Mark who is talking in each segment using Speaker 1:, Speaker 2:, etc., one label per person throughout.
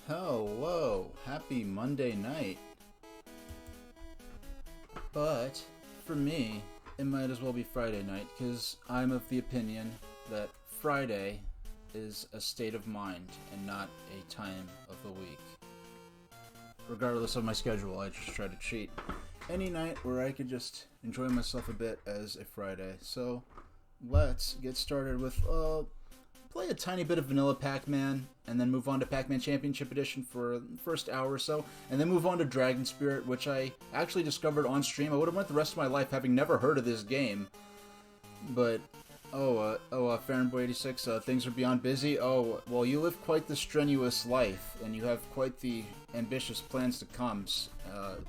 Speaker 1: Hello, happy Monday night. But for me, it might as well be Friday night because I'm of the opinion that Friday is a state of mind and not a time of the week. Regardless of my schedule, I just try to treat any night where I could just enjoy myself a bit as a Friday. So let's get started with play a tiny bit of vanilla Pac-Man, and then move on to Pac-Man Championship Edition for the first hour or so, and then move on to Dragon Spirit, which I actually discovered on stream. I would have went the rest of my life having never heard of this game, but Farenboy86, things are beyond busy. Oh, well, you live quite the strenuous life, and you have quite the ambitious plans to come,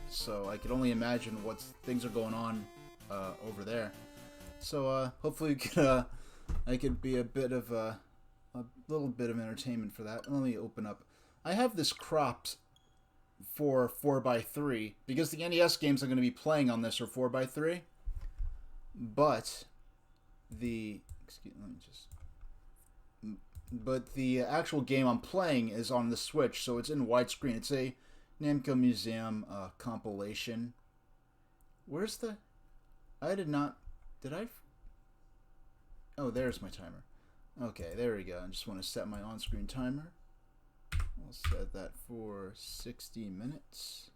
Speaker 1: so I could only imagine what things are going on over there. So hopefully I could be a little bit of entertainment for that. Let me open up. I have this cropped for 4x3 because the NES games I'm going to be playing on this are 4x3, but the actual game I'm playing is on the Switch, so it's in widescreen. It's a Namco Museum compilation. Where's the? Did I? Oh, there's my timer. Okay, there we go. I just want to set my on-screen timer. I'll set that for 60 minutes.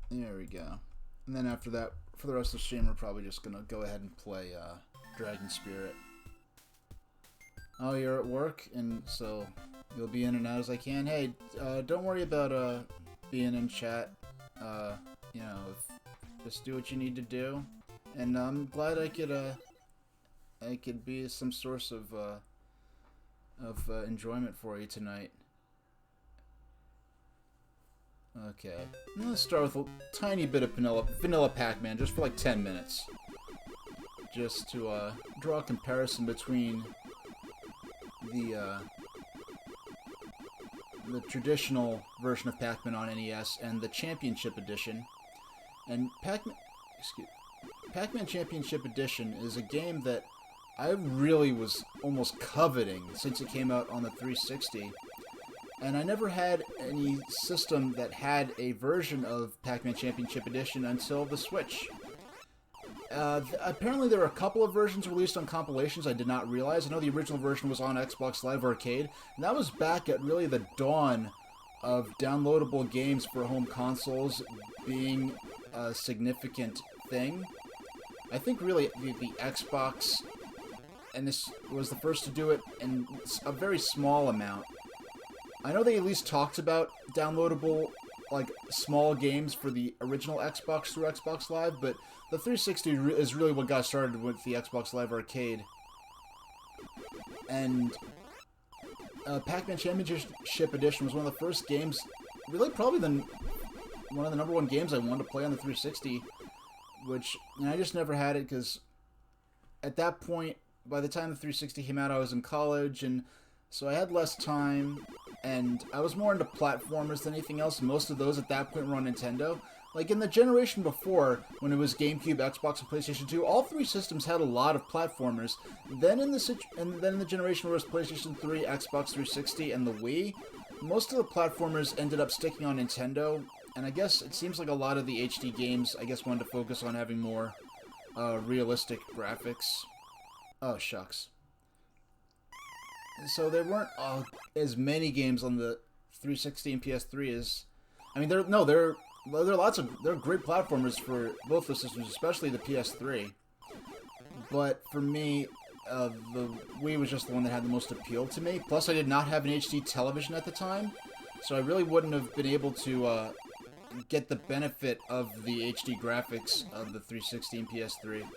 Speaker 1: There we go. And then after that, for the rest of the stream, we're probably just going to go ahead and play Dragon Spirit. Oh, you're at work, and so you'll be in and out as I can. Hey, don't worry about being in chat. Just do what you need to do. And I'm glad I could be some source of enjoyment for you tonight. Okay, let's start with a tiny bit of vanilla Pac-Man, just for like 10 minutes, just to draw a comparison between the traditional version of Pac-Man on NES and the Championship Edition. And Pac-Man Championship Edition is a game that I really was almost coveting since it came out on the 360, and I never had any system that had a version of Pac-Man Championship Edition until the Switch. Apparently there were a couple of versions released on compilations I did not realize. I know the original version was on Xbox Live Arcade, and that was back at really the dawn of downloadable games for home consoles being a significant thing. I think really the Xbox, and this was the first to do it in a very small amount. I know they at least talked about downloadable, like, small games for the original Xbox through Xbox Live, but the 360 is really what got started with the Xbox Live Arcade. And Pac-Man Championship Edition was one of the first games, really probably one of the #1 games I wanted to play on the 360, which, I just never had it because at that point, by the time the 360 came out, I was in college, and so I had less time, and I was more into platformers than anything else. Most of those at that point were on Nintendo. Like in the generation before, when it was GameCube, Xbox, and PlayStation 2, all three systems had a lot of platformers. Then in the generation where it was PlayStation 3, Xbox 360, and the Wii, most of the platformers ended up sticking on Nintendo. And I guess it seems like a lot of the HD games, wanted to focus on having more realistic graphics. Oh, shucks. So there weren't as many games on the 360 and PS3 as... I mean, there are great platformers for both the systems, especially the PS3. But for me, the Wii was just the one that had the most appeal to me. Plus, I did not have an HD television at the time, so I really wouldn't have been able to get the benefit of the HD graphics of the 360 and PS3.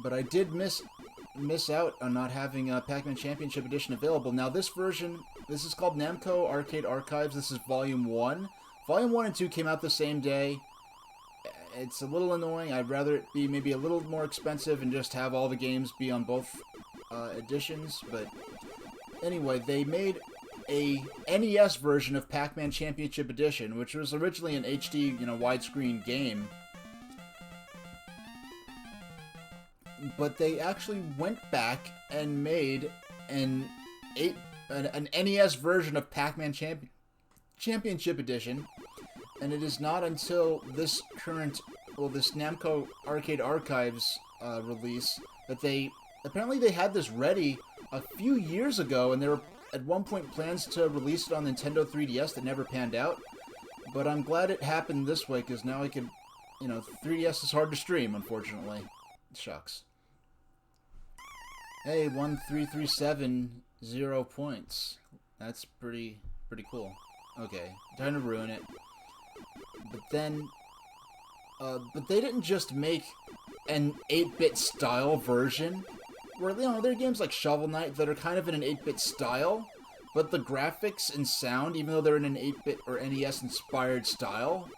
Speaker 1: But I did miss out on not having Pac-Man Championship Edition available. Now this version, this is called Namco Arcade Archives. This is Volume 1. Volume 1 and 2 came out the same day. It's a little annoying. I'd rather it be maybe a little more expensive and just have all the games be on both editions. But anyway, they made a NES version of Pac-Man Championship Edition, which was originally an HD, widescreen game. But they actually went back and made an an NES version of Pac-Man Championship Edition, and it is not until this this Namco Arcade Archives release that apparently they had this ready a few years ago, and there were at one point plans to release it on Nintendo 3DS that never panned out. But I'm glad it happened this way, because now I can, 3DS is hard to stream, unfortunately. Shucks. Hey, 1337, 0 points. That's pretty cool. Okay, time to ruin it. But then, but they didn't just make an 8-bit style version, where, there are games like Shovel Knight that are kind of in an 8-bit style, but the graphics and sound, even though they're in an 8-bit or NES-inspired style,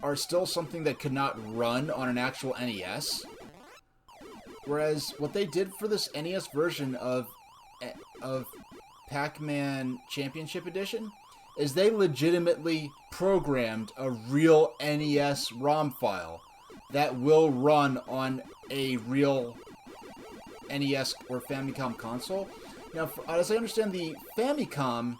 Speaker 1: are still something that could not run on an actual NES. Whereas what they did for this NES version of Pac-Man Championship Edition is they legitimately programmed a real NES ROM file that will run on a real NES or Famicom console. Now, as I understand, the Famicom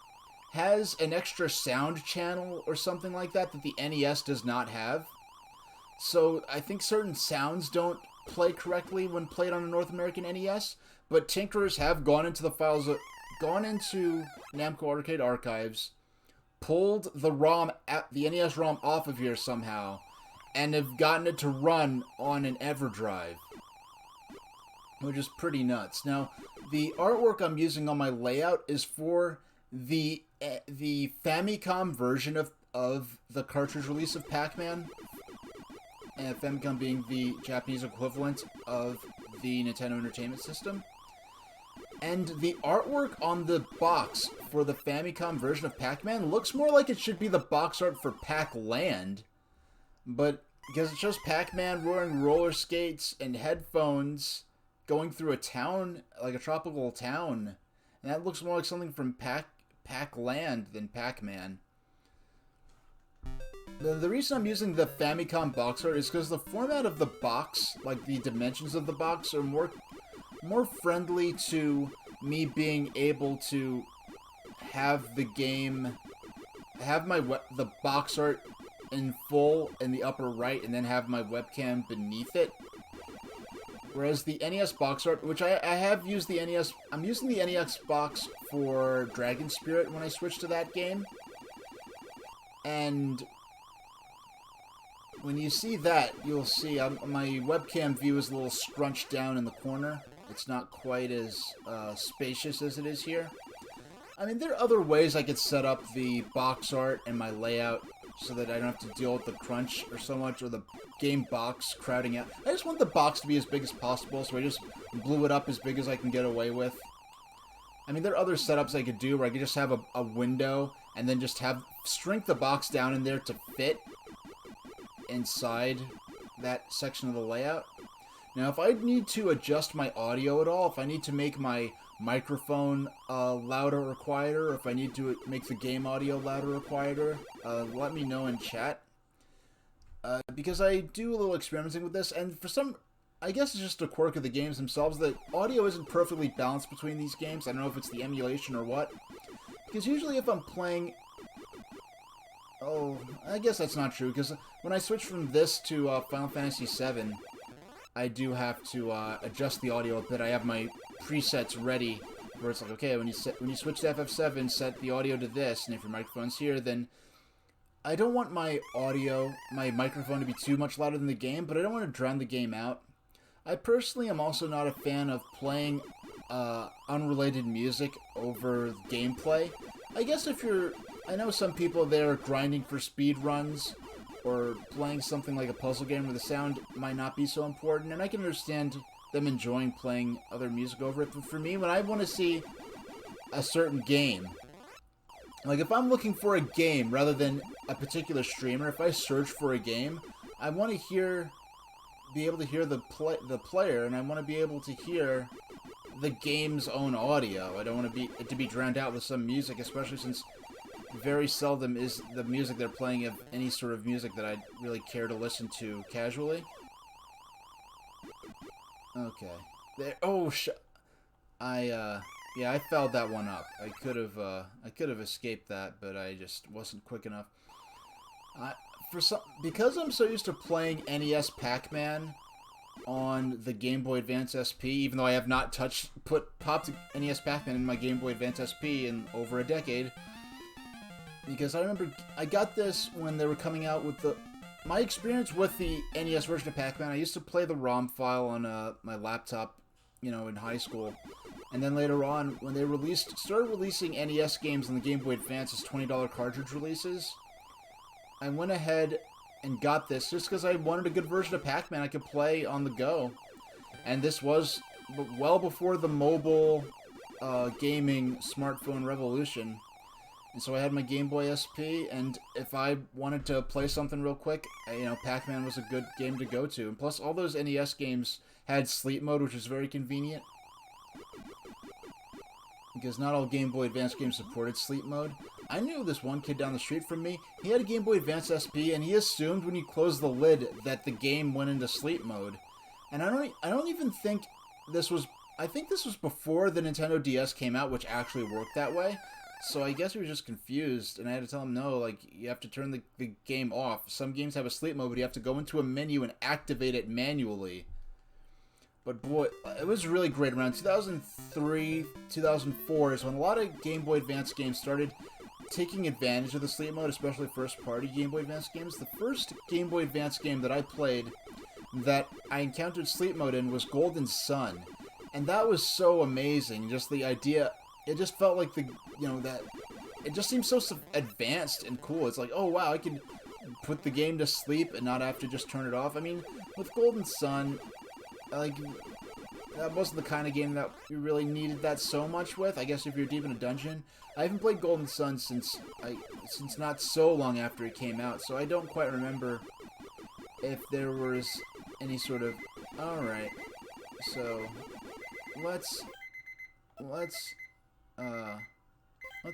Speaker 1: has an extra sound channel or something like that that the NES does not have. So I think certain sounds don't play correctly when played on a North American NES, but tinkerers have gone into the files, gone into Namco Arcade Archives, pulled the the NES ROM off of here somehow, and have gotten it to run on an EverDrive, which is pretty nuts. Now, the artwork I'm using on my layout is for the Famicom version of the cartridge release of Pac-Man, and Famicom being the Japanese equivalent of the Nintendo Entertainment System. And the artwork on the box for the Famicom version of Pac-Man looks more like it should be the box art for Pac-Land, but because it shows Pac-Man wearing roller skates and headphones going through a town, like a tropical town, and that looks more like something from Pac-Land than Pac-Man. The reason I'm using the Famicom box art is because the format of the box, like the dimensions of the box, are more friendly to me being able to have the game, have the box art in full in the upper right, and then have my webcam beneath it. Whereas the NES box art, which I have used the NES, I'm using the NES box for Dragon Spirit when I switch to that game. And when you see that, you'll see my webcam view is a little scrunched down in the corner. It's not quite as spacious as it is here. I mean, there are other ways I could set up the box art and my layout so that I don't have to deal with the crunch or so much, or the game box crowding out. I just want the box to be as big as possible, so I just blew it up as big as I can get away with. I mean, there are other setups I could do where I could just have a window and then just shrink the box down in there to fit inside that section of the layout. Now, if I need to adjust my audio at all, if I need to make my microphone louder or quieter, or if I need to make the game audio louder or quieter, let me know in chat. Because I do a little experimenting with this, and for some, I guess it's just a quirk of the games themselves, that audio isn't perfectly balanced between these games. I don't know if it's the emulation or what. Because usually if I'm playing... Oh, I guess that's not true, because when I switch from this to Final Fantasy VII, I do have to adjust the audio a bit. I have my presets ready, where it's like, okay, when you switch to FF7, set the audio to this, and if your microphone's here, then I don't want my microphone to be too much louder than the game, but I don't want to drown the game out. I personally am also not a fan of playing unrelated music over gameplay. I guess I know some people there are grinding for speed runs, or playing something like a puzzle game where the sound might not be so important, and I can understand them enjoying playing other music over it, but for me, when I want to see a certain game, like if I'm looking for a game rather than a particular streamer, if I search for a game, I want to be able to hear the player, and I want to be able to hear the game's own audio. I don't want it to be drowned out with some music, especially since very seldom is the music they're playing of any sort of music that I'd really care to listen to casually. Okay. There. Oh, Yeah, I fouled that one up. I could have escaped that, but I just wasn't quick enough. Because I'm so used to playing NES Pac-Man on the Game Boy Advance SP, even though I have not popped NES Pac-Man in my Game Boy Advance SP in over a decade. Because I remember I got this when they were coming out with my experience with the NES version of Pac-Man. I used to play the ROM file on my laptop, in high school. And then later on, when they started releasing NES games in the Game Boy Advance as $20 cartridge releases, I went ahead and got this just because I wanted a good version of Pac-Man I could play on the go. And this was well before the mobile gaming smartphone revolution. And so I had my Game Boy SP, and if I wanted to play something real quick, Pac-Man was a good game to go to. And plus, all those NES games had sleep mode, which was very convenient. Because not all Game Boy Advance games supported sleep mode. I knew this one kid down the street from me. He had a Game Boy Advance SP, and he assumed when you closed the lid that the game went into sleep mode. And I don't even think this was... I think this was before the Nintendo DS came out, which actually worked that way. So I guess he was just confused, and I had to tell him, no, like, you have to turn the game off. Some games have a sleep mode, but you have to go into a menu and activate it manually. But boy, it was really great. Around 2003, 2004 is when a lot of Game Boy Advance games started taking advantage of the sleep mode, especially first-party Game Boy Advance games. The first Game Boy Advance game that I played that I encountered sleep mode in was Golden Sun. And that was so amazing. Just the idea... It just felt like that it just seemed so advanced and cool. It's like, oh wow, I can put the game to sleep and not have to just turn it off. I mean, with Golden Sun, like, that wasn't the kind of game that you really needed that so much with. I guess if you're deep in a dungeon. I haven't played Golden Sun since not so long after it came out, so I don't quite remember if there was any sort of... Alright, so let's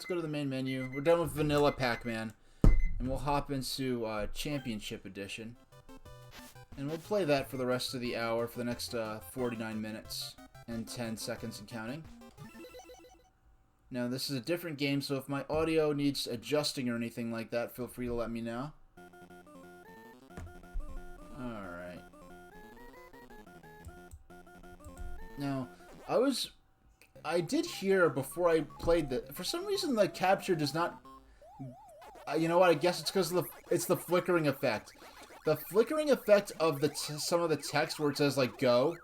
Speaker 1: go to the main menu. We're done with Vanilla Pac-Man, and we'll hop into Championship Edition. And we'll play that for the rest of the hour, for the next 49 minutes and 10 seconds and counting. Now, this is a different game, so if my audio needs adjusting or anything like that, feel free to let me know. Alright. Now, I did hear before I played that for some reason the capture does not. You know what? I guess it's because it's the flickering effect. The flickering effect of some of the text where it says like "go,"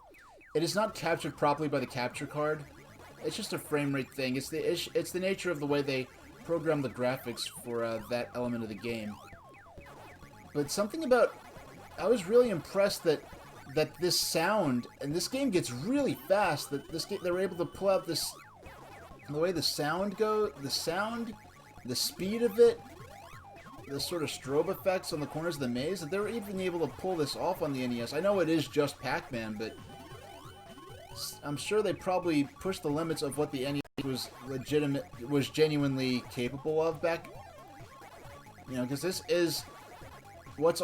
Speaker 1: it is not captured properly by the capture card. It's just a frame rate thing. It's the nature of the way they program the graphics for that element of the game. But something about I was really impressed that this sound, and this game gets really fast, that they were able to pull out the way the sound goes, the speed of it, the sort of strobe effects on the corners of the maze, that they were even able to pull this off on the NES. I know it is just Pac-Man, but I'm sure they probably pushed the limits of what the NES was genuinely capable of back, because this is... what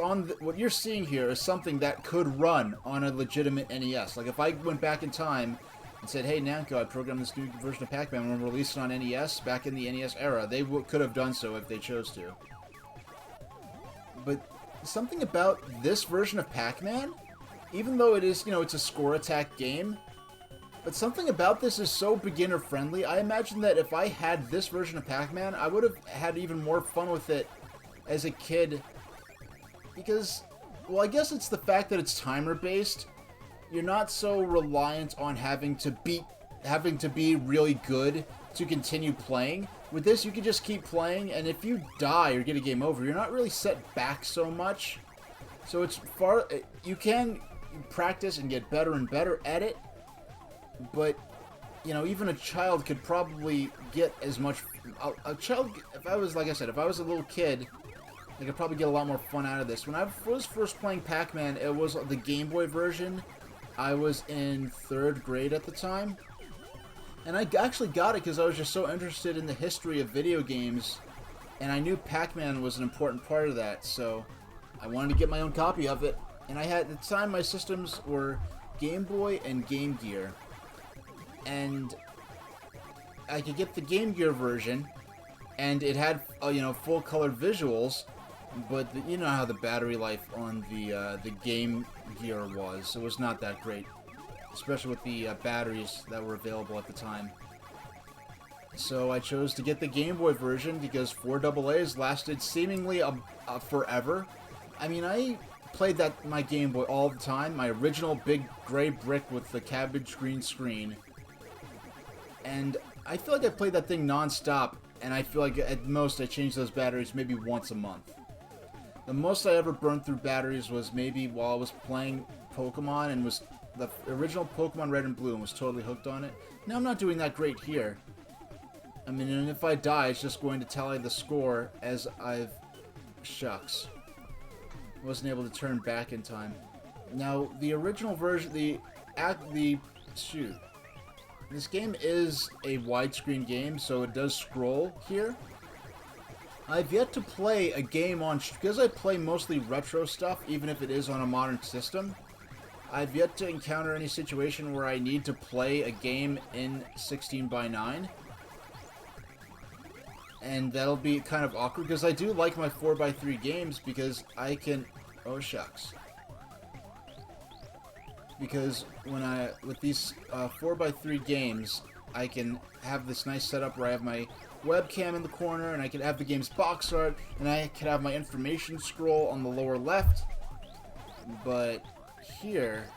Speaker 1: you're seeing here is something that could run on a legitimate NES. Like, if I went back in time and said, hey, Namco, I programmed this new version of Pac-Man when we released it on NES, back in the NES era, they could have done so if they chose to. But something about this version of Pac-Man, even though it is, it's a score attack game, but something about this is so beginner-friendly. I imagine that if I had this version of Pac-Man, I would have had even more fun with it as a kid. Because, well, I guess it's the fact that it's timer-based. You're not so reliant on having to be really good to continue playing. With this, you can just keep playing, and if you die or get a game over, you're not really set back so much. So you can practice and get better and better at it, but, even a child could probably get as much... A child, if I was a little kid... I could probably get a lot more fun out of this. When I was first playing Pac-Man, it was the Game Boy version. I was in 3rd grade at the time. And I actually got it because I was just so interested in the history of video games. And I knew Pac-Man was an important part of that, so I wanted to get my own copy of it. And at the time, my systems were Game Boy and Game Gear. And I could get the Game Gear version, and it had you know, full color visuals, but you know how the battery life on the Game Gear was. It was not that great, especially with the batteries that were available at the time. So I chose to get the Game Boy version because 4AA's lasted seemingly forever. I mean, I played my Game Boy all the time. My original big gray brick with the cabbage green screen. And I feel like I played that thing non-stop, and I feel like at most I changed those batteries maybe once a month. The most I ever burned through batteries was maybe while I was playing Pokemon and was the original Pokemon Red and Blue and was totally hooked on it. Now I'm not doing that great here. I mean, and if I die, it's just going to tally the score as I've... Shucks. I wasn't able to turn back in time. Now, the original version, shoot. This game is a widescreen game, so it does scroll here. I've yet to play a game on... Because I play mostly retro stuff, even if it is on a modern system, I've yet to encounter any situation where I need to play a game in 16:9. And that'll be kind of awkward, because I do like my 4x3 games, because I can... Oh, shucks. Because with these 4x3 games, I can have this nice setup where I have my webcam in the corner, and I can have the game's box art, and I can have my information scroll on the lower left. But here,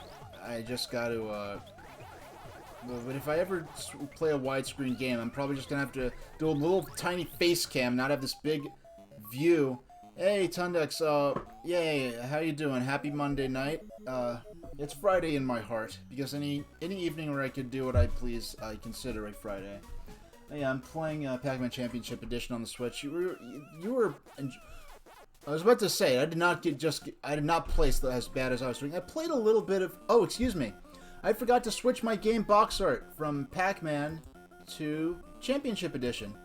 Speaker 1: I just got to... But if I ever play a widescreen game, I'm probably just going to have to do a little tiny face cam, not have this big view. Hey, Tundex, yay, how you doing? Happy Monday night. It's Friday in my heart, because any evening where I could do what I please, I consider a Friday. Yeah, I'm playing Pac-Man Championship Edition on the Switch. You were... I was about to say, I did not play as bad as I was doing. I played a little bit of... Oh, excuse me. I forgot to switch my game box art from Pac-Man to Championship Edition.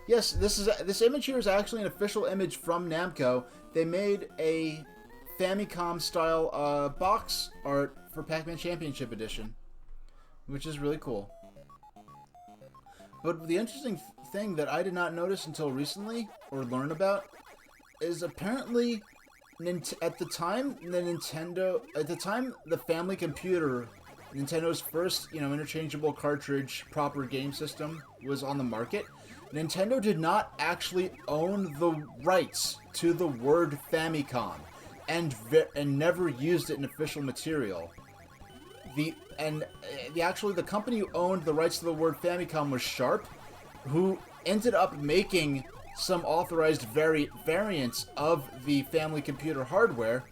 Speaker 1: Yes, this image here is actually an official image from Namco. They made a Famicom-style box art for Pac-Man Championship Edition, which is really cool. But the interesting thing that I did not notice until recently, or learn about, is apparently at the time the Family Computer, Nintendo's first, interchangeable cartridge proper game system, was on the market. Nintendo did not actually own the rights to the word Famicom, and never used it in official material. The company who owned the rights to the word Famicom was Sharp, who ended up making some authorized variants of the Family Computer hardware,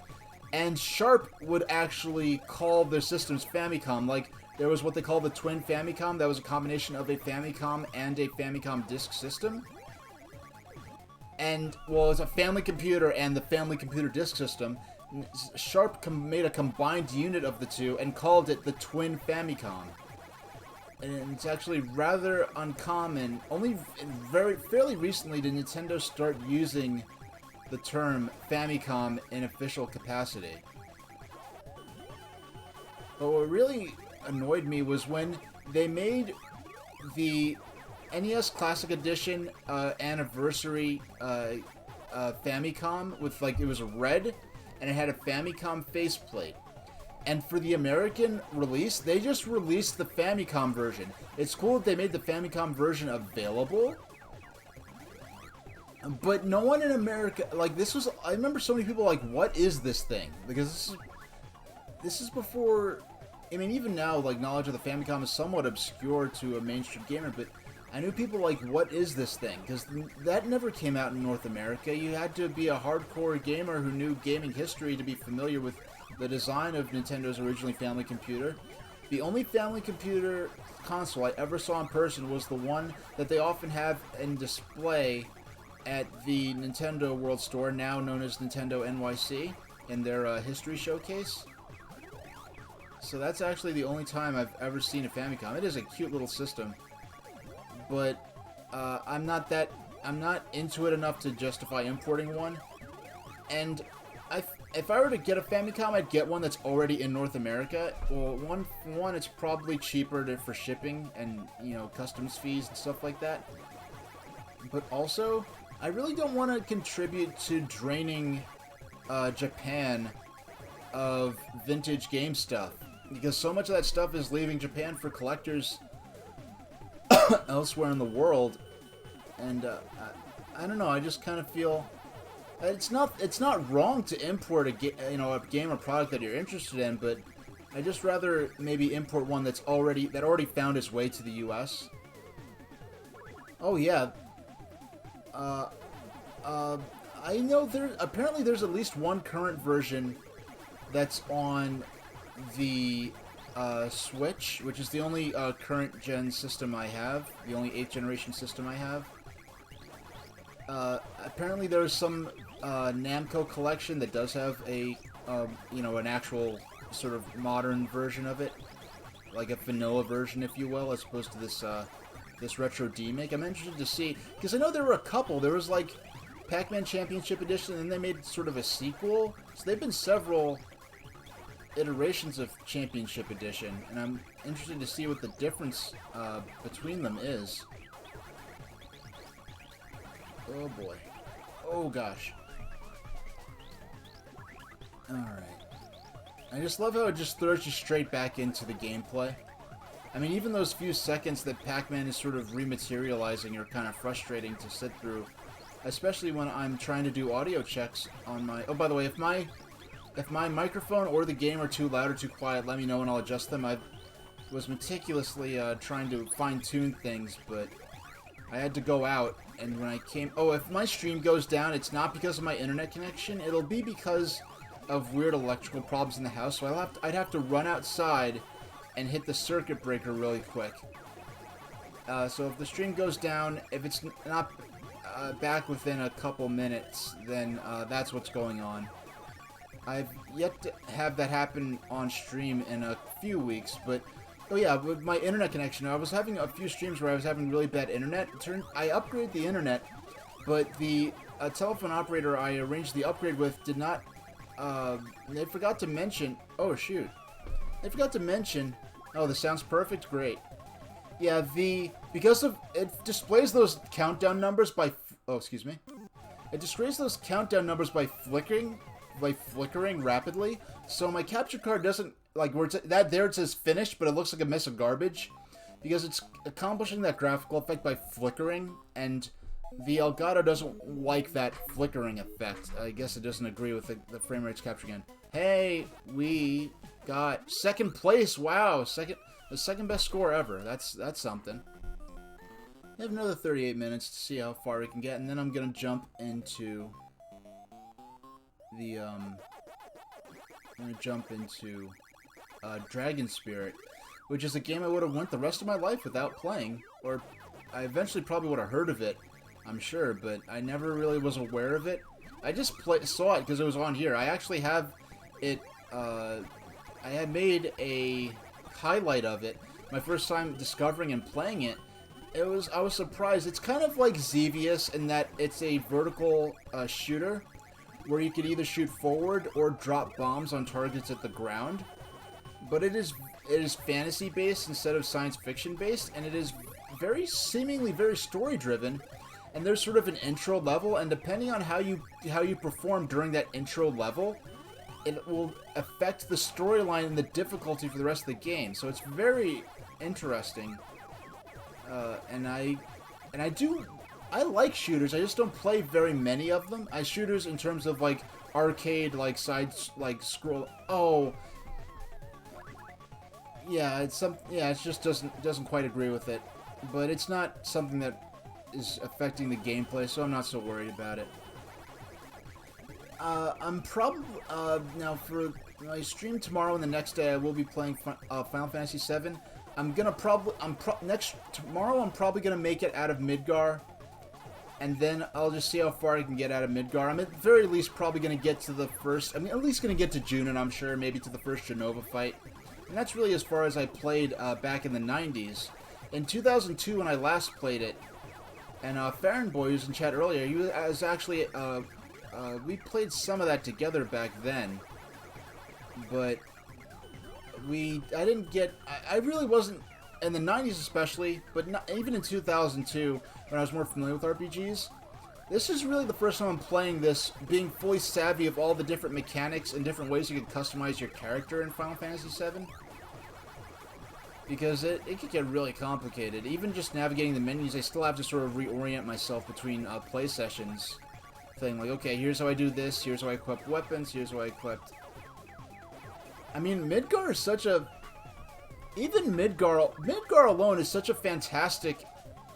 Speaker 1: and Sharp would actually call their systems Famicom. Like, there was what they call the Twin Famicom, that was a combination of a Famicom and a Famicom disk system. And, well, it's a Family Computer and the Family Computer disk system. Sharp made a combined unit of the two and called it the Twin Famicom. And it's actually rather uncommon. Only fairly recently did Nintendo start using the term Famicom in official capacity. But what really annoyed me was when they made the NES Classic Edition anniversary Famicom with, like, it was red and it had a Famicom faceplate. And for the American release, they just released the Famicom version. It's cool that they made the Famicom version available, but no one in America, like, I remember so many people like, what is this thing? Because this is before, I mean, even now, like, knowledge of the Famicom is somewhat obscure to a mainstream gamer, but I knew people like, what is this thing? Because that never came out in North America. You had to be a hardcore gamer who knew gaming history to be familiar with the design of Nintendo's originally Family Computer. The only Family Computer console I ever saw in person was the one that they often have in display at the Nintendo World Store, now known as Nintendo NYC, in their history showcase. So that's actually the only time I've ever seen a Famicom. It is a cute little system, but I'm not into it enough to justify importing one. And if I were to get a Famicom, I'd get one that's already in North America. Well, one, it's probably cheaper for shipping and, you know, customs fees and stuff like that. But also, I really don't want to contribute to draining Japan of vintage game stuff, because so much of that stuff is leaving Japan for collectors elsewhere in the world, and I don't know. I just kind of feel it's not wrong to import a game or product that you're interested in, but I just rather maybe import one that already found its way to the U.S. Oh yeah. I know apparently there's at least one current version that's on the Switch, which is the only current gen system I have, the only 8th generation system I have. Apparently there's some Namco collection that does have a an actual sort of modern version of it, like a vanilla version, if you will, as opposed to this retro remake. I'm interested to see, because I know there were a couple. There was like Pac-Man Championship Edition, and then they made sort of a sequel. So they've been several iterations of Championship Edition, and I'm interested to see what the difference between them is. Oh boy. Oh gosh. Alright. I just love how it just throws you straight back into the gameplay. I mean, even those few seconds that Pac-Man is sort of rematerializing are kind of frustrating to sit through. Especially when I'm trying to do audio checks on my... Oh, by the way, if my microphone or the game are too loud or too quiet, let me know and I'll adjust them. I was meticulously trying to fine-tune things, but I had to go out, and when I came... Oh, if my stream goes down, it's not because of my internet connection. It'll be because of weird electrical problems in the house, so I'd have to run outside and hit the circuit breaker really quick. So if the stream goes down, if it's not back within a couple minutes, then that's what's going on. I've yet to have that happen on stream in a few weeks, but oh yeah, with my internet connection, I was having a few streams where I was having really bad internet. I upgraded the internet, but the telephone operator I arranged the upgrade with did not. They forgot to mention. Oh shoot! They forgot to mention. Oh, the sound's perfect. Great. Yeah, because of it displays those countdown numbers by. Oh, excuse me. It displays those countdown numbers by flickering rapidly. So my capture card doesn't like where it says finished, but it looks like a mess of garbage because it's accomplishing that graphical effect by flickering, and the Elgato doesn't like that flickering effect. I guess it doesn't agree with the frame rates capture again. Hey, we got second place. Wow, the second best score ever. That's something. We have another 38 minutes to see how far we can get, and then I'm gonna jump into the Dragon Spirit, which is a game I would have went the rest of my life without playing, or I eventually probably would have heard of it, I'm sure, but I never really was aware of it. I just saw it because it was on here. I actually have it, I had made a highlight of it, my first time discovering and playing it. I was surprised. It's kind of like Xevious in that it's a vertical shooter, where you could either shoot forward or drop bombs on targets at the ground. But it is fantasy-based instead of science fiction-based, and it is seemingly very story-driven. And there's sort of an intro level, and depending on how you perform during that intro level, it will affect the storyline and the difficulty for the rest of the game. So it's very interesting. I like shooters. I just don't play very many of them. Shooters in terms of like arcade, like side, like scroll. Oh, yeah, it just doesn't quite agree with it. But it's not something that is affecting the gameplay, so I'm not so worried about it. I'm probably now for my stream tomorrow and the next day I will be playing Final Fantasy VII. Tomorrow I'm probably gonna make it out of Midgar, and then I'll just see how far I can get out of Midgar. I'm at the very least probably gonna get to the first. I mean, at least gonna get to Junon, I'm sure, maybe to the first Genova fight, and that's really as far as I played back in the 90s. In 2002, when I last played it, and Farron Boy, who's in chat earlier, he was actually we played some of that together back then, but I didn't get, I really wasn't, in the 90s especially, but not, even in 2002, when I was more familiar with RPGs, this is really the first time I'm playing this, being fully savvy of all the different mechanics and different ways you can customize your character in Final Fantasy VII. Because it could get really complicated. Even just navigating the menus, I still have to sort of reorient myself between play sessions. Thing like, okay, here's how I do this, here's how I equip weapons, here's how I equip... I mean, Midgar is such a... Even Midgar alone is such a fantastic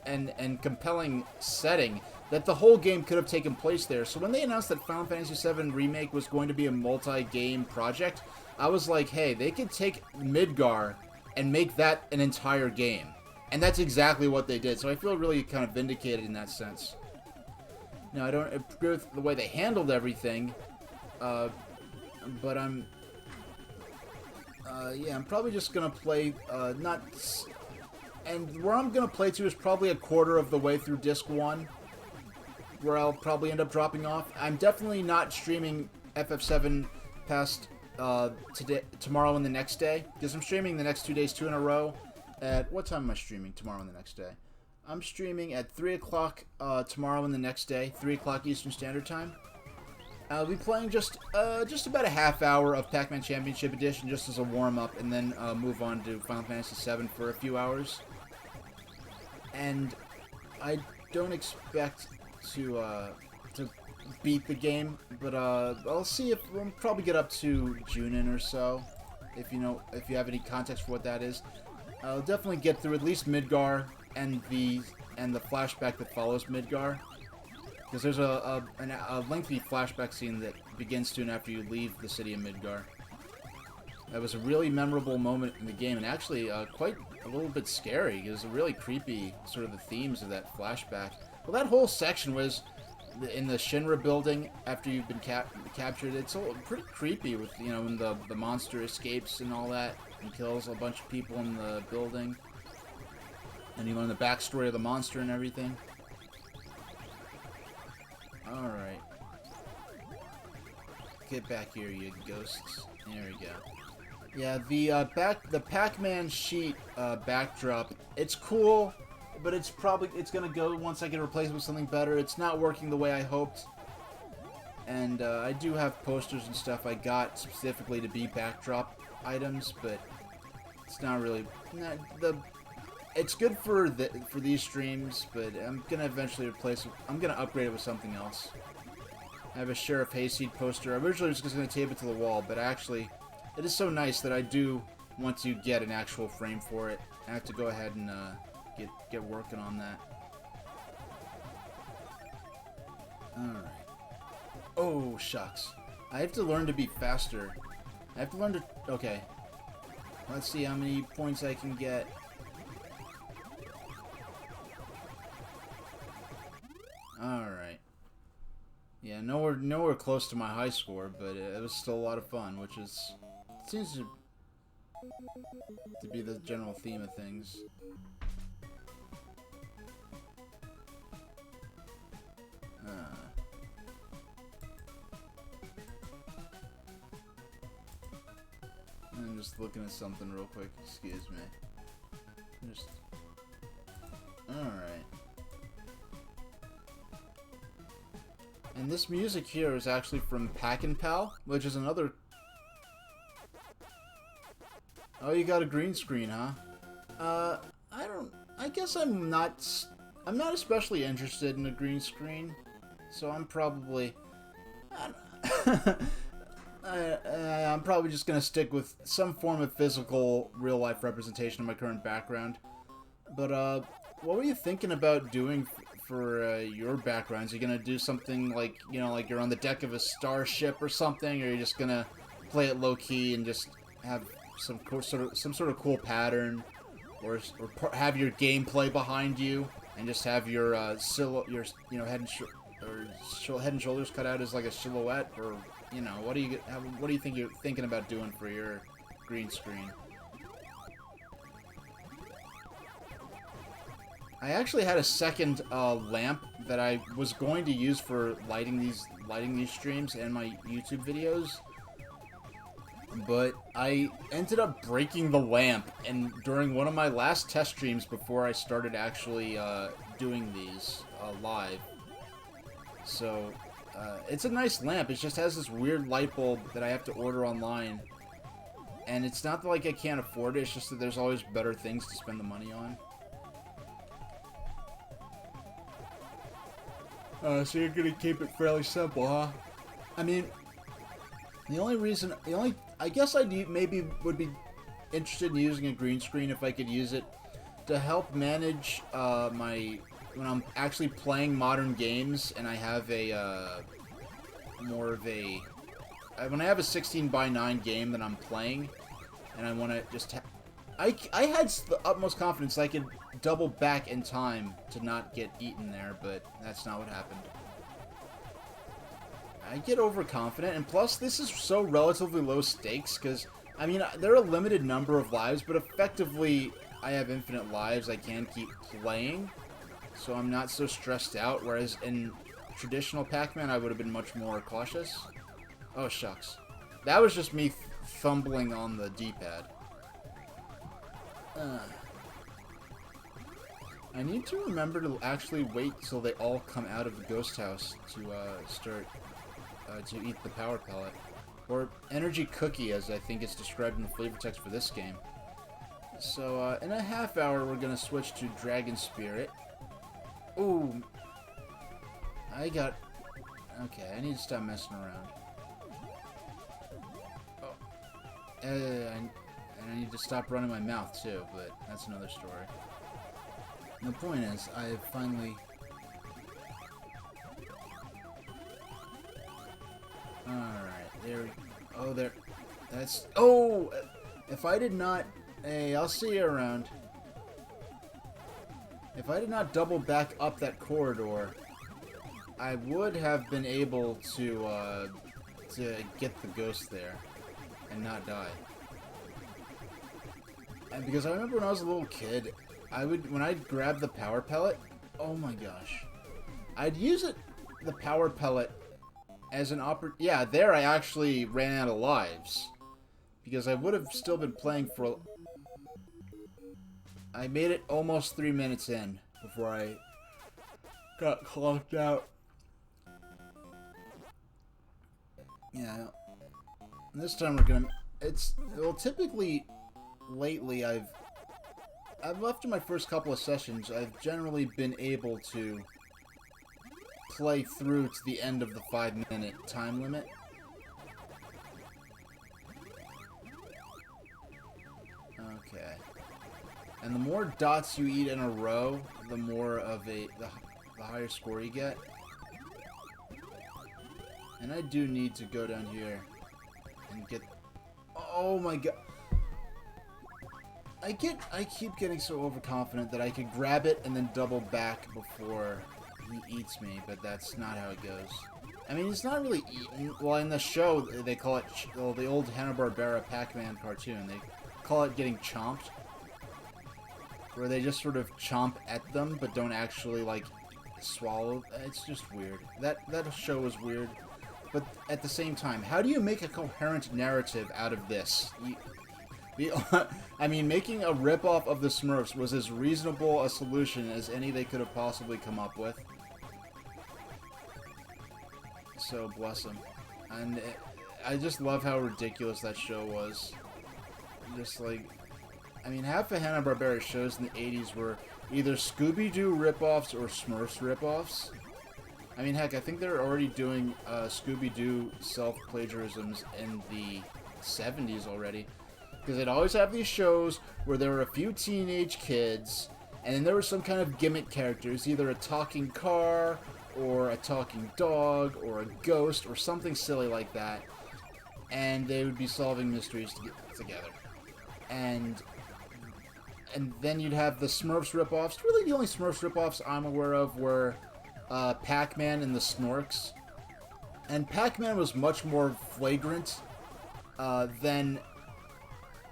Speaker 1: and compelling setting that the whole game could have taken place there. So when they announced that Final Fantasy VII Remake was going to be a multi-game project, I was like, hey, they could take Midgar and make that an entire game. And that's exactly what they did. So I feel really kind of vindicated in that sense. Now, I don't agree with the way they handled everything, but I'm... yeah, I'm probably just gonna play, and where I'm gonna play to is probably a quarter of the way through Disc 1, where I'll probably end up dropping off. I'm definitely not streaming FF7 past, tomorrow and the next day, because I'm streaming the next 2 days, 2 in a row, at, what time am I streaming tomorrow and the next day? I'm streaming at 3 o'clock, tomorrow and the next day, 3 o'clock Eastern Standard Time. I'll be playing just about a half hour of Pac-Man Championship Edition just as a warm-up, and then move on to Final Fantasy VII for a few hours. And I don't expect to beat the game, but I'll see if we'll probably get up to Junin or so. If you have any context for what that is, I'll definitely get through at least Midgar and the flashback that follows Midgar. Because there's a lengthy flashback scene that begins soon after you leave the city of Midgar. That was a really memorable moment in the game, and actually quite a little bit scary. It was really creepy, sort of the themes of that flashback. Well, that whole section was in the Shinra building after you've been captured. It's all pretty creepy with, when the monster escapes and all that, and kills a bunch of people in the building. And you learn the backstory of the monster and everything. Alright. Get back here, you ghosts. There we go. Yeah, the Pac-Man sheet backdrop, it's cool, but it's gonna go once I get replaced with something better. It's not working the way I hoped. And I do have posters and stuff I got specifically to be backdrop items, but it's not really... It's good for these streams, but I'm gonna eventually replace it. I'm gonna upgrade it with something else. I have a Sheriff Hayseed poster. I originally was just gonna tape it to the wall, but actually, it is so nice that I do want to get an actual frame for it. I have to go ahead and get working on that. Alright. Oh, shucks. I have to learn to be faster. I have to learn to... Okay. Let's see how many points I can get. Alright. Yeah, nowhere close to my high score, but it was still a lot of fun, which seems to be the general theme of things. I'm just looking at something real quick, excuse me. Alright. And this music here is actually from Pac-Man, which is another... Oh, you got a green screen, huh? I guess I'm not especially interested in a green screen, so I'm probably... I'm probably just gonna stick with some form of physical, real-life representation of my current background. But, what were you thinking about doing for your backgrounds? Are you gonna do something like, like you're on the deck of a starship or something, or are you just gonna play it low-key and just have some sort of cool pattern, or have your gameplay behind you and just have your head and shoulders cut out as like a silhouette, or what do you think you're thinking about doing for your green screen? I actually had a second lamp that I was going to use for lighting lighting these streams and my YouTube videos. But I ended up breaking the lamp, and during one of my last test streams before I started actually doing these live. So, it's a nice lamp. It just has this weird light bulb that I have to order online. And it's not like I can't afford it, it's just that there's always better things to spend the money on. So you're gonna keep it fairly simple, huh? I mean, I guess I maybe would be interested in using a green screen if I could use it to help manage when I'm actually playing modern games and I have a when I have a 16:9 game that I'm playing and I want to just I had the utmost confidence I could double back in time to not get eaten there, but that's not what happened. I get overconfident, and plus this is so relatively low stakes, because, I mean, there are a limited number of lives, but effectively I have infinite lives. I can keep playing, so I'm not so stressed out, whereas in traditional Pac-Man I would have been much more cautious. Oh, shucks. That was just me fumbling on the D-pad. I need to remember to actually wait till they all come out of the ghost house to start to eat the power pellet, or energy cookie as I think it's described in the flavor text for this game. So in a half hour we're gonna switch to Dragon Spirit. Ooh, okay, I need to stop messing around. Oh, and I need to stop running my mouth too, but that's another story. The point is, I have finally... Alright, there... Oh, there... That's... Oh! If I did not... Hey, I'll see you around. If I did not double back up that corridor, I would have been able to get the ghost there and not die. And because I remember when I was a little kid, when I'd grab the power pellet, oh my gosh, I'd use the power pellet as an yeah, there I actually ran out of lives, because I would have still been playing for, I made it almost 3 minutes in before I got clocked out. Yeah, this time we're gonna, well, typically, lately I've after my first couple of sessions, I've generally been able to play through to the end of the 5-minute time limit. Okay. And the more dots you eat in a row, the more of the higher score you get. And I do need to go down here and get... Oh my god. I keep getting so overconfident that I could grab it and then double back before he eats me, but that's not how it goes. I mean, it's not really eaten. Well, in the show, they call it, well, the old Hanna-Barbera Pac-Man cartoon, they call it getting chomped. Where they just sort of chomp at them, but don't actually, like, swallow. It's just weird. That show was weird. But at the same time, how do you make a coherent narrative out of this? I mean, making a ripoff of the Smurfs was as reasonable a solution as any they could have possibly come up with. So, bless them. And I just love how ridiculous that show was. Just like... I mean, half of Hanna-Barbera shows in the 80s were either Scooby-Doo ripoffs or Smurfs ripoffs. I mean, heck, I think they're already doing Scooby-Doo self-plagiarisms in the 70s already. Because they'd always have these shows where there were a few teenage kids, and then there were some kind of gimmick characters, either a talking car, or a talking dog, or a ghost, or something silly like that. And they would be solving mysteries together. And then you'd have the Smurfs ripoffs. Really, the only Smurfs ripoffs I'm aware of were Pac-Man and the Snorks. And Pac-Man was much more flagrant than...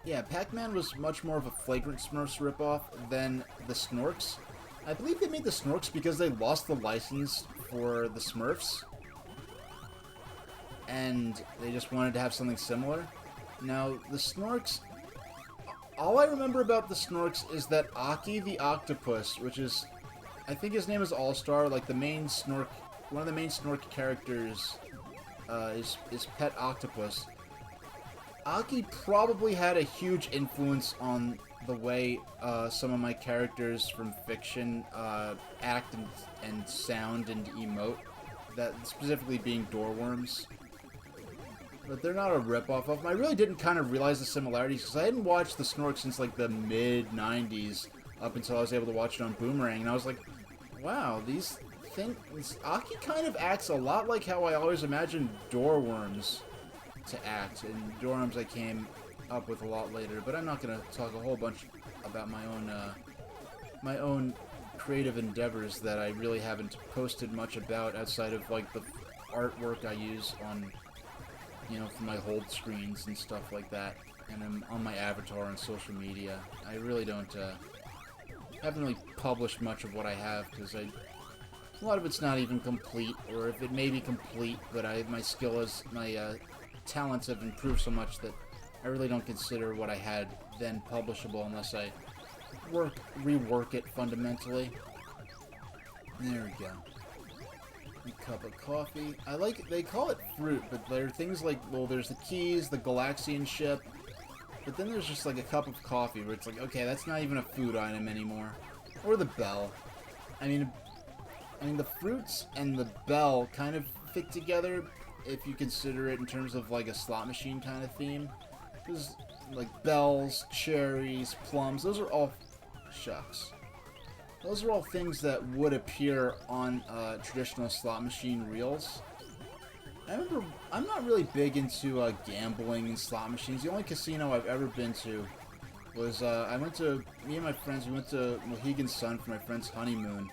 Speaker 1: Yeah, Pac-Man was much more of a flagrant Smurfs ripoff than the Snorks. I believe they made the Snorks because they lost the license for the Smurfs. and they just wanted to have something similar. Now, the Snorks, all I remember about the Snorks is that Aki the Octopus, which is, I think his name is All-Star, like the main Snork, one of the main Snork characters is Pet Octopus. Aki probably had a huge influence on the way some of my characters from fiction act and sound and emote, that specifically being doorworms. But they're not a ripoff of them. I really didn't kind of realize the similarities because I hadn't watched the Snork since like the mid-90s up until I was able to watch it on Boomerang, and I was like, wow, these things... Aki kind of acts a lot like how I always imagined doorworms to act, and doorworms I came up with a lot later, but I'm not going to talk a whole bunch about my own creative endeavors that I really haven't posted much about outside of like the artwork I use on, you know, for my hold screens and stuff like that, and I'm on my avatar on social media. I really don't haven't really published much of what I have because a lot of it's not even complete, or if it may be complete, but my talents have improved so much that I really don't consider what I had then publishable unless I rework it fundamentally. There we go. A cup of coffee. They call it fruit, but there are things like, well, there's the keys, the Galaxian ship, but then there's just like a cup of coffee where it's like, okay, that's not even a food item anymore. Or the bell. I mean, the fruits and the bell kind of fit together if you consider it in terms of like a slot machine kind of theme. Because like bells, cherries, plums, those are all shucks. Those are all things that would appear on traditional slot machine reels. I remember, I'm not really big into gambling and slot machines. The only casino I've ever been to was, me and my friends, we went to Mohegan Sun for my friend's honeymoon.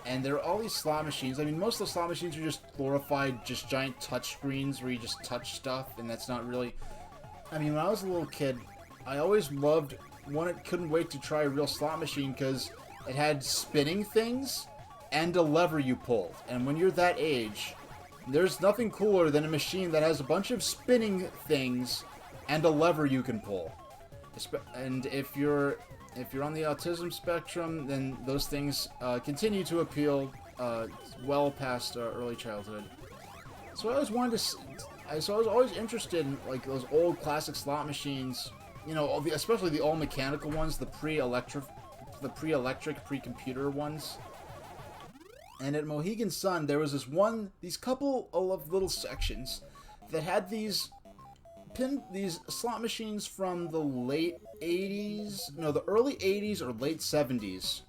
Speaker 1: And there are all these slot machines. I mean, most of the slot machines are just glorified, just giant touch screens where you just touch stuff, and that's not really... I mean, when I was a little kid, I always couldn't wait to try a real slot machine because it had spinning things and a lever you pulled. And when you're that age, there's nothing cooler than a machine that has a bunch of spinning things and a lever you can pull. And if you're on the autism spectrum, then those things continue to appeal well past early childhood. So I always wanted to... So I was always interested in like those old classic slot machines, you know, especially the all mechanical ones, the pre-electric, pre-computer ones. And at Mohegan Sun, there was these couple of little sections that had these slot machines from the late 80s, no, the early 80s or late 70s.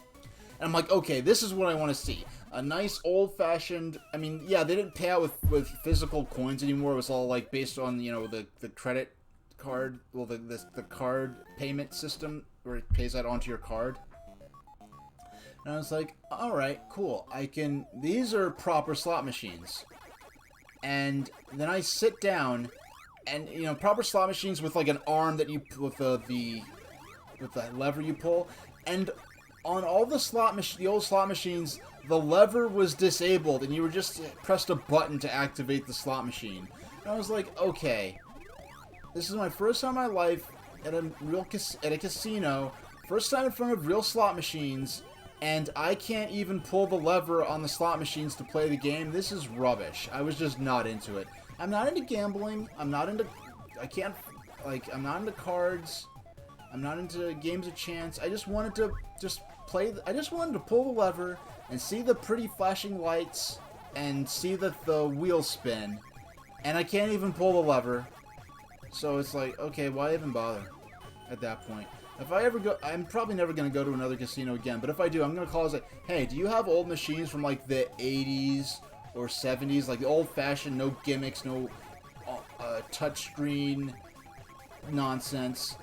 Speaker 1: And I'm like, okay, this is what I want to see. A nice old-fashioned... I mean, yeah, they didn't pay out with physical coins anymore. It was all, like, based on, you know, the credit card... Well, the card payment system where it pays out onto your card. And I was like, alright, cool. These are proper slot machines. And then I sit down, and, you know, proper slot machines with, like, an arm that you... with the lever you pull. And... on all the old slot machines, the lever was disabled, and you were just pressed a button to activate the slot machine. And I was like, okay, this is my first time in my life at a casino, first time in front of real slot machines, and I can't even pull the lever on the slot machines to play the game. This is rubbish. I was just not into it. I'm not into gambling. I'm not into cards. I'm not into games of chance. I just wanted to I just wanted to pull the lever and see the pretty flashing lights and see the wheel spin. And I can't even pull the lever. So it's like, okay, why even bother at that point? If I ever go, I'm probably never going to go to another casino again. But if I do, I'm going to call and say, hey, do you have old machines from like the 80s or 70s? Like the old-fashioned, no gimmicks, no touchscreen nonsense.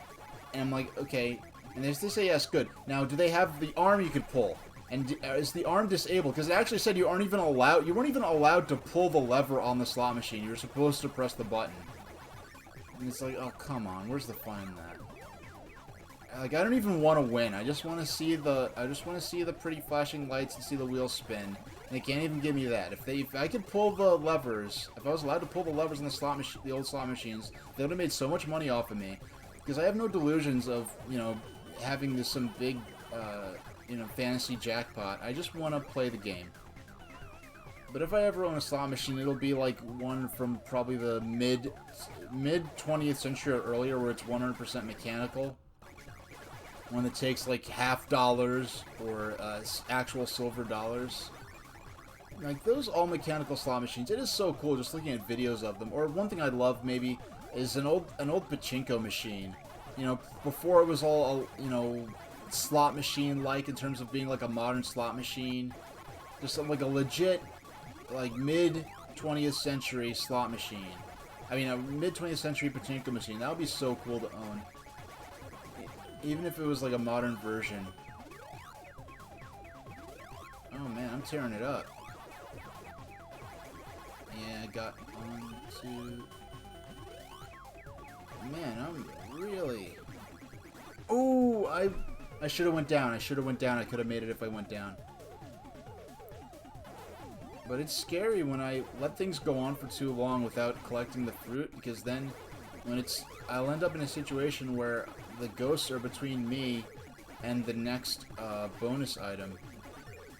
Speaker 1: And I'm like, okay. And they say yes, good. Now, do they have the arm you could pull? And is the arm disabled? Because it actually said you weren't even allowed to pull the lever on the slot machine. You were supposed to press the button. And it's like, oh, come on. Where's the fun in that? Like, I don't even want to win. I just want to see the pretty flashing lights and see the wheels spin. And they can't even give me that. If I could pull the levers, if I was allowed to pull the levers in the old slot machines, they would have made so much money off of me. Because I have no delusions of, you know, having some big, you know, fantasy jackpot. I just want to play the game. But if I ever own a slot machine, it'll be like one from probably the mid 20th century or earlier, where it's 100% mechanical. One that takes like $half or actual silver dollars. Like those all mechanical slot machines, it is so cool just looking at videos of them. Or one thing I'd love maybe is an old pachinko machine. You know, before it was all, you know, slot machine like in terms of being like a modern slot machine. Just something like a legit, like mid 20th century slot machine. I mean, a mid 20th century pachinko machine. That would be so cool to own. Even if it was like a modern version. Oh man, I'm tearing it up. Yeah, I got on to... Man, I'm really... Ooh, I should have went down. I should have went down. I could have made it if I went down. But it's scary when I let things go on for too long without collecting the fruit, because then when I'll end up in a situation where the ghosts are between me and the next bonus item,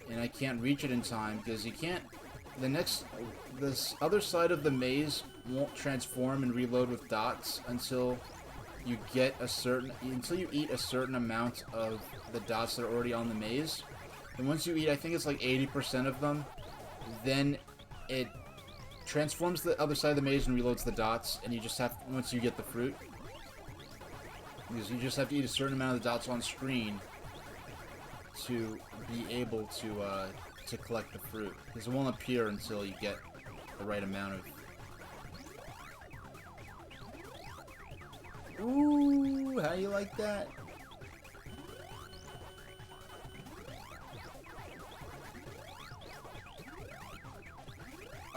Speaker 1: and I can't reach it in time because you can't. This other side of the maze won't transform and reload with dots until you eat a certain amount of the dots that are already on the maze. And once you eat, I think it's like 80% of them, then it transforms the other side of the maze and reloads the dots, and you just have, once you get the fruit, because you just have to eat a certain amount of the dots on screen to be able to collect the fruit, because it won't appear until you get the right amount of... Ooh, how you like that?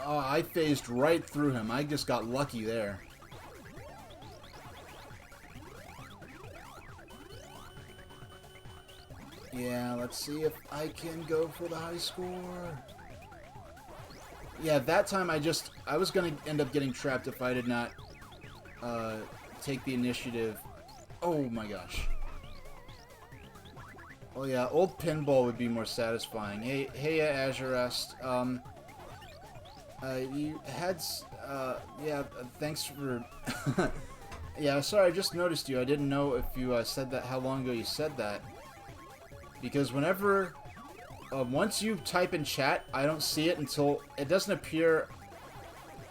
Speaker 1: Oh, I phased right through him. I just got lucky there. Yeah, let's see if I can go for the high score. Yeah, that time I was going to end up getting trapped if I did not take the initiative. Oh my gosh. Oh yeah, old pinball would be more satisfying. Hey, Azure Est. You had, yeah, thanks for, yeah, sorry, I just noticed you. I didn't know if you said that, how long ago you said that. Because whenever, once you type in chat, I don't see it until, it doesn't appear,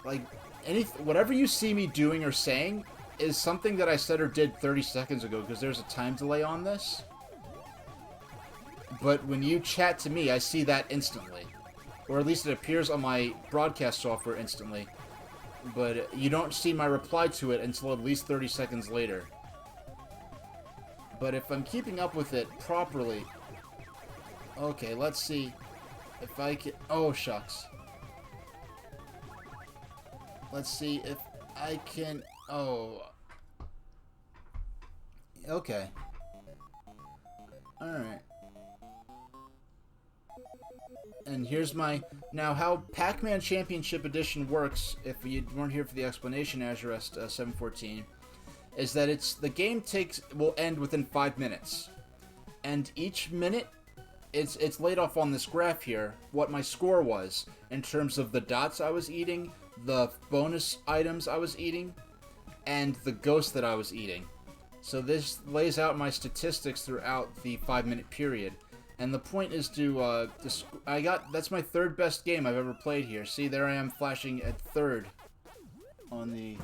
Speaker 1: like, whatever you see me doing or saying is something that I said or did 30 seconds ago, because there's a time delay on this. But when you chat to me, I see that instantly. Or at least it appears on my broadcast software instantly. But you don't see my reply to it until at least 30 seconds later. But if I'm keeping up with it properly... Okay, let's see if I can... Oh, shucks. Let's see if I can... Oh. Okay. Alright. And here's my... Now, how Pac-Man Championship Edition works, if you weren't here for the explanation, Azure Est 714, is that the game will end within 5 minutes. And each minute, it's laid off on this graph here, what my score was, in terms of the dots I was eating, the bonus items I was eating, and the ghost that I was eating. So this lays out my statistics throughout the 5-minute period. And the point is to, that's my third best game I've ever played here. See, there I am flashing at third on the...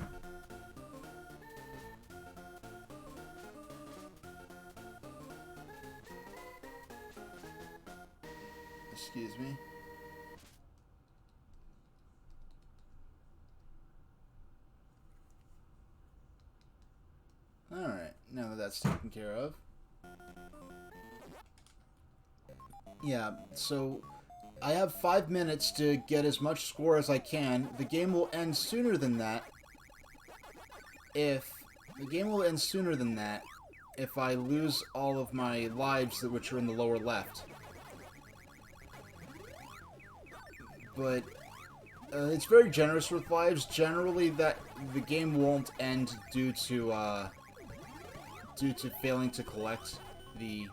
Speaker 1: Excuse me. Alright, now that that's taken care of. Yeah, so I have 5 minutes to get as much score as I can. The game will end sooner than that. if I lose all of my lives, which are in the lower left. But it's very generous with lives. Generally, that the game won't end due to failing to collect the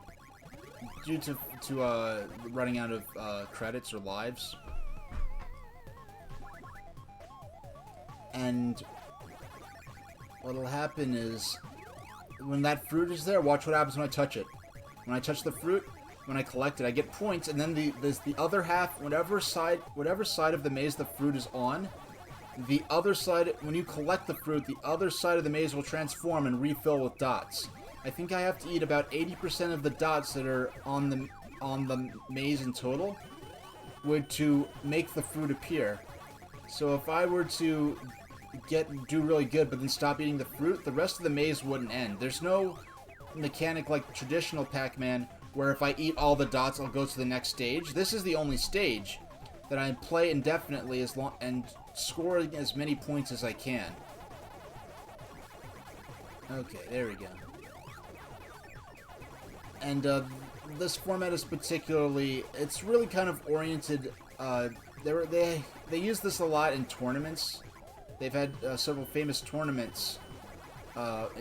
Speaker 1: due to running out of credits or lives. And what'll happen is, when that fruit is there, watch what happens when I touch it. When I touch the fruit, when I collect it, I get points, and then there's the other half, whatever side of the maze the fruit is on, the other side, when you collect the fruit, the other side of the maze will transform and refill with dots. I think I have to eat about 80% of the dots that are on the maze in total to make the fruit appear. So if I were to do really good but then stop eating the fruit, the rest of the maze wouldn't end. There's no mechanic like traditional Pac-Man where if I eat all the dots I'll go to the next stage. This is the only stage that I play indefinitely and score as many points as I can. Okay, there we go. And this format is particularly, it's really kind of oriented, they use this a lot in tournaments. They've had several famous tournaments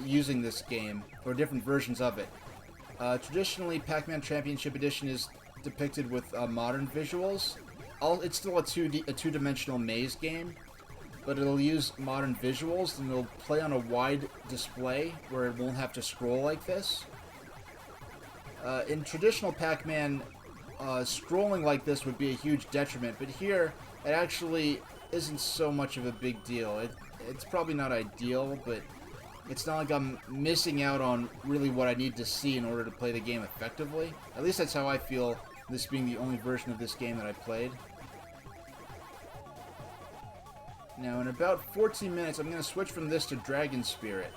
Speaker 1: using this game, or different versions of it. Traditionally, Pac-Man Championship Edition is depicted with modern visuals. It's still a two-dimensional maze game, but it'll use modern visuals, and it'll play on a wide display where it won't have to scroll like this. In traditional Pac-Man, scrolling like this would be a huge detriment, but here, it actually isn't so much of a big deal. It's probably not ideal, but it's not like I'm missing out on really what I need to see in order to play the game effectively. At least that's how I feel, this being the only version of this game that I played. Now, in about 14 minutes, I'm going to switch from this to Dragon Spirit,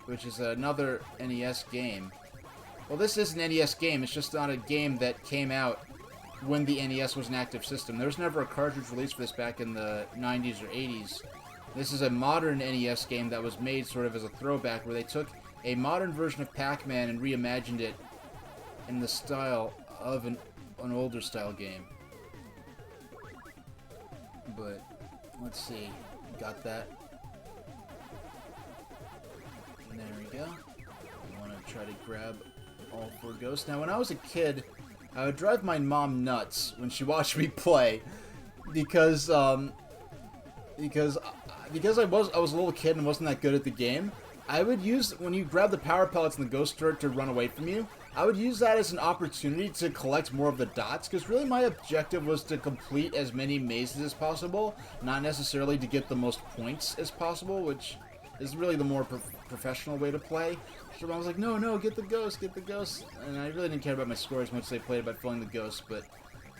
Speaker 1: which is another NES game. Well, this is an NES game, it's just not a game that came out when the NES was an active system. There was never a cartridge released for this back in the 90s or 80s. This is a modern NES game that was made sort of as a throwback, where they took a modern version of Pac-Man and reimagined it in the style of an older style game. But, let's see. Got that. And there we go. I want to try to grab all 4 ghosts. Now, when I was a kid, I would drive my mom nuts when she watched me play, because I was a little kid and wasn't that good at the game. I would use, when you grab the power pellets and the ghosts start to run away from you, I would use that as an opportunity to collect more of the dots, because really my objective was to complete as many mazes as possible, not necessarily to get the most points as possible, which is really the more professional way to play. So I was like, no, get the ghosts, get the ghosts. And I really didn't care about my score as much as I played about filling the ghosts, but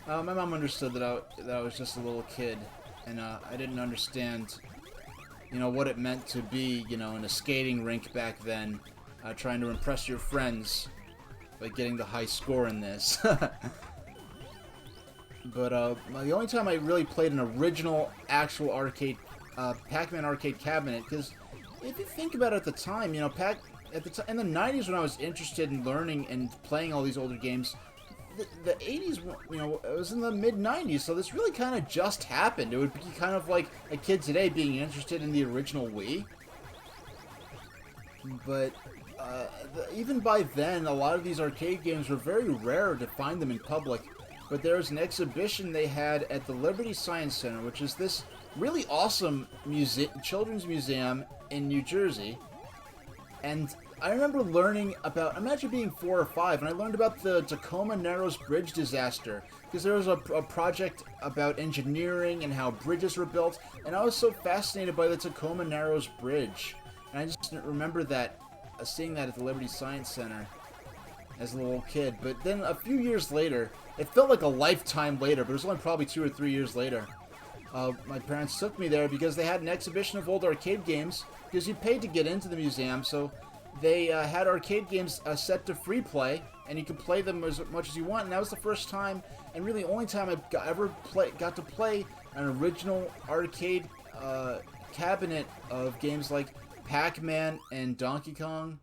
Speaker 1: my mom understood that I was just a little kid, and I didn't understand, what it meant to be, in a skating rink back then, trying to impress your friends by getting the high score in this. But the only time I really played an original, actual arcade, Pac-Man arcade cabinet, because if you think about it at the time, in the 90s when I was interested in learning and playing all these older games, the 80s, it was in the mid-90s, so this really kind of just happened. It would be kind of like a kid today being interested in the original Wii. But even by then, a lot of these arcade games were very rare to find them in public. But there was an exhibition they had at the Liberty Science Center, which is this really awesome children's museum in New Jersey. And I remember learning about, imagine being 4 or 5, and I learned about the Tacoma Narrows Bridge disaster, because there was a project about engineering and how bridges were built, and I was so fascinated by the Tacoma Narrows Bridge. And I just remember that, seeing that at the Liberty Science Center as a little kid. But then a few years later, it felt like a lifetime later, but it was only probably 2 or 3 years later, my parents took me there because they had an exhibition of old arcade games, because you paid to get into the museum, so they had arcade games set to free play, and you could play them as much as you want. And that was the first time, and really only time I got to play an original arcade cabinet of games like Pac-Man and Donkey Kong.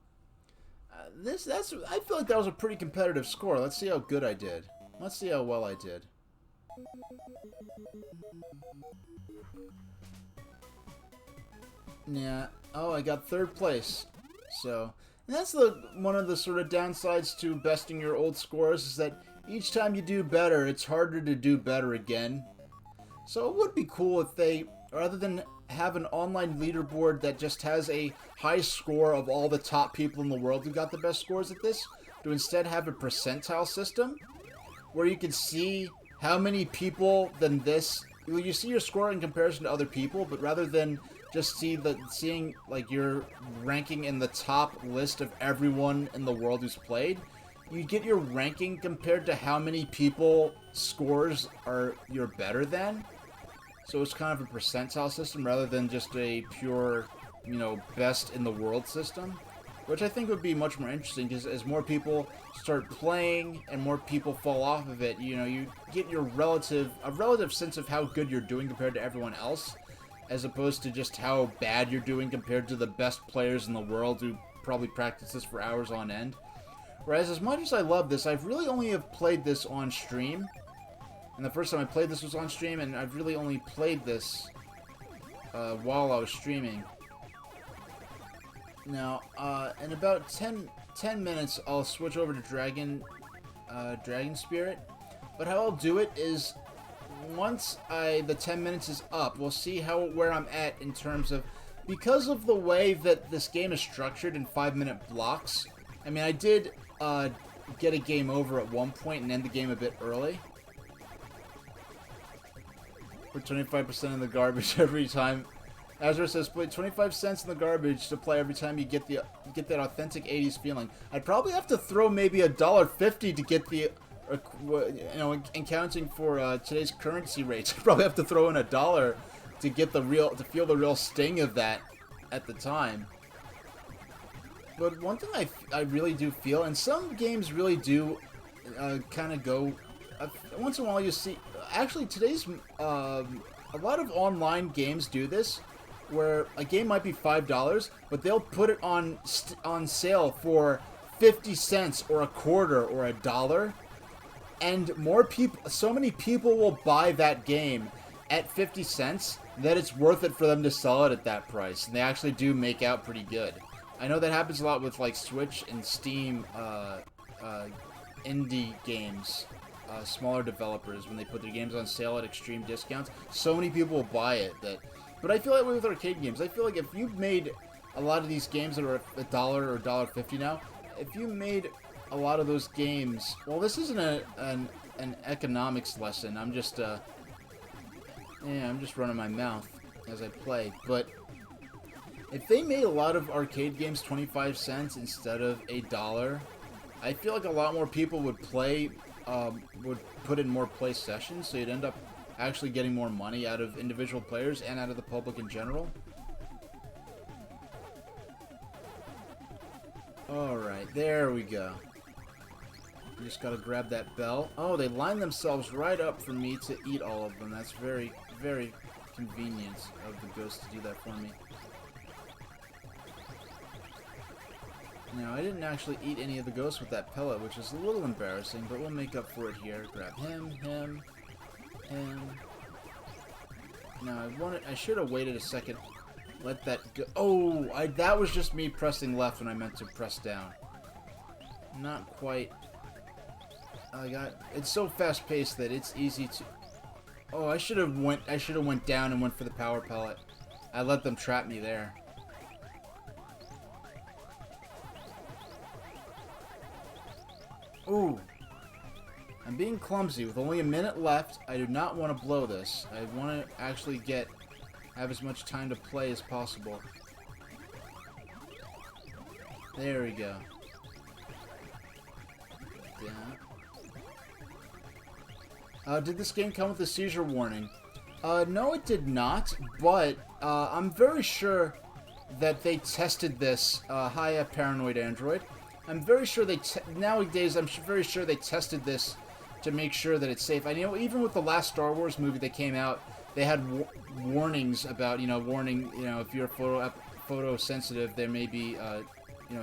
Speaker 1: I feel like that was a pretty competitive score. Let's see how good I did. Let's see how well I did. Yeah. Oh, I got 3rd place. So, and that's one of the sort of downsides to besting your old scores is that each time you do better, it's harder to do better again. So it would be cool if they, rather than have an online leaderboard that just has a high score of all the top people in the world who got the best scores at this, to instead have a percentile system where you can see how many people than this. You see your score in comparison to other people, but rather than just seeing like your ranking in the top list of everyone in the world who's played, you get your ranking compared to how many people scores are you're better than. So it's kind of a percentile system rather than just a pure, you know, best in the world system, which I think would be much more interesting because as more people start playing and more people fall off of it, you know, you get a relative sense of how good you're doing compared to everyone else, as opposed to just how bad you're doing compared to the best players in the world who probably practice this for hours on end. Whereas as much as I love this, I've really only have played this on stream. And the first time I played this was on stream, and I've really only played this while I was streaming. Now, in about 10 minutes, I'll switch over to Dragon Spirit. But how I'll do it is, once the 10 minutes is up, we'll see where I'm at in terms of, because of the way that this game is structured in 5-minute blocks. I mean, I did get a game over at one point and end the game a bit early. Put 25% in the garbage every time. Azra says, play 25 cents in the garbage to play every time you get that authentic 80s feeling. I'd probably have to throw maybe $1.50 to get the, you know, accounting for today's currency rates. I'd probably have to throw in $1 to get to feel the real sting of that at the time. But one thing I really do feel, and some games really do kind of go, once in a while you see, actually today's, a lot of online games do this, where a game might be $5, but they'll put it on sale for 50 cents or a quarter or $1, and so many people will buy that game at 50 cents that it's worth it for them to sell it at that price, and they actually do make out pretty good. I know that happens a lot with like Switch and Steam indie games, smaller developers, when they put their games on sale at extreme discounts. So many people will buy it but I feel that way with arcade games. I feel like if you've made a lot of these games that are $1 or $1.50 now, if you made a lot of those games, well, this isn't an economics lesson. I'm just I'm just running my mouth as I play, but if they made a lot of arcade games 25 cents instead of $1, I feel like a lot more people would would put in more play sessions, so you'd end up actually getting more money out of individual players and out of the public in general. Alright, there we go. You just gotta grab that bell. Oh, they line themselves right up for me to eat all of them. That's very, very convenient of the ghost to do that for me. Now, I didn't actually eat any of the ghosts with that pellet, which is a little embarrassing, but we'll make up for it here. Grab him. Now, I should have waited a second. Let that go. Oh, that was just me pressing left when I meant to press down. Not quite. It's so fast-paced that it's easy to... Oh, I should have went down and went for the power pellet. I let them trap me there. Ooh. I'm being clumsy. With only a minute left, I do not want to blow this. I want to actually have as much time to play as possible. There we go. Yeah. Did this game come with a seizure warning? No, it did not, but I'm very sure that they tested this. Hi, Paranoid Android. I'm very sure nowadays, I'm very sure they tested this to make sure that it's safe. I know even with the last Star Wars movie that came out, they had warnings about, if you're photosensitive, there may be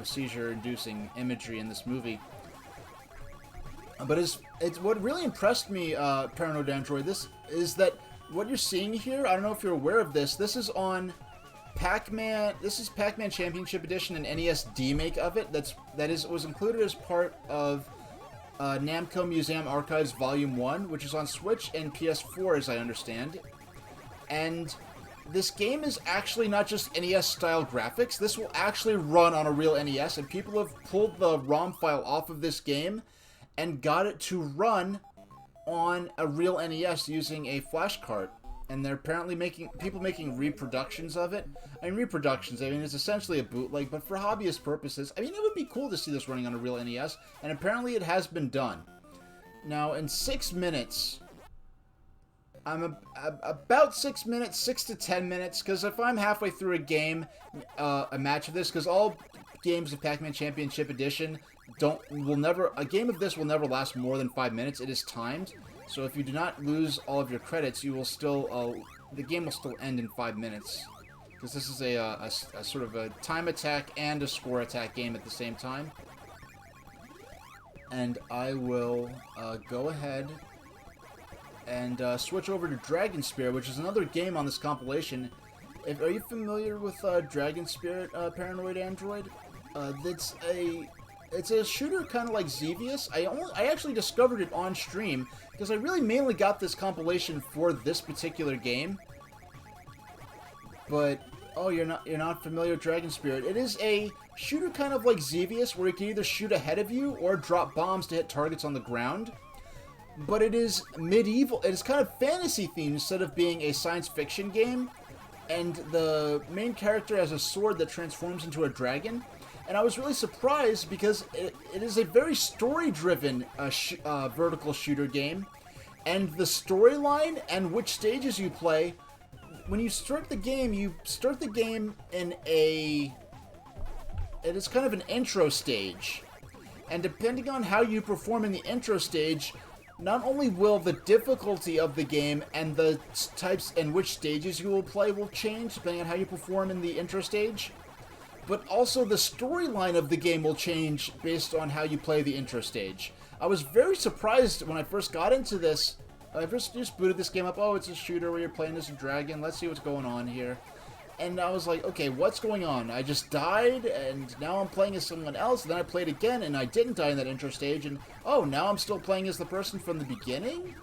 Speaker 1: seizure-inducing imagery in this movie. But it's what really impressed me, Paranoid Android, this is that what you're seeing here, I don't know if you're aware of this, this is on Pac-Man, this is Pac-Man Championship Edition and NES D-Make of it, was included as part of Namco Museum Archives Volume 1, which is on Switch and PS4 as I understand. And this game is actually not just NES-style graphics, this will actually run on a real NES, and people have pulled the ROM file off of this game and got it to run on a real NES using a flash cart. And they're apparently making reproductions of it. I mean, it's essentially a bootleg, but for hobbyist purposes, I mean, it would be cool to see this running on a real NES, and apparently it has been done. Now, in 6 minutes, I'm about 6 minutes, 6 to 10 minutes, because if I'm halfway through a game, a match of this, because all games of Pac-Man Championship Edition a game of this will never last more than 5 minutes. It is timed, so if you do not lose all of your credits, you will still, the game will still end in 5 minutes, because this is a sort of a time attack and a score attack game at the same time. And I will go ahead and switch over to Dragon Spirit, which is another game on this compilation. Are you familiar with Dragon Spirit, Paranoid Android? It's a shooter kind of like Xevious. I actually discovered it on stream because I really mainly got this compilation for this particular game. But you're not familiar with Dragon Spirit. It is a shooter kind of like Xevious, where you can either shoot ahead of you or drop bombs to hit targets on the ground. But it is medieval. It is kind of fantasy themed instead of being a science fiction game. And the main character has a sword that transforms into a dragon. And I was really surprised because it is a very story-driven vertical shooter game. And the storyline and which stages you play, when you start the game in it is kind of an intro stage. And depending on how you perform in the intro stage, not only will the difficulty of the game and the types and which stages you will play will change depending on how you perform in the intro stage, but also the storyline of the game will change based on how you play the intro stage. I was very surprised when I first got into this. I first just booted this game up. Oh, it's a shooter where you're playing as a dragon. Let's see what's going on here. And I was like, okay, what's going on? I just died, and now I'm playing as someone else. And then I played again, and I didn't die in that intro stage. And, oh, now I'm still playing as the person from the beginning?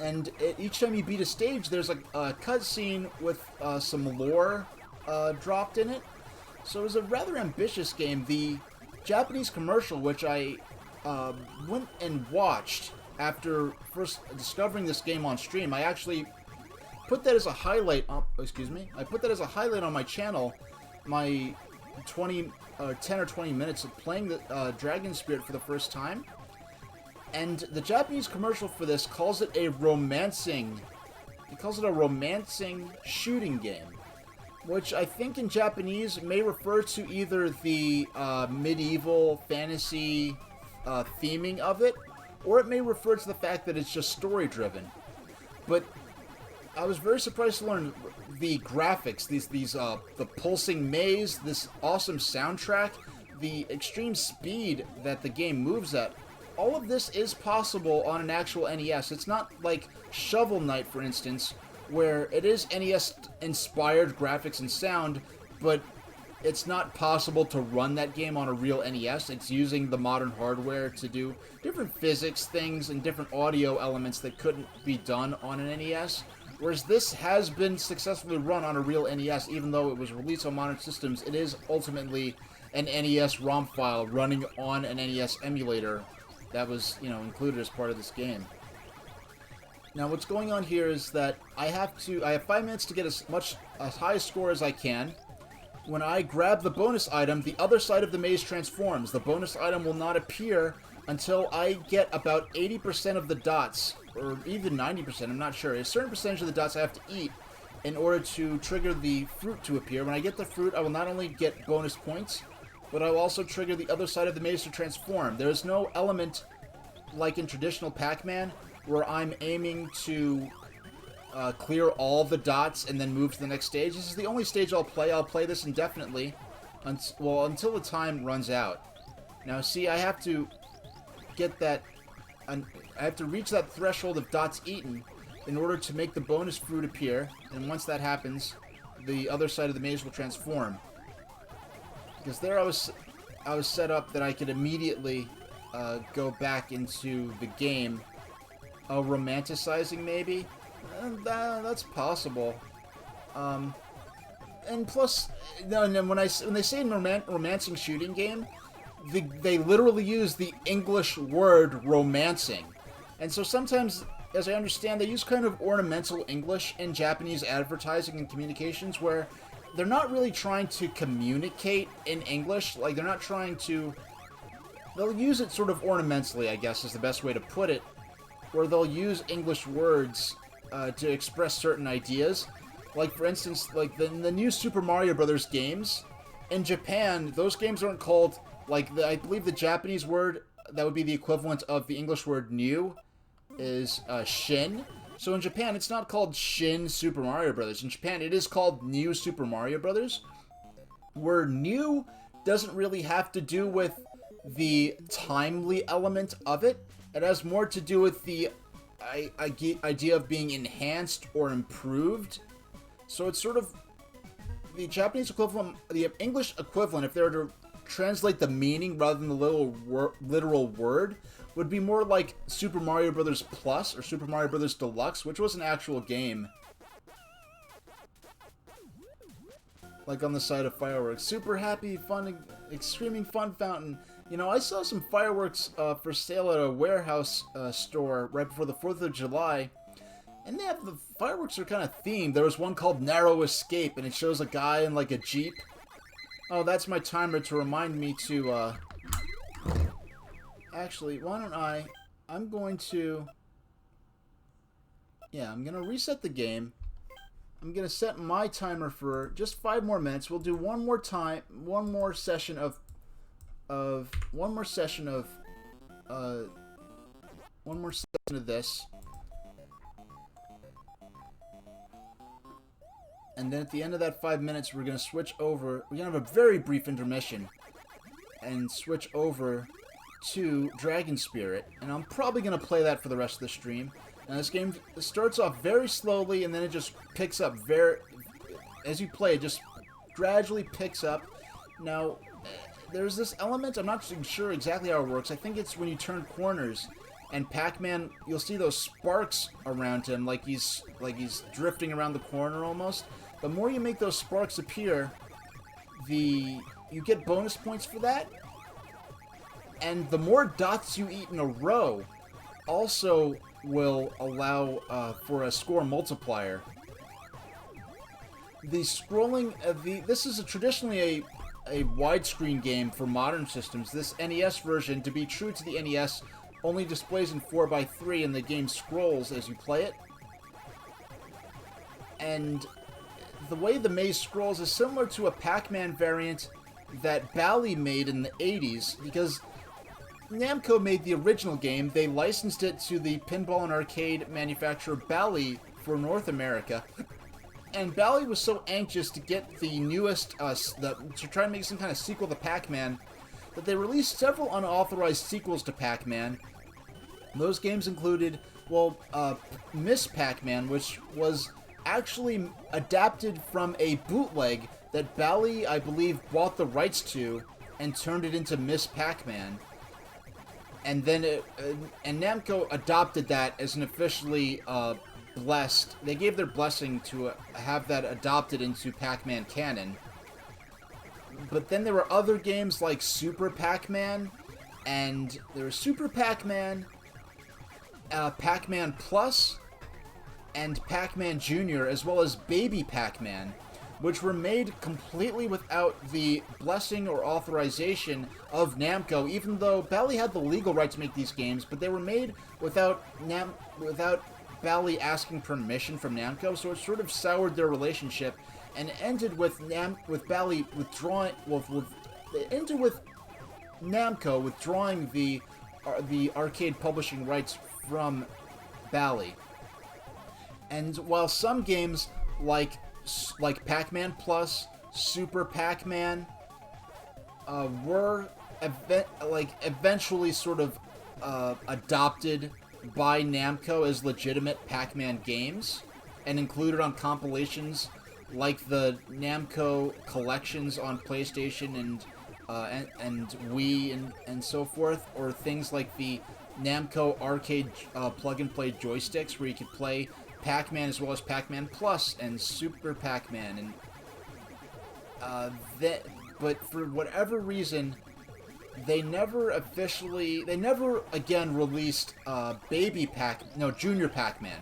Speaker 1: And each time you beat a stage, there's a cutscene with some lore dropped in it. So it was a rather ambitious game. The Japanese commercial, which I went and watched after first discovering this game on stream, I actually put that as a highlight. I put that as a highlight on my channel. My 10 or 20 minutes of playing the Dragon Spirit for the first time. And the Japanese commercial for this calls it a romancing. It calls it a romancing shooting game, which I think in Japanese may refer to either the medieval fantasy theming of it, or it may refer to the fact that it's just story-driven. But I was very surprised to learn the graphics, the pulsing maze, this awesome soundtrack, the extreme speed that the game moves at. All of this is possible on an actual NES. It's not like Shovel Knight, for instance, where it is NES-inspired graphics and sound, but it's not possible to run that game on a real NES. It's using the modern hardware to do different physics things and different audio elements that couldn't be done on an NES. Whereas this has been successfully run on a real NES, even though it was released on modern systems. It is ultimately an NES ROM file running on an NES emulator that was, included as part of this game. Now, what's going on here is that I have 5 minutes to get as high a score as I can. When I grab the bonus item, the other side of the maze transforms. The bonus item will not appear until I get about 80% of the dots, or even 90%, I'm not sure. A certain percentage of the dots I have to eat in order to trigger the fruit to appear. When I get the fruit, I will not only get bonus points, but I will also trigger the other side of the maze to transform. There is no element, like in traditional Pac-Man, where I'm aiming to clear all the dots and then move to the next stage. This is the only stage I'll play. I'll play this indefinitely. Well, until the time runs out. Now, see, I have to get that... I have to reach that threshold of dots eaten in order to make the bonus fruit appear, and once that happens, the other side of the maze will transform. Because there I was set up that I could immediately go back into the game. Romanticizing, maybe? That's possible. And plus, when they say romancing shooting game, they literally use the English word romancing. And so sometimes, as I understand, they use kind of ornamental English in Japanese advertising and communications where they're not really trying to communicate in English. Like, they're not trying to... They'll use it sort of ornamentally, I guess is the best way to put it, where they'll use English words to express certain ideas. Like, for instance, like the new Super Mario Brothers games, in Japan, those games aren't called, like, I believe the Japanese word that would be the equivalent of the English word new is Shin. So in Japan, it's not called Shin Super Mario Brothers. In Japan, it is called New Super Mario Brothers, where new doesn't really have to do with the timely element of it. It has more to do with the idea of being enhanced or improved. So it's sort of the Japanese equivalent, the English equivalent, if they were to translate the meaning rather than the literal word, would be more like Super Mario Bros. Plus or Super Mario Bros. Deluxe, which was an actual game. Like on the side of fireworks. Super happy, fun, screaming fun fountain. You know, I saw some fireworks for sale at a warehouse store right before the 4th of July. And the fireworks are kind of themed. There was one called Narrow Escape, and it shows a guy in, like, a Jeep. Oh, that's my timer to remind me to, Actually, why don't I'm going to... Yeah, I'm going to reset the game. I'm going to set my timer for just 5 more minutes. We'll do one more session of this. And then at the end of that 5 minutes, we're going to switch over. We're going to have a very brief intermission. And switch over to Dragon Spirit. And I'm probably going to play that for the rest of the stream. And this game starts off very slowly, and then it just picks up as you play, it just gradually picks up. Now, there's this element, I'm not sure exactly how it works. I think it's when you turn corners. And Pac-Man, you'll see those sparks around him, like he's drifting around the corner almost. The more you make those sparks appear, you get bonus points for that. And the more dots you eat in a row also will allow for a score multiplier. The scrolling this is traditionally a widescreen game for modern systems. This NES version, to be true to the NES, only displays in 4:3 and the game scrolls as you play it. And the way the maze scrolls is similar to a Pac-Man variant that Bally made in the 80s, because Namco made the original game. They licensed it to the pinball and arcade manufacturer Bally for North America. And Bally was so anxious to get the newest, to try and make some kind of sequel to Pac-Man, that they released several unauthorized sequels to Pac-Man. Those games included, well, Miss Pac-Man, which was actually adapted from a bootleg that Bally, I believe, bought the rights to and turned it into Miss Pac-Man. And then and Namco adopted that as an officially blessed. They gave their blessing to have that adopted into Pac-Man canon. But then there were other games like Super Pac-Man, and there was Super Pac-Man, Pac-Man Plus, and Pac-Man Jr., as well as Baby Pac-Man, which were made completely without the blessing or authorization of Namco, even though Bally had the legal right to make these games, but they were made without Bally asking permission from Namco, so it sort of soured their relationship, and it ended with Bally withdrawing. It ended with Namco withdrawing the arcade publishing rights from Bally. And while some games like Pac-Man Plus, Super Pac-Man, were eventually sort of adopted by Namco as legitimate Pac-Man games and included on compilations like the Namco collections on PlayStation and Wii and so forth, or things like the Namco arcade plug-and-play joysticks where you could play Pac-Man as well as Pac-Man Plus and Super Pac-Man, and but for whatever reason, they never again released Junior Pac-Man,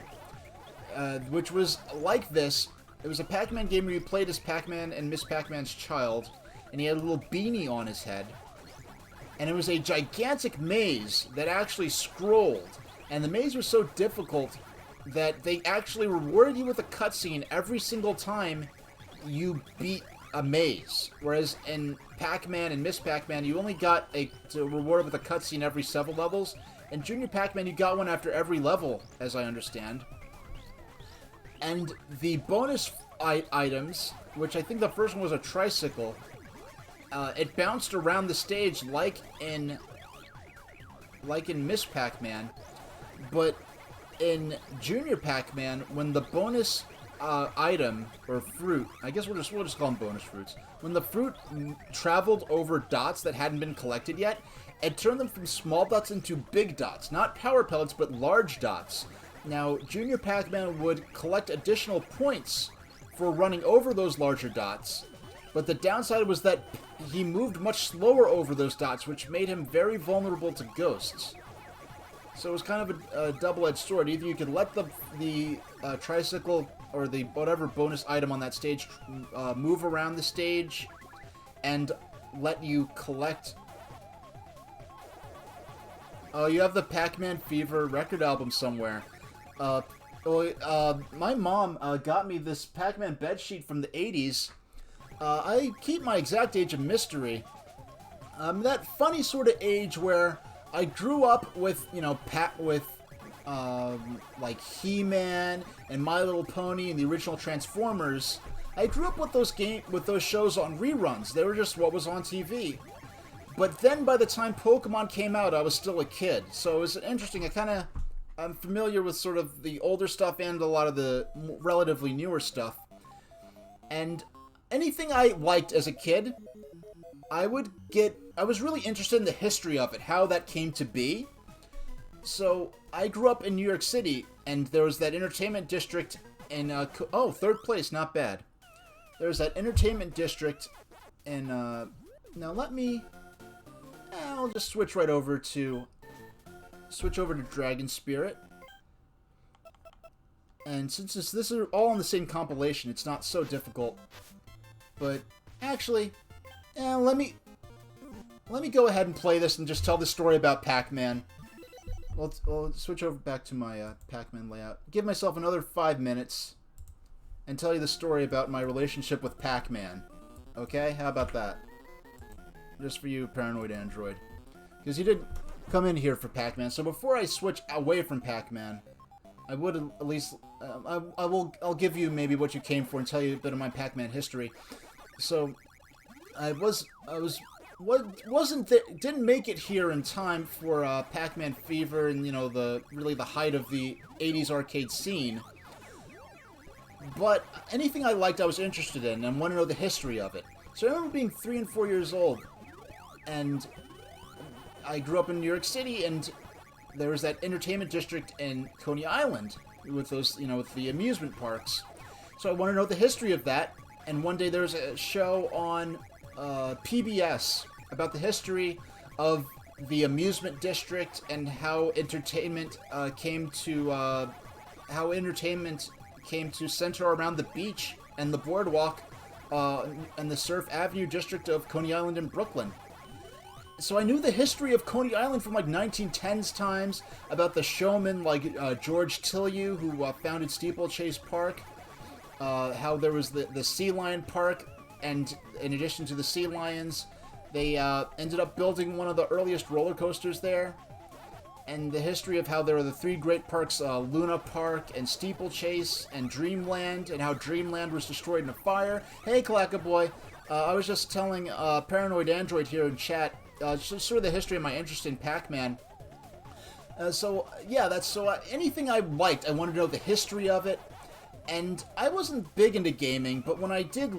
Speaker 1: which was like this. It was a Pac-Man game where you played as Pac-Man and Miss Pac-Man's child, and he had a little beanie on his head, and it was a gigantic maze that actually scrolled, and the maze was so difficult that they actually rewarded you with a cutscene every single time you beat a maze, whereas in Pac-Man and Miss Pac-Man you only got rewarded with a cutscene every several levels. In Junior Pac-Man you got one after every level, as I understand. And the bonus items, which I think the first one was a tricycle, it bounced around the stage like in Miss Pac-Man, but in Junior Pac-Man, when the bonus item or fruit, I guess we'll just call them bonus fruits, when the fruit traveled over dots that hadn't been collected yet, it turned them from small dots into big dots, not power pellets but large dots. Now, Junior Pac-Man would collect additional points for running over those larger dots, but the downside was that he moved much slower over those dots, which made him very vulnerable to ghosts. So it was kind of a double-edged sword. Either you could let the tricycle or the whatever bonus item on that stage move around the stage and let you collect. Oh, you have the Pac-Man Fever record album somewhere. My mom got me this Pac-Man bedsheet from the 80s. I keep my exact age a mystery. That funny sort of age where I grew up with, like He-Man and My Little Pony and the original Transformers. I grew up with those shows on reruns. They were just what was on TV. But then by the time Pokemon came out, I was still a kid. So it was interesting. I'm familiar with sort of the older stuff and a lot of the relatively newer stuff. And anything I liked as a kid, I was really interested in the history of it, how that came to be. So I grew up in New York City, and there was that entertainment district in, third place, not bad. There was that entertainment district in, I'll just switch over to Dragon Spirit. And since this is all on the same compilation, it's not so difficult. But actually, let me go ahead and play this and just tell the story about Pac-Man. I'll switch over back to my Pac-Man layout. Give myself another 5 minutes and tell you the story about my relationship with Pac-Man. Okay? How about that? Just for you, Paranoid Android. Because you did come in here for Pac-Man. So before I switch away from Pac-Man, I would at least... I'll give you maybe what you came for and tell you a bit of my Pac-Man history. So, didn't make it here in time for Pac-Man Fever and, really the height of the 80s arcade scene. But anything I liked I was interested in and want to know the history of it. So I remember being 3 and 4 years old, and I grew up in New York City, and there was that entertainment district in Coney Island with those, with the amusement parks. So I want to know the history of that, and one day there was a show on PBS about the history of the amusement district and how entertainment came to center around the beach and the boardwalk and the Surf Avenue district of Coney Island in Brooklyn. So I knew the history of Coney Island from like 1910s times, about the showmen like George Tillieu, who founded Steeplechase Park, how there was the Sea Lion Park, and in addition to the Sea Lions, they ended up building one of the earliest roller coasters there, and the history of how there are the 3 great parks, Luna Park and Steeplechase and Dreamland, and how Dreamland was destroyed in a fire. Hey, Clacka Boy! I was just telling Paranoid Android here in chat, just sort of the history of my interest in Pac-Man. Anything I liked, I wanted to know the history of it. And I wasn't big into gaming, but when I did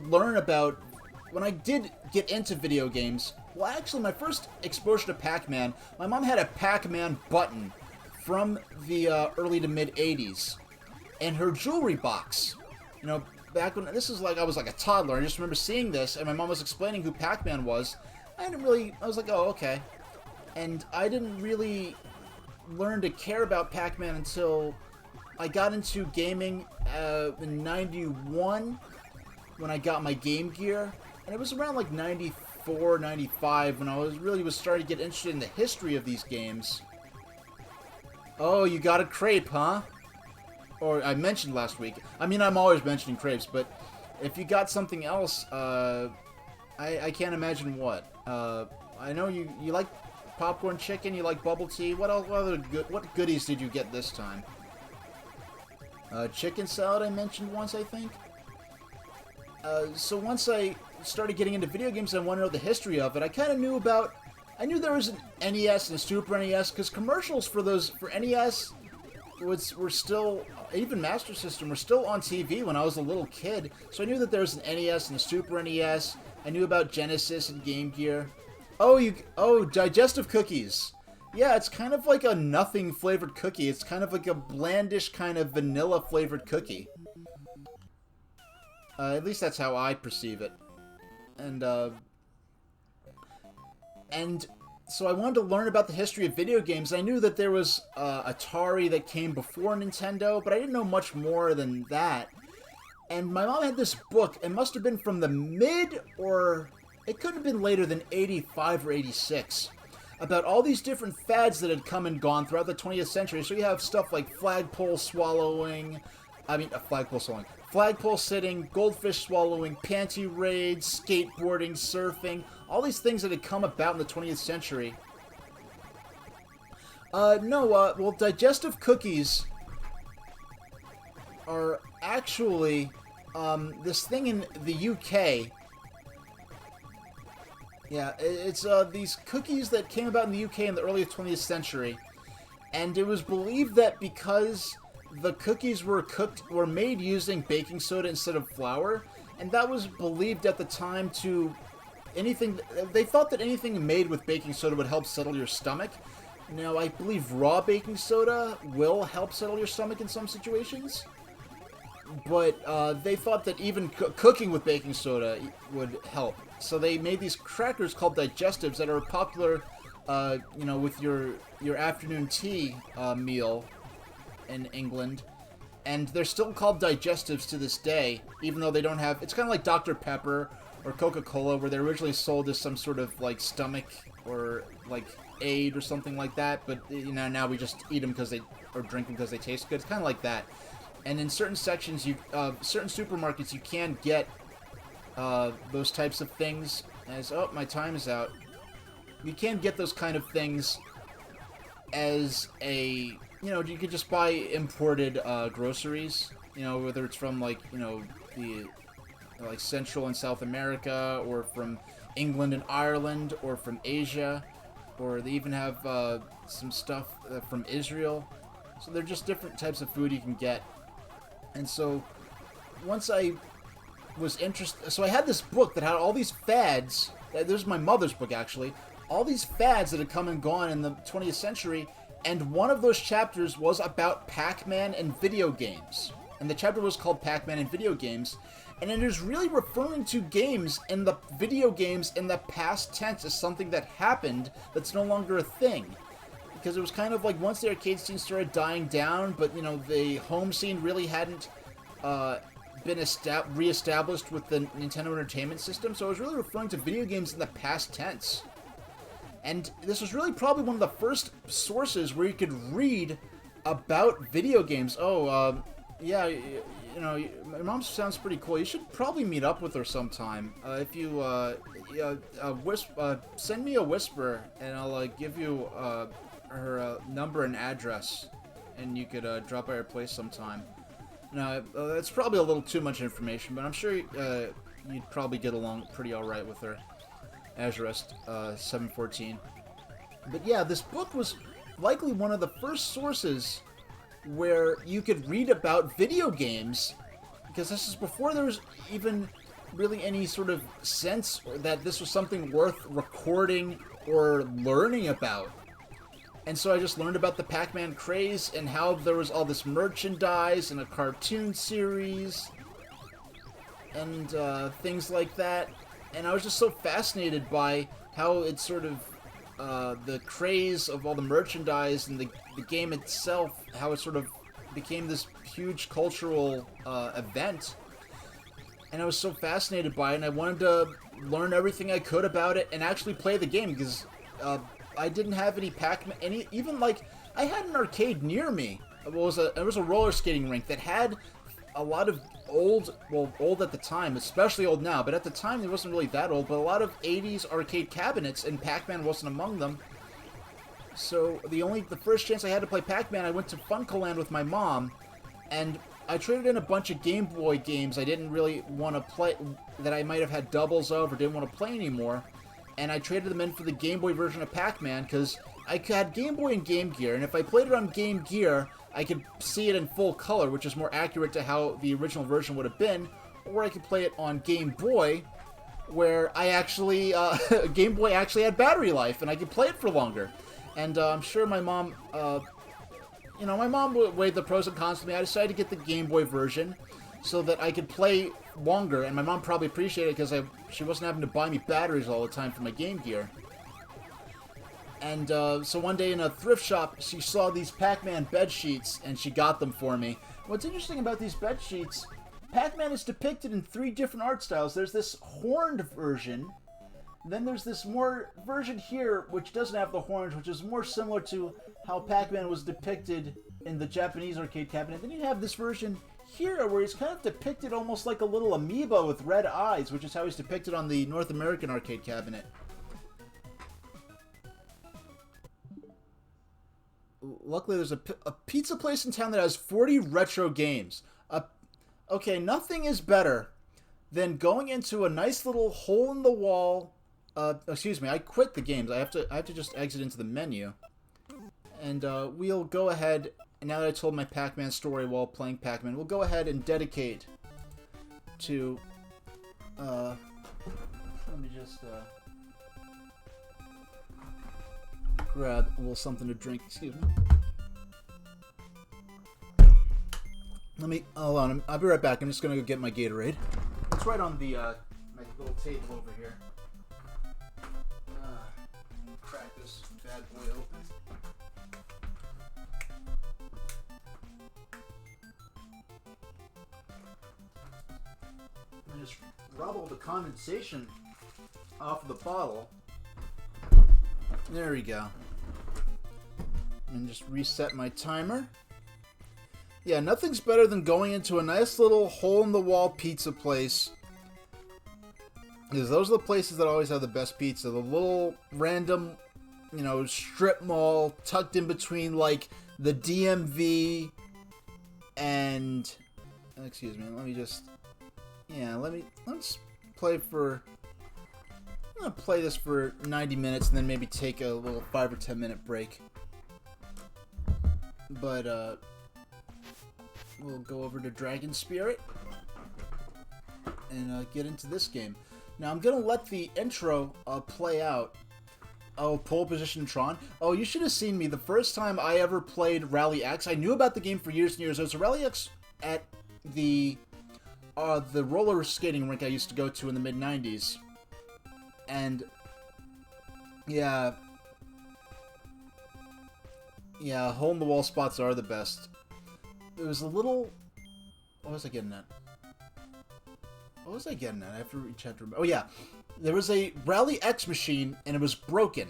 Speaker 1: get into video games, well, actually, my first exposure to Pac-Man, my mom had a Pac-Man button from the early to mid 80s, and her jewelry box. You know, back when this is like I was like a toddler, I just remember seeing this, and my mom was explaining who Pac-Man was. I was like, oh, okay. And I didn't really learn to care about Pac-Man until I got into gaming in 91 when I got my Game Gear, and it was around like 94, 95 when I was starting to get interested in the history of these games. Oh, you got a crepe, huh? Or I mentioned last week. I mean, I'm always mentioning crepes, but if you got something else, I can't imagine what. I know you like popcorn chicken, you like bubble tea. What goodies did you get this time? Chicken salad I mentioned once, I think. So once I started getting into video games and I wanted to know the history of it, I knew there was an NES and a Super NES, because commercials for NES were still, even Master System, were still on TV when I was a little kid. So I knew that there was an NES and a Super NES. I knew about Genesis and Game Gear. Oh, digestive cookies. Yeah, it's kind of like a nothing flavored cookie. It's kind of like a blandish kind of vanilla flavored cookie. At least that's how I perceive it. And so I wanted to learn about the history of video games. I knew that there was Atari that came before Nintendo, but I didn't know much more than that. And my mom had this book. It must have been from the it couldn't have been later than 85 or 86. About all these different fads that had come and gone throughout the 20th century. So you have stuff like flagpole sitting, goldfish swallowing, panty raids, skateboarding, surfing, all these things that had come about in the 20th century. Well, digestive cookies are actually this thing in the UK. Yeah, it's these cookies that came about in the UK in the early 20th century, and it was believed that because the cookies were made using baking soda instead of flour, and that was believed at the time they thought that anything made with baking soda would help settle your stomach. Now, I believe raw baking soda will help settle your stomach in some situations, but they thought that even cooking with baking soda would help. So they made these crackers called digestives that are popular, with your afternoon tea meal in England. And they're still called digestives to this day, even though they don't have... It's kind of like Dr. Pepper or Coca-Cola, where they're originally sold as some sort of, like, stomach or, like, aid or something like that. But, now we just eat them or drink them because they taste good. It's kind of like that. And in certain sections, certain supermarkets, you can get those types of things my time is out. You can get those kind of things as you could just buy imported groceries, whether it's from the Central and South America, or from England and Ireland, or from Asia, or they even have some stuff from Israel. So they're just different types of food you can get. And so once I was interested, so I had this book that had all these fads. This is my mother's book, actually. All these fads that had come and gone in the 20th century, and one of those chapters was about Pac-Man and video games. And the chapter was called Pac-Man and Video Games, and it is really referring to games in the video games in the past tense as something that happened that's no longer a thing. Because it was kind of like once the arcade scene started dying down, but the home scene really hadn't been re-established with the Nintendo Entertainment System, so I was really referring to video games in the past tense. And this was really probably one of the first sources where you could read about video games. Yeah, my mom sounds pretty cool. You should probably meet up with her sometime. If you send me a whisper, and I'll give you her number and address, and you could drop by her place sometime. Now, that's probably a little too much information, but I'm sure you'd probably get along pretty alright with her. Azure 714. But yeah, this book was likely one of the first sources where you could read about video games, because this is before there was even really any sort of sense that this was something worth recording or learning about. And so I just learned about the Pac-Man craze and how there was all this merchandise and a cartoon series and things like that. And I was just so fascinated by how it sort of, the craze of all the merchandise and the game itself, how it sort of became this huge cultural event. And I was so fascinated by it, and I wanted to learn everything I could about it and actually play the game, because I didn't have any Pac-Man, even like, I had an arcade near me. It was a roller skating rink that had a lot of old at the time, especially old now, but at the time it wasn't really that old, but a lot of 80s arcade cabinets, and Pac-Man wasn't among them. So the first chance I had to play Pac-Man, I went to Funcoland with my mom, and I traded in a bunch of Game Boy games I didn't really want to play, that I might have had doubles of or didn't want to play anymore, and I traded them in for the Game Boy version of Pac-Man, because I had Game Boy and Game Gear, and if I played it on Game Gear, I could see it in full color, which is more accurate to how the original version would have been, or I could play it on Game Boy, where I actually, Game Boy actually had battery life, and I could play it for longer. And I'm sure my mom, my mom weighed the pros and cons to me. I decided to get the Game Boy version so that I could play longer, and my mom probably appreciated it because she wasn't having to buy me batteries all the time for my Game Gear. And so one day in a thrift shop, she saw these Pac-Man bed sheets, and she got them for me. What's interesting about these bed sheets, Pac-Man is depicted in 3 different art styles. There's this horned version, then there's this more version here, which doesn't have the horns, which is more similar to how Pac-Man was depicted in the Japanese arcade cabinet. Then you have this version here, where he's kind of depicted almost like a little amoeba with red eyes, which is how he's depicted on the North American arcade cabinet. Luckily, there's a pizza place in town that has 40 retro games. Okay, nothing is better than going into a nice little hole-in-the-wall... excuse me, I quit the games. I have to just exit into the menu. And we'll go ahead, and now that I told my Pac-Man story while playing Pac-Man, we'll go ahead and dedicate to... let me just... grab a little something to drink. Excuse me. Hold on. I'll be right back. I'm just gonna go get my Gatorade. It's right on the my little table over here. Crack this bad boy open. And just rub all the condensation off of the bottle. There we go. And just reset my timer. Yeah, nothing's better than going into a nice little hole-in-the-wall pizza place. Because those are the places that always have the best pizza. The little random, strip mall tucked in between, like, the DMV and... Excuse me, let me just... Yeah, let's play for... I'm going to play this for 90 minutes and then maybe take a little 5 or 10 minute break. But, we'll go over to Dragon Spirit and get into this game. Now, I'm going to let the intro play out. Oh, pole position Tron. Oh, you should have seen me. The first time I ever played Rally X, I knew about the game for years and years. There was a Rally X at the roller skating rink I used to go to in the mid-90s. And, yeah, hole-in-the-wall spots are the best. It was a little... What was I getting at? I have to reach out to remember. Oh, yeah. There was a Rally X machine, and it was broken.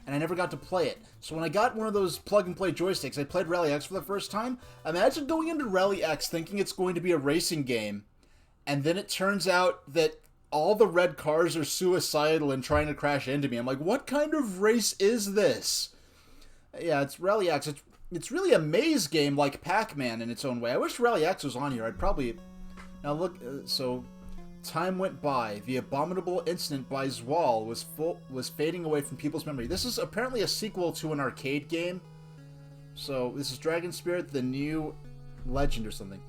Speaker 1: And I never got to play it. So when I got one of those plug-and-play joysticks, I played Rally X for the first time. Imagine going into Rally X thinking it's going to be a racing game, and then it turns out that all the red cars are suicidal and trying to crash into me. I'm like, what kind of race is this? Yeah, it's Rally X. It's really a maze game like Pac-Man in its own way. I wish Rally X was on here. I'd probably... Now look, so Time went by. The abominable incident by Zwal was fading away from people's memory. This is apparently a sequel to an arcade game. So, this is Dragon Spirit, the new legend or something.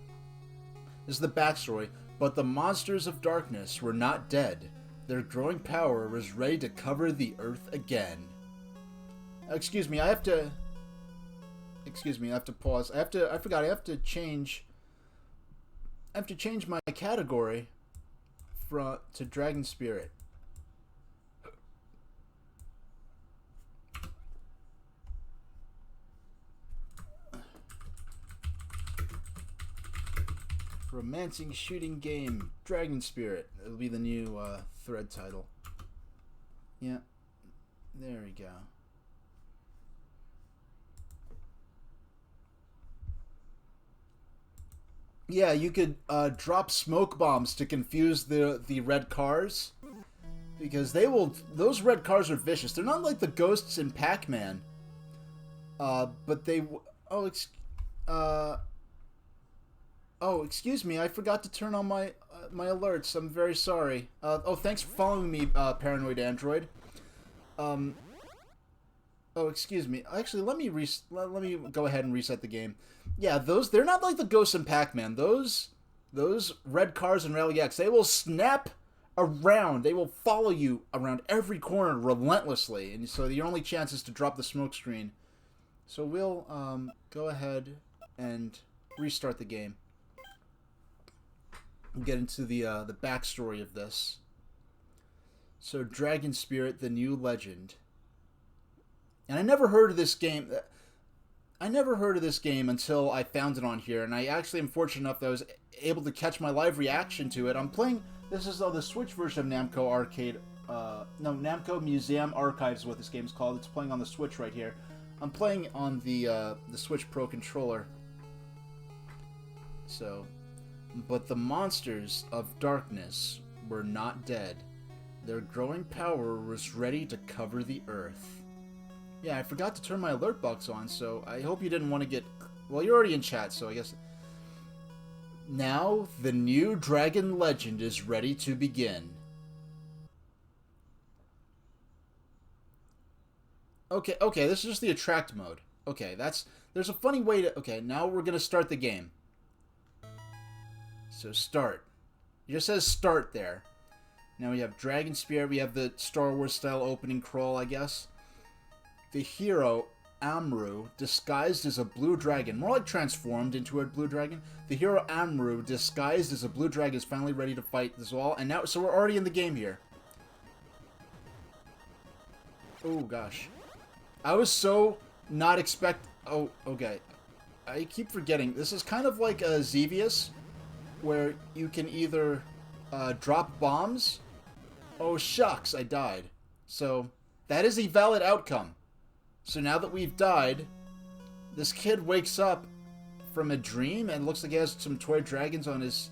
Speaker 1: This is the backstory. But the monsters of darkness were not dead. Their growing power was ready to cover the earth again. Excuse me, I have to pause. I forgot, I have to change my category to Dragon Spirit. Romancing shooting game, Dragon Spirit. It'll be the new thread title. Yeah, there we go. Yeah, you could drop smoke bombs to confuse the red cars, because those red cars are vicious. They're not like the ghosts in Pac-Man, but they. Excuse me, I forgot to turn on my alerts. I'm very sorry. Thanks for following me, Paranoid Android. Excuse me. Actually, let me go ahead and reset the game. Yeah, they're not like the ghosts in Pac-Man. Those red cars in Rally X, they will snap around. They will follow you around every corner relentlessly, and so your only chance is to drop the smoke screen. So we'll go ahead and restart the game. Get into the backstory of this. So, Dragon Spirit, the new legend. And I never heard of this game. I never heard of this game until I found it on here, and I actually am fortunate enough that I was able to catch my live reaction to it. I'm playing. This is the Switch version of Namco Arcade. Namco Museum Archives is what this game is called. It's playing on the Switch right here. I'm playing on the Switch Pro controller. So. But the monsters of darkness were not dead. Their growing power was ready to cover the earth. Yeah, I forgot to turn my alert box on, so I hope you didn't want to get... Well, you're already in chat, so I guess... Now, the new dragon legend is ready to begin. Okay, this is just the attract mode. Okay, there's a funny way to... Okay, now we're gonna start the game. So start. It just says start there. Now we have Dragon Spirit. We have the Star Wars style opening crawl, I guess. The hero, Amru, disguised as a blue dragon. More like transformed into a blue dragon. The hero, Amru, disguised as a blue dragon, is finally ready to fight this wall. And now, so we're already in the game here. Oh, gosh. I was so not Oh, okay. I keep forgetting. This is kind of like a Xevious, where you can either drop bombs. Oh shucks, I died. So that is a valid outcome. So now that we've died, this kid wakes up from a dream and looks like he has some toy dragons on his...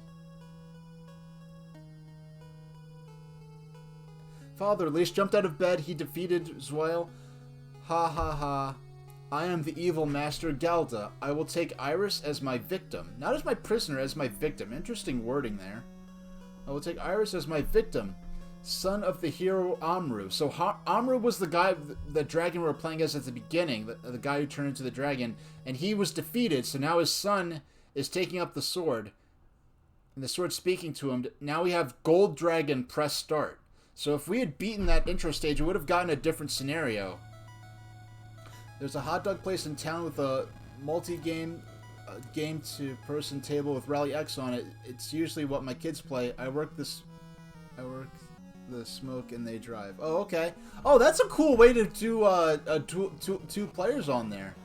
Speaker 1: Father, Leash jumped out of bed. He defeated Zoil. Ha ha ha. I am the evil master Galda. I will take Iris as my victim. Not as my prisoner, as my victim. Interesting wording there. I will take Iris as my victim. Son of the hero Amru. So Amru was the guy, the dragon we were playing as at the beginning. The guy who turned into the dragon. And he was defeated. So now his son is taking up the sword. And the sword speaking to him. Now we have Gold Dragon, press start. So if we had beaten that intro stage, it would have gotten a different scenario. There's a hot dog place in town with a multi-game game-to-person table with Rally X on it. It's usually what my kids play. I work the smoke and they drive. Oh, okay. Oh, that's a cool way to do two players on there.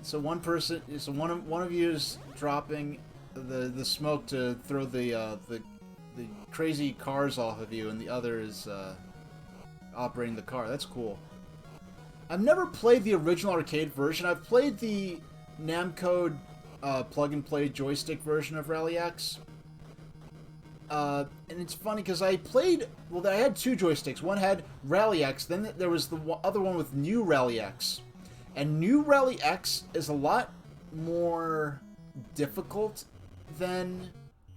Speaker 1: So one of you is dropping the smoke to throw the crazy cars off of you, and the other is operating the car. That's cool. I've never played the original arcade version. I've played the Namco plug-and-play joystick version of Rally X. And it's funny because I had two joysticks. One had Rally X, then there was the other one with New Rally X. And New Rally X is a lot more difficult than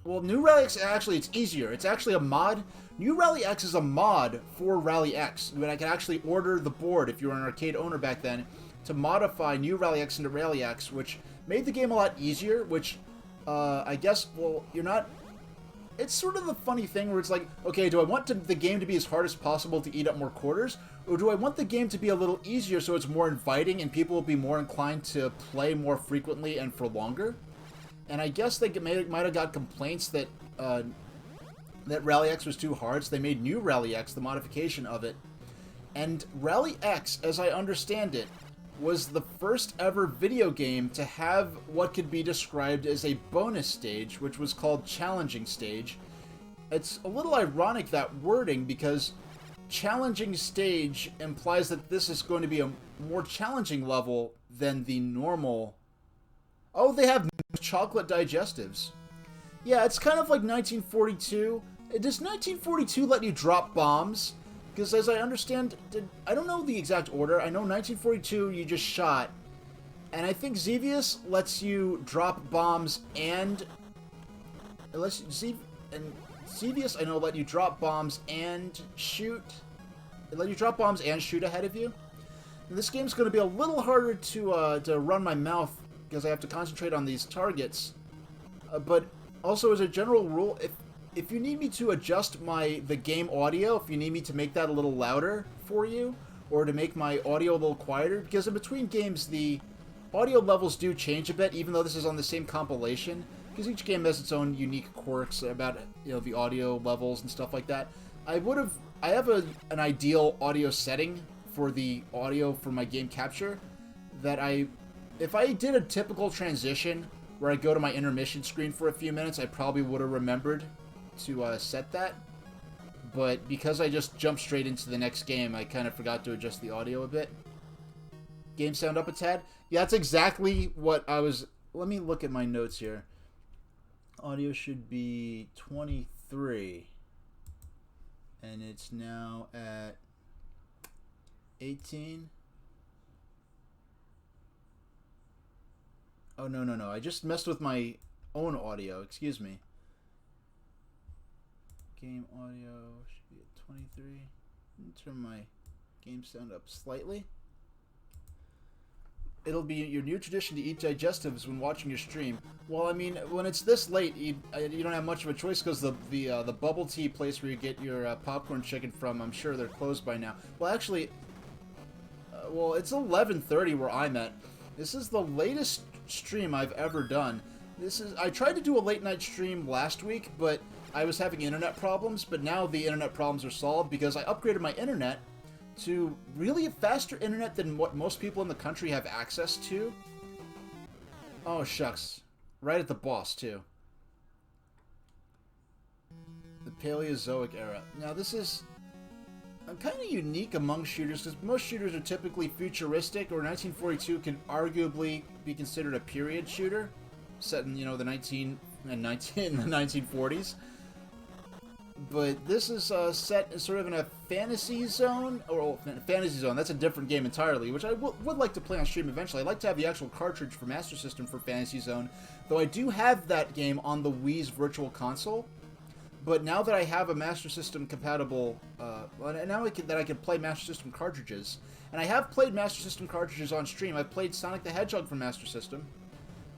Speaker 1: Well, New Rally X, actually, it's easier. It's actually a mod. New Rally X is a mod for Rally X. When I can actually order the board, if you were an arcade owner back then, to modify New Rally X into Rally X, which made the game a lot easier, which, I guess, well, you're not... It's sort of the funny thing where it's like, okay, do I want the game to be as hard as possible to eat up more quarters? Or do I want the game to be a little easier so it's more inviting and people will be more inclined to play more frequently and for longer? And I guess they might have got complaints that that Rally X was too hard, so they made New Rally X, the modification of it. And Rally X, as I understand it, was the first ever video game to have what could be described as a bonus stage, which was called Challenging Stage. It's a little ironic, that wording, because Challenging Stage implies that this is going to be a more challenging level than the normal... Oh, they have chocolate digestives. Yeah, it's kind of like 1942. Does 1942 let you drop bombs? Because as I understand, I don't know the exact order. I know 1942 you just shot. And I think Xevious lets you drop bombs and... Xevious, I know, let you drop bombs and shoot. It let you drop bombs and shoot ahead of you. And this game's going to be a little harder to run my mouth because I have to concentrate on these targets. But also, as a general rule, if you need me to adjust the game audio, if you need me to make that a little louder for you, or to make my audio a little quieter, because in between games the audio levels do change a bit, even though this is on the same compilation, because each game has its own unique quirks about, you know, the audio levels and stuff like that. I have an ideal audio setting for the audio for my game capture that if I did a typical transition where I go to my intermission screen for a few minutes, I probably would have remembered to set that. But because I just jumped straight into the next game, I kind of forgot to adjust the audio a bit. Game sound up a tad? Yeah, that's exactly what I was... Let me look at my notes here. Audio should be 23. And it's now at 18. Oh, no. I just messed with my own audio. Excuse me. Game audio should be at 23. Turn my game sound up slightly. It'll be your new tradition to eat digestives when watching your stream. Well, I mean, when it's this late, you don't have much of a choice because the bubble tea place where you get your popcorn chicken from, I'm sure they're closed by now. Well, actually, well, it's 11:30 where I'm at. This is the latest stream I've ever done. I tried to do a late night stream last week, but I was having internet problems, but now the internet problems are solved because I upgraded my internet to really a faster internet than what most people in the country have access to. Oh, shucks. Right at the boss, too. The Paleozoic era. Now, this is kind of unique among shooters because most shooters are typically futuristic, or 1942 can arguably be considered a period shooter set in, you know, the 1940s. But this is set sort of in a fantasy zone, or fantasy zone. That's a different game entirely, which I would like to play on stream eventually. I'd like to have the actual cartridge for Master System for Fantasy Zone, though I do have that game on the Wii's Virtual Console. But now that I have a Master System compatible, now that I can play Master System cartridges, and I have played Master System cartridges on stream. I've played Sonic the Hedgehog for Master System,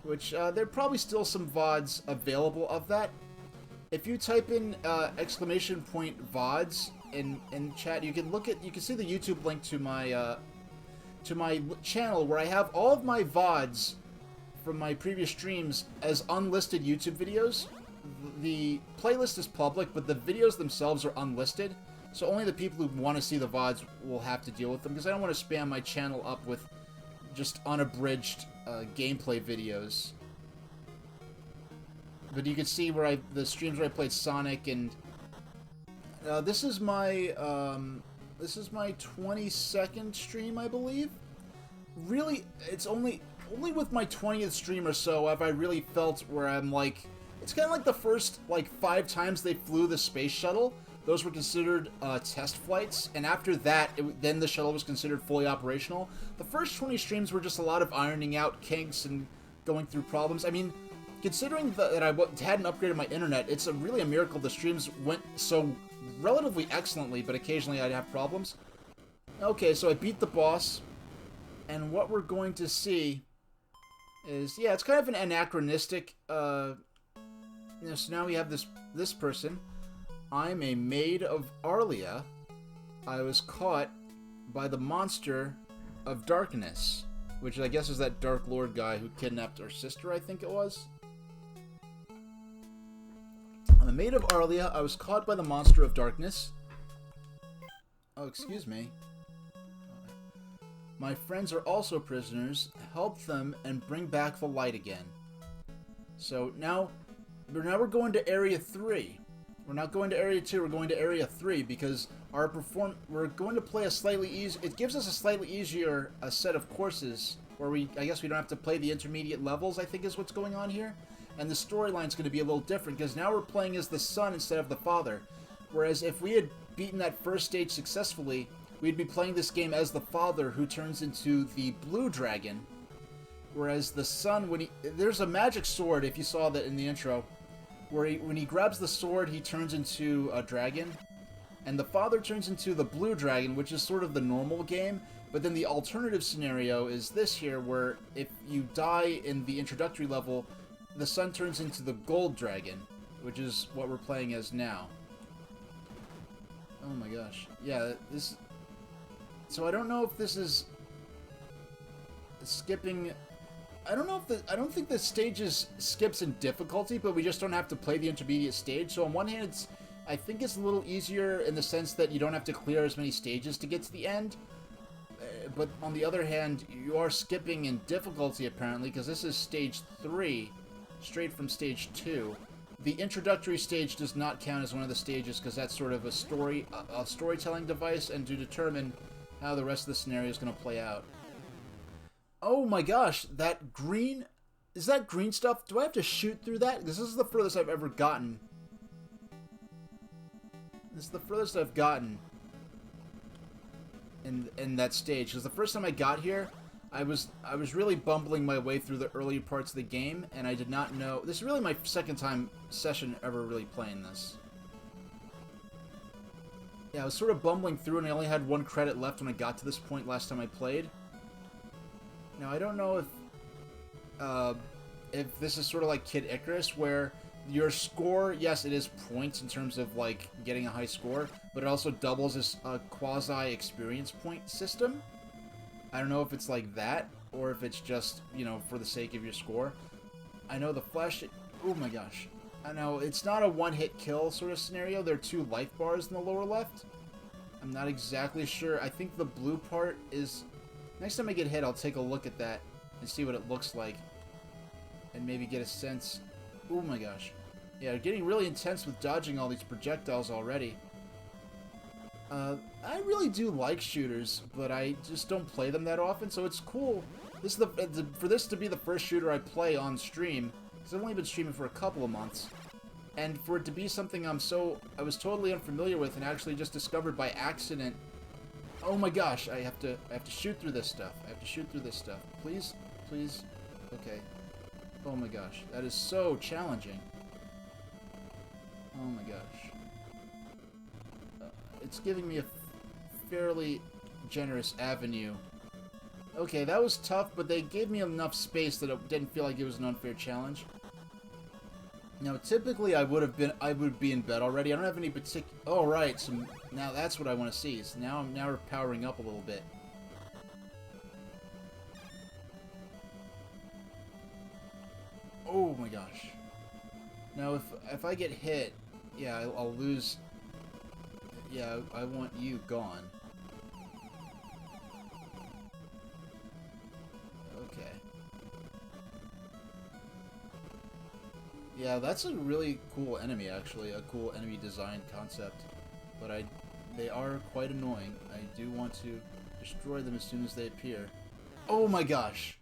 Speaker 1: which there are probably still some VODs available of that. If you type in !VODs in chat, you can see the YouTube link to my channel where I have all of my VODs from my previous streams as unlisted YouTube videos. The playlist is public, but the videos themselves are unlisted, so only the people who want to see the VODs will have to deal with them, because I don't want to spam my channel up with just unabridged gameplay videos. But you can see where the streams where I played Sonic, and this is my 22nd stream, I believe. Really, it's only with my 20th stream or so have I really felt where I'm like, it's kind of like the first 5 times they flew the space shuttle. Those were considered test flights, and after that, then the shuttle was considered fully operational. The first 20 streams were just a lot of ironing out kinks and going through problems. I mean, considering that I hadn't upgraded my internet, it's really a miracle the streams went so relatively excellently, but occasionally I'd have problems. Okay, so I beat the boss, and what we're going to see is, yeah, it's kind of an anachronistic, so now we have this person. I'm a maid of Arlia. I was caught by the monster of darkness, which I guess is that Dark Lord guy who kidnapped our sister, I think it was. I'm a maid of Arlia. I was caught by the monster of darkness. Oh, excuse me. My friends are also prisoners. Help them and bring back the light again. So now we're going to Area 3. We're not going to Area 2, we're going to Area 3 because we're going to play a slightly easy... It gives us a slightly easier set of courses where I guess we don't have to play the intermediate levels, I think is what's going on here. And the storyline's going to be a little different because now we're playing as the son instead of the father. Whereas if we had beaten that first stage successfully, we'd be playing this game as the father who turns into the blue dragon. Whereas the son, there's a magic sword, if you saw that in the intro, where when he grabs the sword, he turns into a dragon. And the father turns into the blue dragon, which is sort of the normal game. But then the alternative scenario is this here, where if you die in the introductory level, the son turns into the gold dragon, which is what we're playing as now. Oh my gosh. Yeah, this... So I don't know if this is... skipping... I don't think the stages skips in difficulty, but we just don't have to play the intermediate stage. So on one hand, I think it's a little easier in the sense that you don't have to clear as many stages to get to the end. But on the other hand, you are skipping in difficulty apparently, because this is stage 3, straight from stage 2. The introductory stage does not count as one of the stages because that's sort of a storytelling device, and to determine how the rest of the scenario is going to play out. Oh my gosh, that green... Is that green stuff? Do I have to shoot through that? This is the furthest I've ever gotten. This is the furthest I've gotten in that stage. Because the first time I got here, I was really bumbling my way through the early parts of the game, and I did not know... This is really my second session ever really playing this. Yeah, I was sort of bumbling through, and I only had 1 credit left when I got to this point last time I played. Now, I don't know if this is sort of like Kid Icarus, where your score, yes, it is points in terms of, like, getting a high score, but it also doubles as a quasi-experience point system. I don't know if it's like that, or if it's just, you know, for the sake of your score. I know the Flash... Oh my gosh. I know, it's not a one-hit kill sort of scenario. There are 2 life bars in the lower left. I'm not exactly sure. I think the blue part is... Next time I get hit, I'll take a look at that and see what it looks like. And maybe get a sense... Oh my gosh. Yeah, getting really intense with dodging all these projectiles already. I really do like shooters, but I just don't play them that often, so it's cool. This is for this to be the first shooter I play on stream, because I've only been streaming for a couple of months. And for it to be something I was totally unfamiliar with and actually just discovered by accident. Oh my gosh, I have to shoot through this stuff. I have to shoot through this stuff. Please? Please? Okay. Oh my gosh, that is so challenging. Oh my gosh. It's giving me a fairly generous avenue. Okay, that was tough, but they gave me enough space that it didn't feel like it was an unfair challenge. Now, typically I would be in bed already. I don't have any particular... Oh, right, so now that's what I want to see. So now we're powering up a little bit. Oh my gosh. Now, if I get hit, yeah, I'll lose... Yeah, I want you gone. Okay. Yeah, that's a really cool enemy, actually. A cool enemy design concept. But they are quite annoying. I do want to destroy them as soon as they appear. Oh my gosh!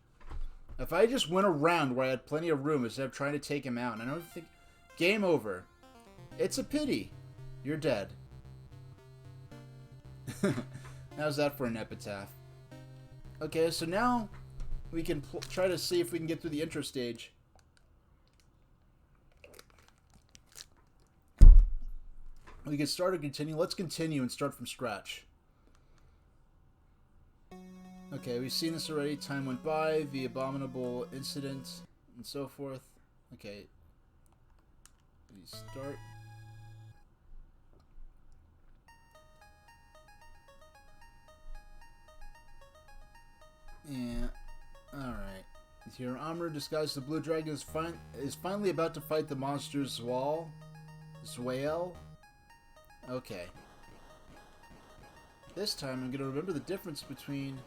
Speaker 1: If I just went around where I had plenty of room instead of trying to take him out, and I don't think... Game over. It's a pity. You're dead. How's that for an epitaph? Okay, so now we can try to see if we can get through the intro stage. We can start or continue. Let's continue and start from scratch. Okay, we've seen this already. Time went by, the abominable incident, and so forth. Okay. We start. Yeah. Alright. Your armor disguised as the blue dragon is finally about to fight the monster Zwal. Zwael? Okay. This time I'm going to remember the difference between...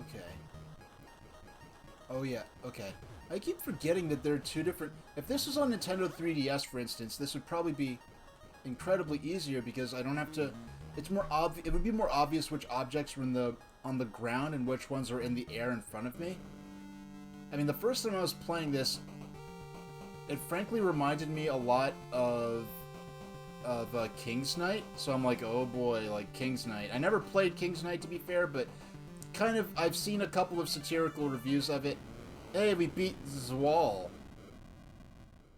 Speaker 1: Okay. Oh yeah, okay. I keep forgetting that there are two different... If this was on Nintendo 3DS, for instance, this would probably be incredibly easier because I don't have to... It's more obvious. It would be more obvious which objects were on the ground and which ones are in the air in front of me. I mean, the first time I was playing this, it frankly reminded me a lot of King's Knight. So I'm like, oh boy, like King's Knight. I never played King's Knight, to be fair, but kind of I've seen a couple of satirical reviews of it. Hey, we beat Zwal.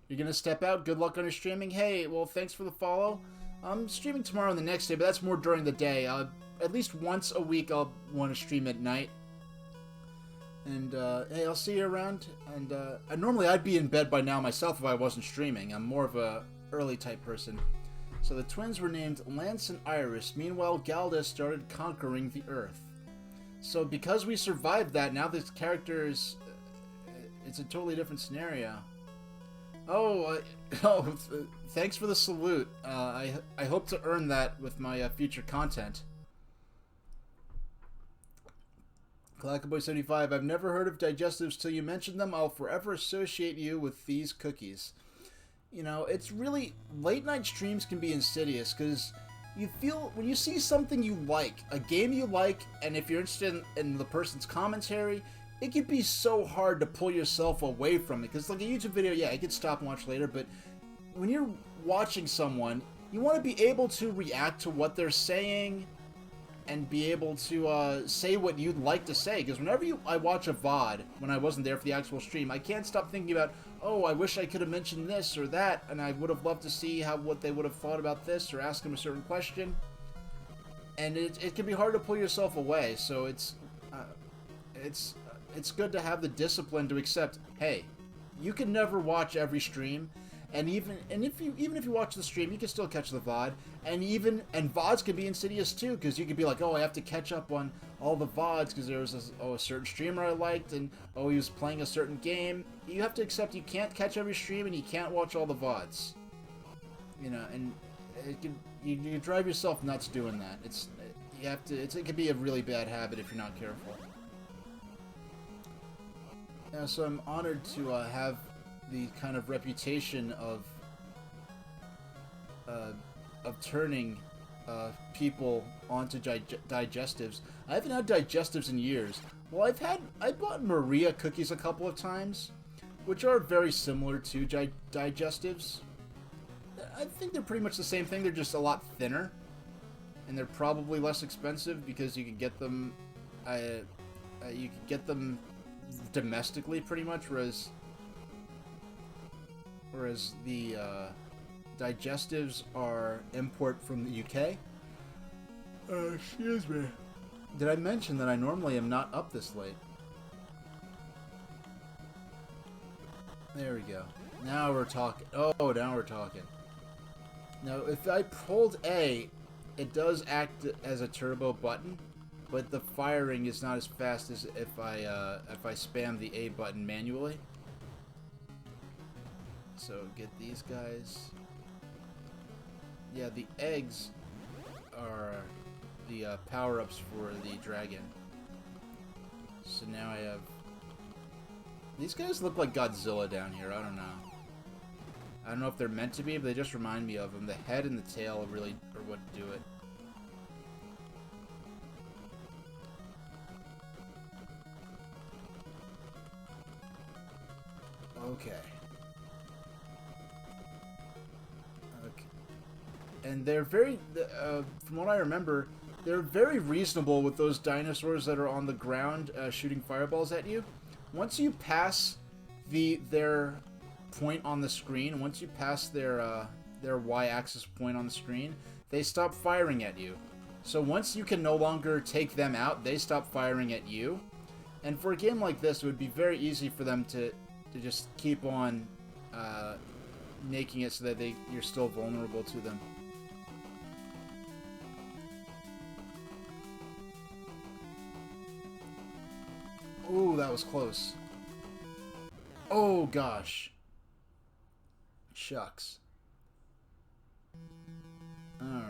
Speaker 1: You're gonna step out? Good luck on your streaming. Hey, well, thanks for the follow. I'm streaming tomorrow and the next day, but that's more during the day. At least once a week I'll want to stream at night. And, hey, I'll see you around. And, normally I'd be in bed by now myself if I wasn't streaming. I'm more of a early type person. So the twins were named Lance and Iris. Meanwhile, Galda started conquering the Earth. So because we survived that, now this character is... it's a totally different scenario. Oh, thanks for the salute. I hope to earn that with my future content. Clackaboy75, I've never heard of digestives till you mentioned them. I'll forever associate you with these cookies. You know, it's really... Late night streams can be insidious, because you feel... When you see something you like, a game you like, and if you're interested in the person's commentary... It can be so hard to pull yourself away from it, because like a YouTube video, yeah, I could stop and watch later, but when you're watching someone, you want to be able to react to what they're saying, and be able to say what you'd like to say, because whenever I watch a VOD, when I wasn't there for the actual stream, I can't stop thinking about, oh, I wish I could have mentioned this or that, and I would have loved to see what they would have thought about this, or ask them a certain question, and it can be hard to pull yourself away, so it's good to have the discipline to accept, hey, you can never watch every stream, and even if you watch the stream, you can still catch the VOD, and VODs can be insidious too, because you could be like, oh, I have to catch up on all the VODs because there was a certain streamer I liked, and oh, he was playing a certain game. You have to accept you can't catch every stream, and you can't watch all the VODs. You know, and you can drive yourself nuts doing that. It can be a really bad habit if you're not careful. Yeah, so I'm honored to have the kind of reputation of turning people onto digestives. I haven't had digestives in years. Well, I bought Maria cookies a couple of times, which are very similar to digestives. I think they're pretty much the same thing. They're just a lot thinner, and they're probably less expensive because you can get them. You can get them domestically, pretty much, whereas the digestives are import from the UK. Excuse me. Did I mention that I normally am not up this late? There we go. Now we're talking. Oh, now we're talking. Now, if I hold A, it does act as a turbo button, but the firing is not as fast as if I spam the A button manually. So get these guys. Yeah, the eggs are the power-ups for the dragon. So now I have... These guys look like Godzilla down here. I don't know. I don't know if they're meant to be, but they just remind me of them. The head and the tail really are what do it. Okay. Okay. And they're very, from what I remember, they're very reasonable with those dinosaurs that are on the ground shooting fireballs at you. Once you pass their point on the screen, once you pass their y-axis point on the screen, they stop firing at you. So once you can no longer take them out, they stop firing at you. And for a game like this, it would be very easy for them to just keep on making it so that you're still vulnerable to them. Ooh, that was close. Oh, gosh. Shucks. Alright.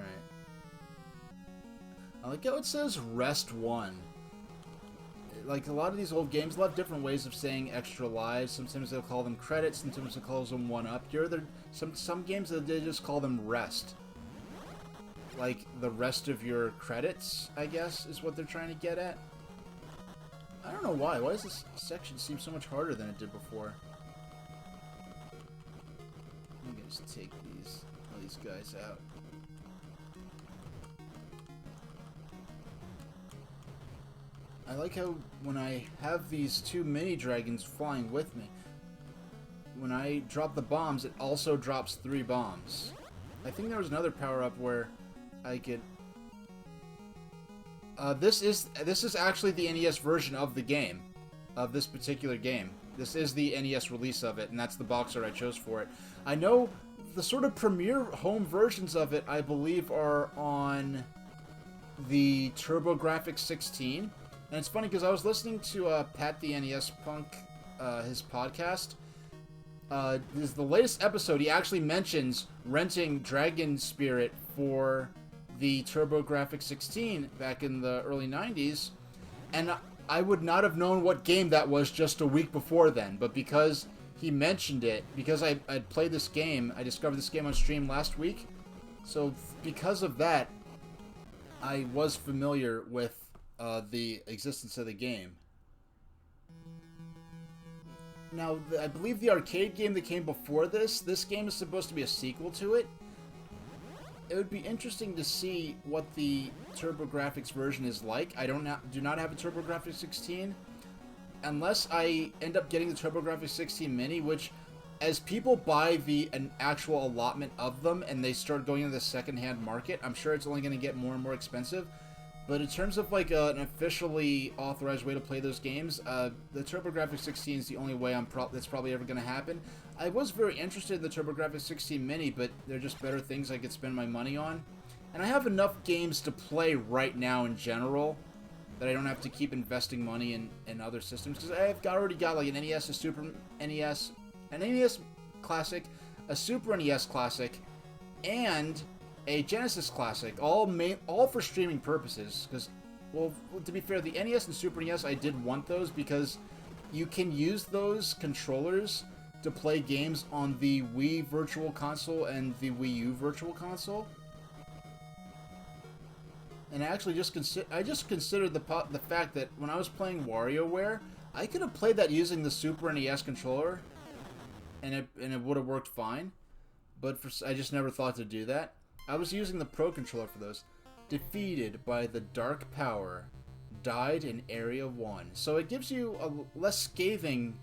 Speaker 1: I like how it says Rest 1. Like, a lot of these old games, a lot of different ways of saying extra lives. Sometimes they'll call them credits, sometimes they'll call them 1-up. Some games, they just call them rest. Like, the rest of your credits, I guess, is what they're trying to get at. I don't know why. Why does this section seem so much harder than it did before? I'm gonna just take all these guys out. I like how when I have these two mini dragons flying with me, when I drop the bombs, it also drops 3 bombs. I think there was another power-up where I could... This is actually the NES version of the game, of this particular game. This is the NES release of it, and that's the box art I chose for it. I know the sort of premier home versions of it, I believe, are on the TurboGrafx 16. And it's funny because I was listening to Pat the NES Punk, his podcast. This is the latest episode. He actually mentions renting Dragon Spirit for the TurboGrafx 16 back in the early 90s, and I would not have known what game that was just a week before then, but because he mentioned it, because I'd played this game, I discovered this game on stream last week, so because of that, I was familiar with the existence of the game. Now, I believe the arcade game that came before this game is supposed to be a sequel to it. It would be interesting to see what the TurboGrafx version is like. I do not have a TurboGrafx 16. Unless I end up getting the TurboGrafx 16 Mini, which, as people buy an actual allotment of them and they start going into the second-hand market, I'm sure it's only going to get more and more expensive. But in terms of like an officially authorized way to play those games, the TurboGrafx 16 is the only way that's probably ever going to happen. I was very interested in the TurboGrafx 16 Mini, but they're just better things I could spend my money on. And I have enough games to play right now in general that I don't have to keep investing money in other systems. Because I've already got like an NES, a Super NES, an NES Classic, a Super NES Classic, and a Genesis Classic, all for streaming purposes. Because, well, to be fair, the NES and Super NES, I did want those because you can use those controllers to play games on the Wii Virtual Console and the Wii U Virtual Console. And I actually just considered the fact that when I was playing WarioWare, I could have played that using the Super NES controller, and it would have worked fine. But I just never thought to do that. I was using the Pro Controller for those. Defeated by the Dark Power. Died in Area 1. So it gives you a less scathing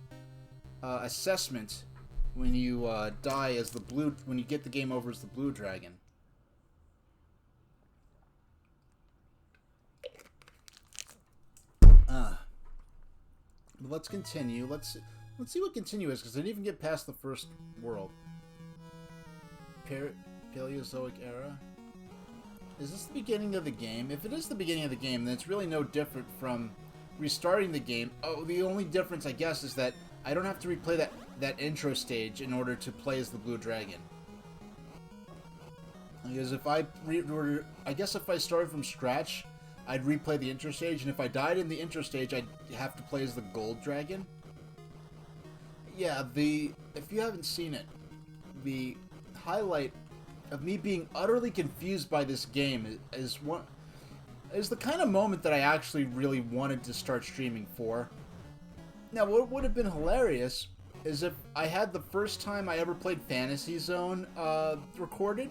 Speaker 1: assessment when you die as when you get the game over as the Blue Dragon. But let's continue. Let's see what continue is, because I didn't even get past the first world. Paleozoic era? Is this the beginning of the game? If it is the beginning of the game, then it's really no different from restarting the game. Oh, the only difference, I guess, is that I don't have to replay that intro stage in order to play as the Blue Dragon. Because if I guess if I started from scratch, I'd replay the intro stage, and if I died in the intro stage, I'd have to play as the Gold Dragon. Yeah, if you haven't seen it, the highlight of me being utterly confused by this game is the kind of moment that I actually really wanted to start streaming for. Now, what would have been hilarious is if I had the first time I ever played Fantasy Zone recorded.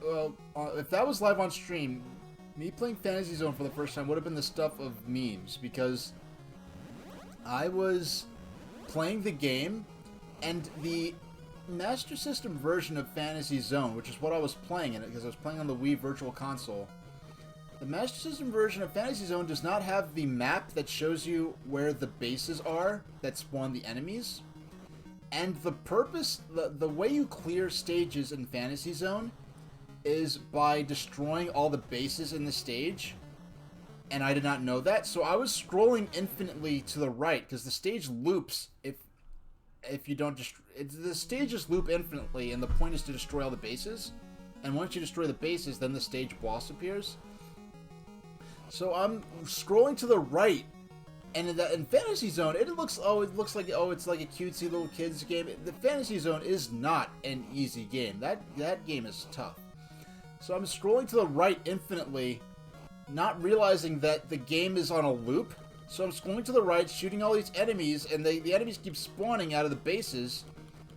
Speaker 1: If that was live on stream, Me playing Fantasy Zone for the first time would have been the stuff of memes, because I was playing the game, and the Master System version of Fantasy Zone, which is what I was playing in it, because I was playing on the Wii Virtual Console, the Master System version of Fantasy Zone does not have the map that shows you where the bases are that spawn the enemies. And the purpose, the way you clear stages in Fantasy Zone is by destroying all the bases in the stage, and I did not know that, so I was scrolling infinitely to the right, because the stage loops if you don't the stages loop infinitely, and the point is to destroy all the bases, and once you destroy the bases, then the stage boss appears. So I'm scrolling to the right, and in Fantasy Zone, it looks like it's like a cutesy little kids game. The Fantasy Zone is not an easy game. That game is tough. So I'm scrolling to the right infinitely, not realizing that the game is on a loop. So I'm scrolling to the right, shooting all these enemies, and the enemies keep spawning out of the bases.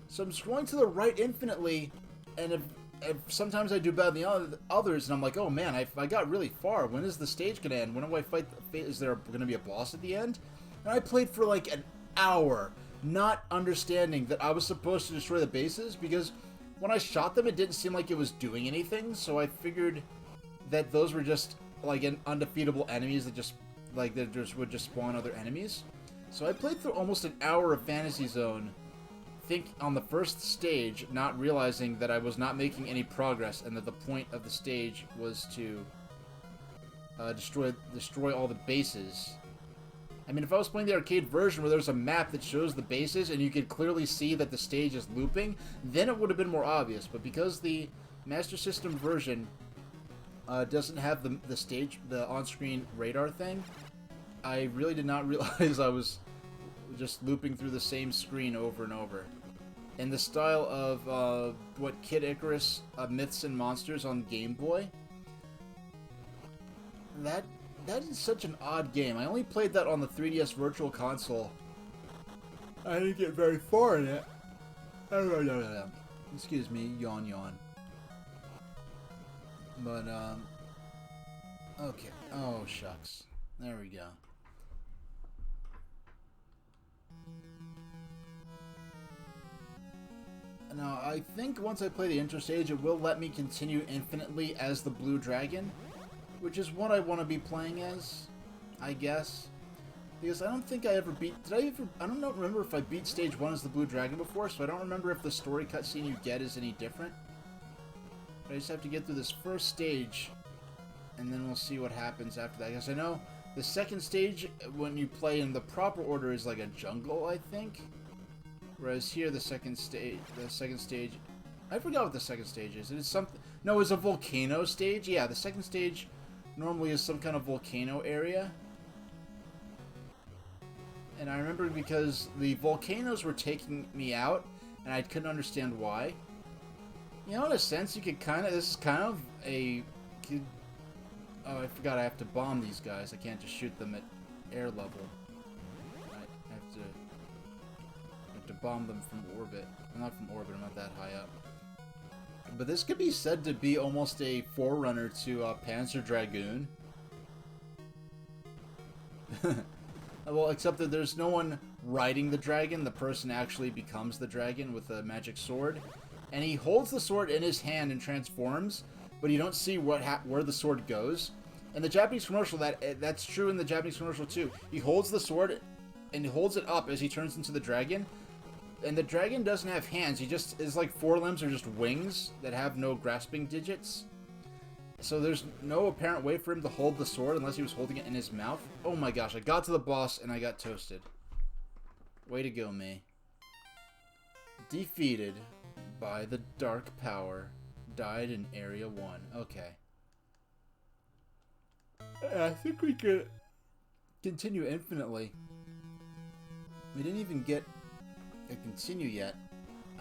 Speaker 1: So I'm scrolling to the right infinitely, and if sometimes I do better than the others, and I'm like, oh man, I got really far. When is the stage gonna end? When do I fight? Is there gonna be a boss at the end? And I played for like an hour, not understanding that I was supposed to destroy the bases, because when I shot them, it didn't seem like it was doing anything, so I figured that those were just, like, undefeatable enemies that just, like, would just spawn other enemies. So I played through almost an hour of Fantasy Zone, on the first stage, not realizing that I was not making any progress, and that the point of the stage was to destroy all the bases. I mean, if I was playing the arcade version where there's a map that shows the bases and you could clearly see that the stage is looping, then it would have been more obvious. But because the Master System version doesn't have the on-screen radar thing, I really did not realize I was just looping through the same screen over and over. In the style of what Kid Icarus Myths and Monsters on Game Boy. That is such an odd game. I only played that on the 3DS Virtual Console. I didn't get very far in it. Excuse me, yawn. But, okay. Oh, shucks. There we go. Now, I think once I play the intro stage, it will let me continue infinitely as the Blue Dragon, which is what I want to be playing as, I guess. Because I don't think I ever beat... I don't remember if I beat Stage 1 as the Blue Dragon before, so I don't remember if the story cutscene you get is any different. But I just have to get through this first stage, and then we'll see what happens after that. Because I know the second stage, when you play in the proper order, is like a jungle, I think. Whereas here, the second stage... I forgot what the second stage is. It is something... No, it's a volcano stage. Yeah, the second stage normally is some kind of volcano area. And I remember because the volcanoes were taking me out, and I couldn't understand why. You know, in a sense, you could kind of... This is kind of a... Oh, I forgot I have to bomb these guys. I can't just shoot them at air level. I have to bomb them from orbit. I'm not from orbit, I'm not that high up. But this could be said to be almost a forerunner to Panzer Dragoon. Well, except that there's no one riding the dragon. The person actually becomes the dragon with a magic sword. And he holds the sword in his hand and transforms, but you don't see where the sword goes. In the Japanese commercial, that's true in the Japanese commercial too. He holds the sword and he holds it up as he turns into the dragon. And the dragon doesn't have hands. He just is like forelimbs or just wings that have no grasping digits. So there's no apparent way for him to hold the sword unless he was holding it in his mouth. Oh my gosh, I got to the boss and I got toasted. Way to go, me. Defeated by the Dark Power. Died in Area 1. Okay. I think we could continue infinitely. We didn't even get a continue yet.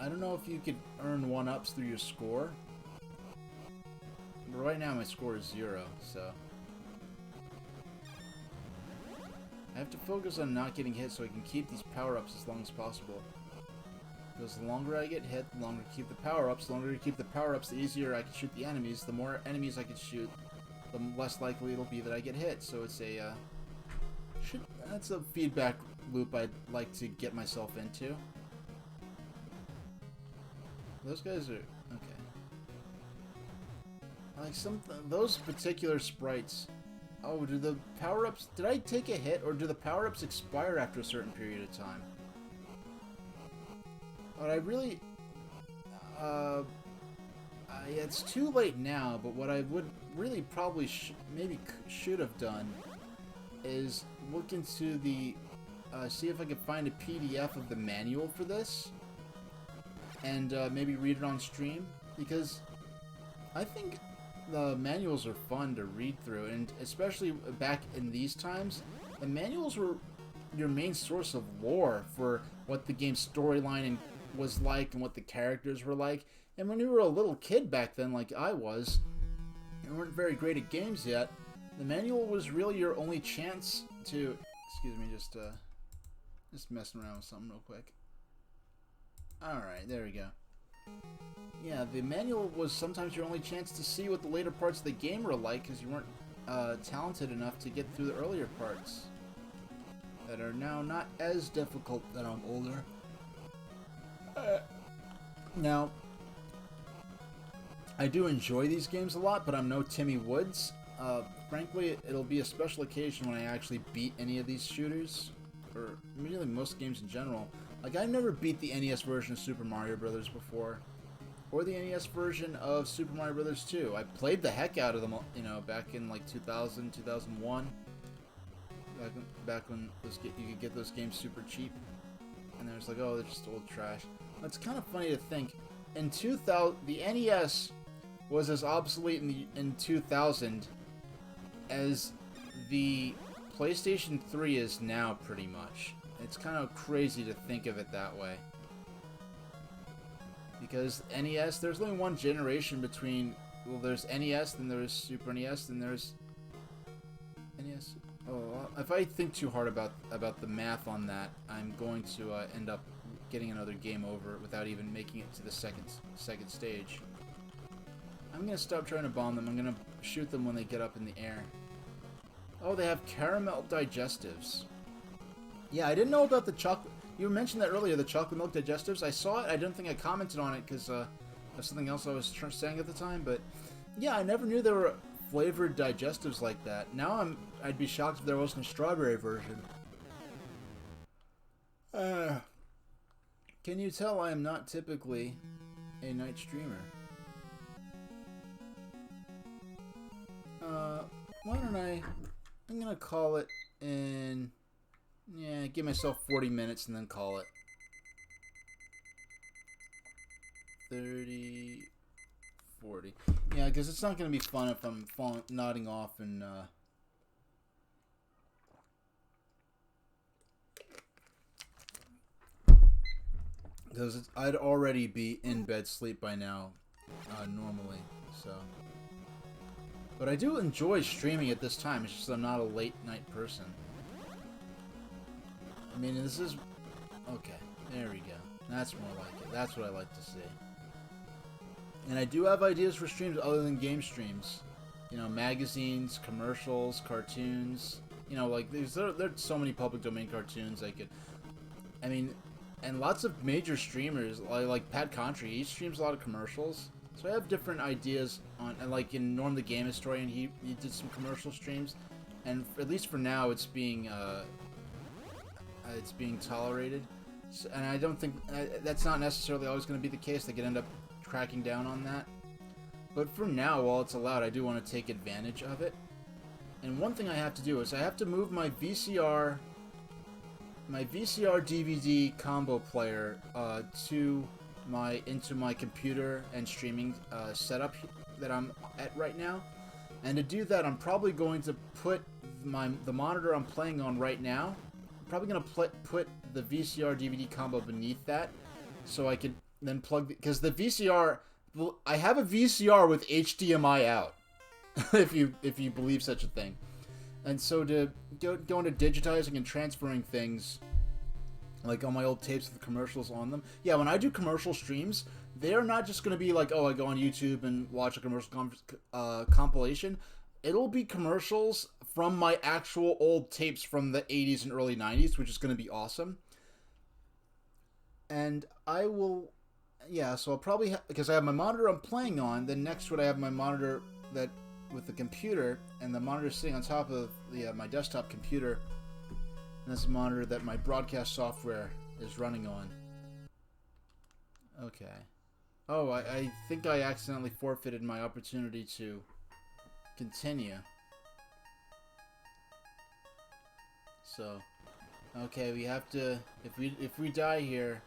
Speaker 1: I don't know if you could earn 1-ups through your score. But right now my score is 0, so... I have to focus on not getting hit so I can keep these power-ups as long as possible. Because the longer I get hit, the longer I keep the power-ups. The longer I keep the power-ups, the easier I can shoot the enemies. The more enemies I can shoot, the less likely it'll be that I get hit. So it's a that's a feedback loop I'd like to get myself into. Those guys are okay. Like those particular sprites. Oh, do the power-ups... Did I take a hit, or do the power-ups expire after a certain period of time? But I really... it's too late now, but what I would really probably should have done is look into the... see if I could find a PDF of the manual for this, and maybe read it on stream, because I think the manuals are fun to read through, and especially back in these times, the manuals were your main source of lore for what the game's storyline was like and what the characters were like. And when you were a little kid back then, like I was, and weren't very great at games yet, the manual was really your only chance to... Excuse me, just messing around with something real quick. Alright, there we go. Yeah, the manual was sometimes your only chance to see what the later parts of the game were like, because you weren't talented enough to get through the earlier parts that are now not as difficult that I'm older. Now, I do enjoy these games a lot, but I'm no Timmy Woods. Frankly, it'll be a special occasion when I actually beat any of these shooters, or really most games in general. Like, I've never beat the NES version of Super Mario Bros. Before, or the NES version of Super Mario Bros. 2. I played the heck out of them, you know, back in like 2000, 2001. Back when you could get those games super cheap, and it was like, oh, they're just old trash. It's kind of funny to think, in 2000, the NES was as obsolete in 2000 as the PlayStation 3 is now, pretty much. It's kind of crazy to think of it that way. Because NES, there's only one generation between... Well, there's NES, then there's Super NES, then there's... NES... Oh, if I think too hard about the math on that, I'm going to end up getting another game over without even making it to the second stage. I'm going to stop trying to bomb them. I'm going to shoot them when they get up in the air. Oh, they have caramel digestives. Yeah, I didn't know about the chocolate... You mentioned that earlier, the chocolate milk digestives. I saw it. I don't think I commented on it because of something else I was saying at the time. But yeah, I never knew there were flavored digestives like that. Now I'd be shocked if there wasn't a strawberry version. Can you tell I am not typically a night streamer? Why don't I'm gonna call it in... Yeah, give myself 40 minutes and then call it. 30... 40. Yeah, because it's not going to be fun if I'm nodding off and... Because I'd already be in bed sleep by now, normally, so... But I do enjoy streaming at this time, it's just I'm not a late night person. I mean, this is... Okay, there we go. That's more like it. That's what I like to see. And I do have ideas for streams other than game streams. You know, magazines, commercials, cartoons. You know, like, there's so many public domain cartoons I could... I mean, and lots of major streamers, like Pat Contry, he streams a lot of commercials. So I have different ideas on... And like in Norm the Game Historian, he did some commercial streams. And at least for now, it's being tolerated, so, and I don't think that's not necessarily always going to be the case. They could end up cracking down on that, but for now, while it's allowed, I do want to take advantage of it. And one thing I have to do is I have to move my VCR DVD combo player into my computer and streaming setup that I'm at right now. And to do that, I'm probably going to put the monitor I'm playing on right now. Probably going to put the VCR DVD combo beneath that, so I could then plug... Because the VCR... I have a VCR with HDMI out, if you believe such a thing. And so to go into digitizing and transferring things, like on my old tapes with the commercials on them... Yeah, when I do commercial streams, they're not just going to be like, oh, I go on YouTube and watch a commercial compilation. it'll be commercials from my actual old tapes from the 80s and early 90s, which is going to be awesome. And I will, yeah, so I'll probably, because I have my monitor I'm playing on, then next to it I have my monitor that, with the computer, and the monitor sitting on top of the my desktop computer, and that's a monitor that my broadcast software is running on. Okay. Oh, I think I accidentally forfeited my opportunity to continue. So, okay, we have to, if we die here,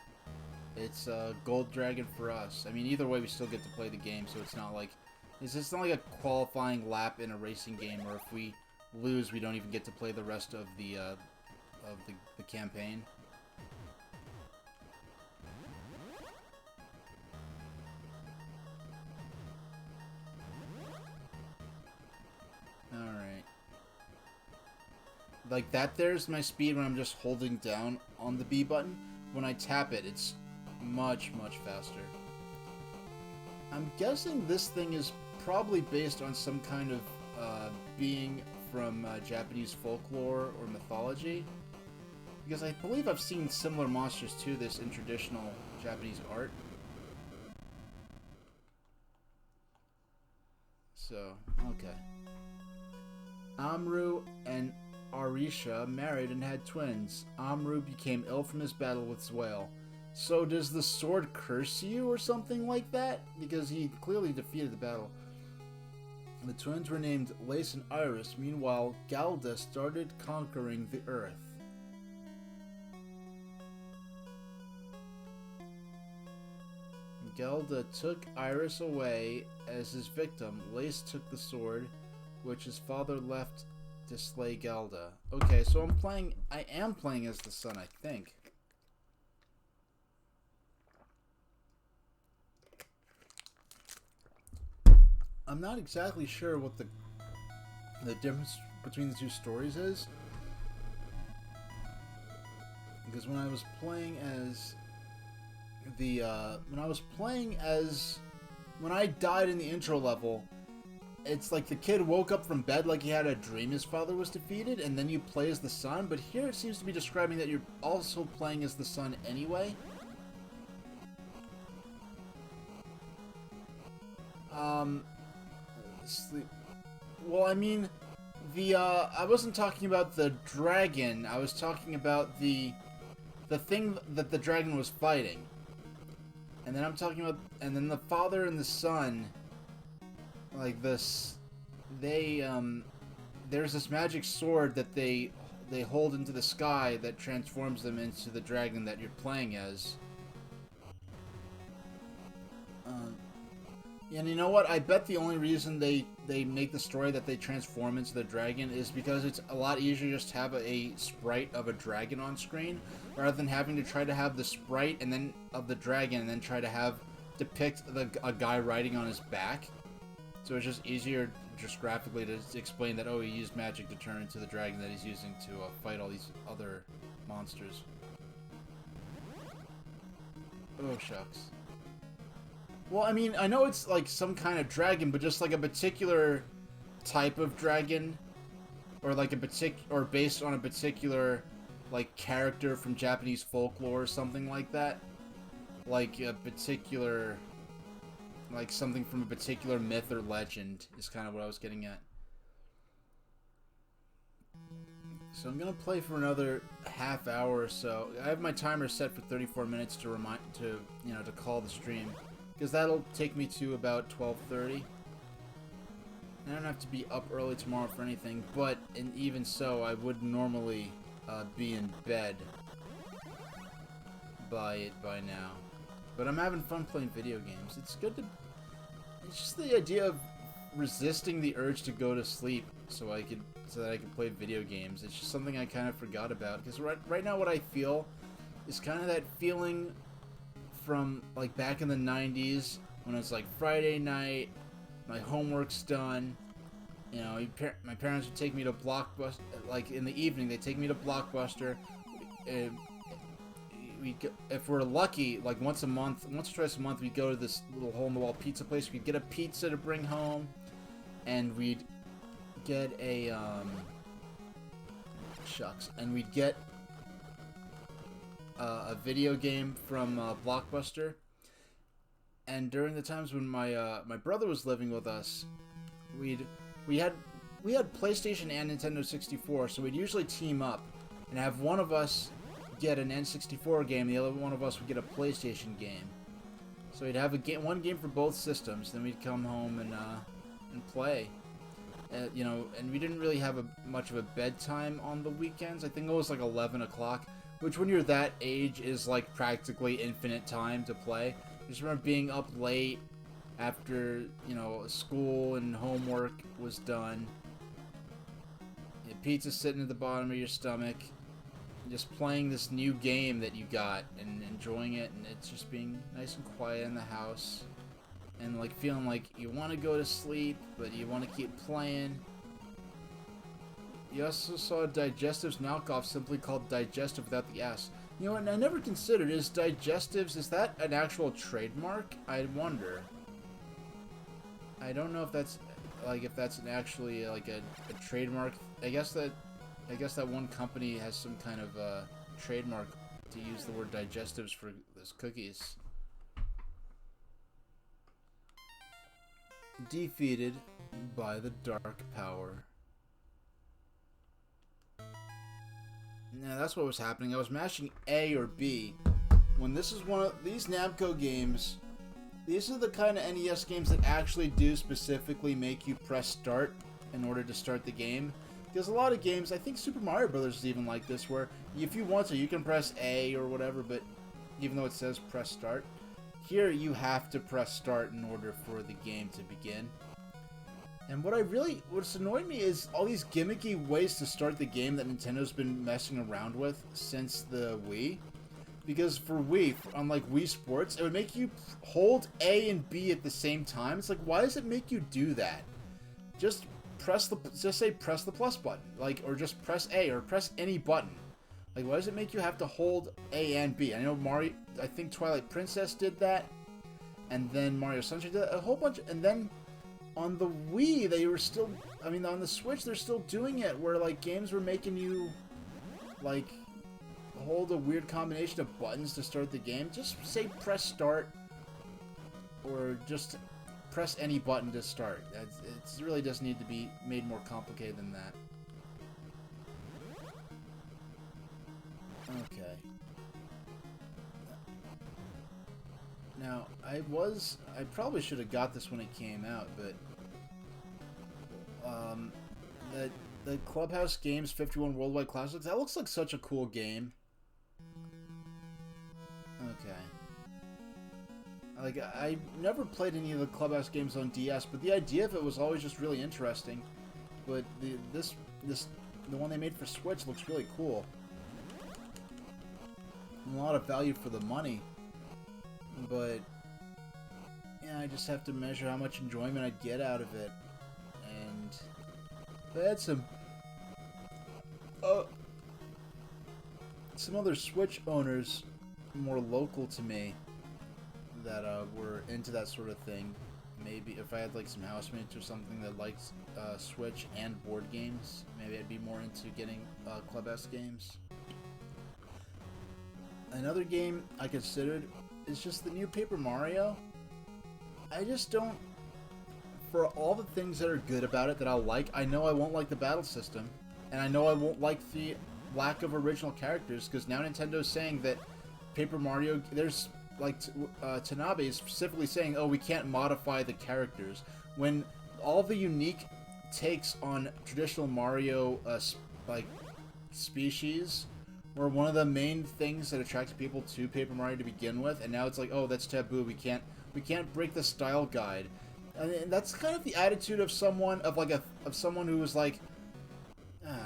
Speaker 1: it's Gold Dragon for us. I mean, either way, we still get to play the game, so it's not like a qualifying lap in a racing game, or if we lose, we don't even get to play the rest of the campaign. Alright. Like that there's my speed when I'm just holding down on the B button. When I tap it, it's much, much faster. I'm guessing this thing is probably based on some kind of being from Japanese folklore or mythology. Because I believe I've seen similar monsters to this in traditional Japanese art. So, okay. Amru and Arisha married and had twins. Amru became ill from his battle with Zwale. So does the sword curse you or something like that? Because he clearly defeated the battle. The twins were named Lace and Iris. Meanwhile, Galda started conquering the earth. Galda took Iris away as his victim. Lace took the sword, which his father left to slay Galda. Okay, so I am playing as the son, I think. I'm not exactly sure what the difference between the two stories is. Because when I was playing as when I died in the intro level, it's like the kid woke up from bed like he had a dream his father was defeated, and then you play as the son, but here it seems to be describing that you're also playing as the son anyway. Well, I mean, I wasn't talking about the dragon, I was talking about the thing that the dragon was fighting. And then I'm talking about, and then the father and the son, like this, there's this magic sword that they hold into the sky that transforms them into the dragon that you're playing as. And you know what? I bet the only reason they make the story that they transform into the dragon is because it's a lot easier just to have a sprite of a dragon on screen, rather than having to try to have the sprite and then of the dragon and then try to depict a guy riding on his back. So it's just easier just graphically to explain that, oh, he used magic to turn into the dragon that he's using to fight all these other monsters. Oh, shucks. Well, I mean, I know it's like some kind of dragon, but just like a particular type of dragon, or like or based on a particular like character from Japanese folklore or something like that. Like a particular, like something from a particular myth or legend is kind of what I was getting at. So I'm gonna play for another half hour or so. I have my timer set for 34 minutes to to call the stream. Because that'll take me to about 12:30. I don't have to be up early tomorrow for anything, but even so, I would normally be in bed by now. But I'm having fun playing video games. It's good to... It's just the idea of resisting the urge to go to sleep so that I could play video games. It's just something I kind of forgot about. Because right now what I feel is kind of that feeling from like back in the 90s when it's like Friday night, my homework's done, you know, my parents would take me to Blockbuster, like in the evening they'd take me to Blockbuster. If we're lucky, like once or twice a month, we'd go to this little hole-in-the-wall pizza place. We'd get a pizza to bring home, and we'd get a, shucks, and we'd get a video game from Blockbuster. And during the times when my brother was living with us, we had PlayStation and Nintendo 64, so we'd usually team up and have one of us get an N64 game, the other one of us would get a PlayStation game. So we'd have one game for both systems, then we'd come home and play. You know, and we didn't really have much of a bedtime on the weekends. I think it was like 11 o'clock, which when you're that age is like practically infinite time to play. I just remember being up late after, you know, school and homework was done. Pizza sitting at the bottom of your stomach, just playing this new game that you got and enjoying it, and it's just being nice and quiet in the house. And like feeling like you want to go to sleep, but you want to keep playing. You also saw Digestives knockoff simply called Digestive without the S. You know what, I never considered, is Digestives, is that an actual trademark? I wonder. I don't know if that's, like, if that's actually, like, a trademark. I guess that one company has some kind of, trademark to use the word Digestives for those cookies. Defeated by the Dark Power. Now that's what was happening. I was mashing A or B. When this is one of these Namco games, these are the kind of NES games that actually do specifically make you press start in order to start the game. Because a lot of games, I think Super Mario Brothers is even like this, where if you want to, you can press A or whatever, but even though it says press start, here you have to press start in order for the game to begin. And what's annoyed me is all these gimmicky ways to start the game that Nintendo's been messing around with since the Wii. Because for Wii, unlike Wii Sports, it would make you hold A and B at the same time. It's like, why does it make you do that? Just say press the plus button, like, or just press A or press any button. Like, why does it make you have to hold A and B? I know I think Twilight Princess did that, and then Mario Sunshine did that, a whole bunch, and then on the Wii, they were still, I mean, on the Switch, they're still doing it, where, like, games were making you, like, hold a weird combination of buttons to start the game. Just say press start, or just press any button to start. It really doesn't need to be made more complicated than that. Okay. Now, I probably should have got this when it came out, but the Clubhouse Games 51 Worldwide Classics, that looks like such a cool game. Okay. Like, I never played any of the Clubhouse games on DS, but the idea of it was always just really interesting. But the one they made for Switch looks really cool. A lot of value for the money, but yeah, I just have to measure how much enjoyment I'd get out of it. And I had some other Switch owners more local to me that were into that sort of thing. Maybe if I had like some housemates or something that liked Switch and board games, maybe I'd be more into getting Clubhouse games. Another game I considered is just the new Paper Mario. I just don't, for all the things that are good about it that I'll like, I know I won't like the battle system, and I know I won't like the lack of original characters, because now Nintendo's saying that Paper Mario, there's like Tanabe is specifically saying, oh, we can't modify the characters, when all the unique takes on traditional Mario like species were one of the main things that attracted people to Paper Mario to begin with, and now it's like, oh, that's taboo. We can't break the style guide, and that's kind of the attitude of someone who was like,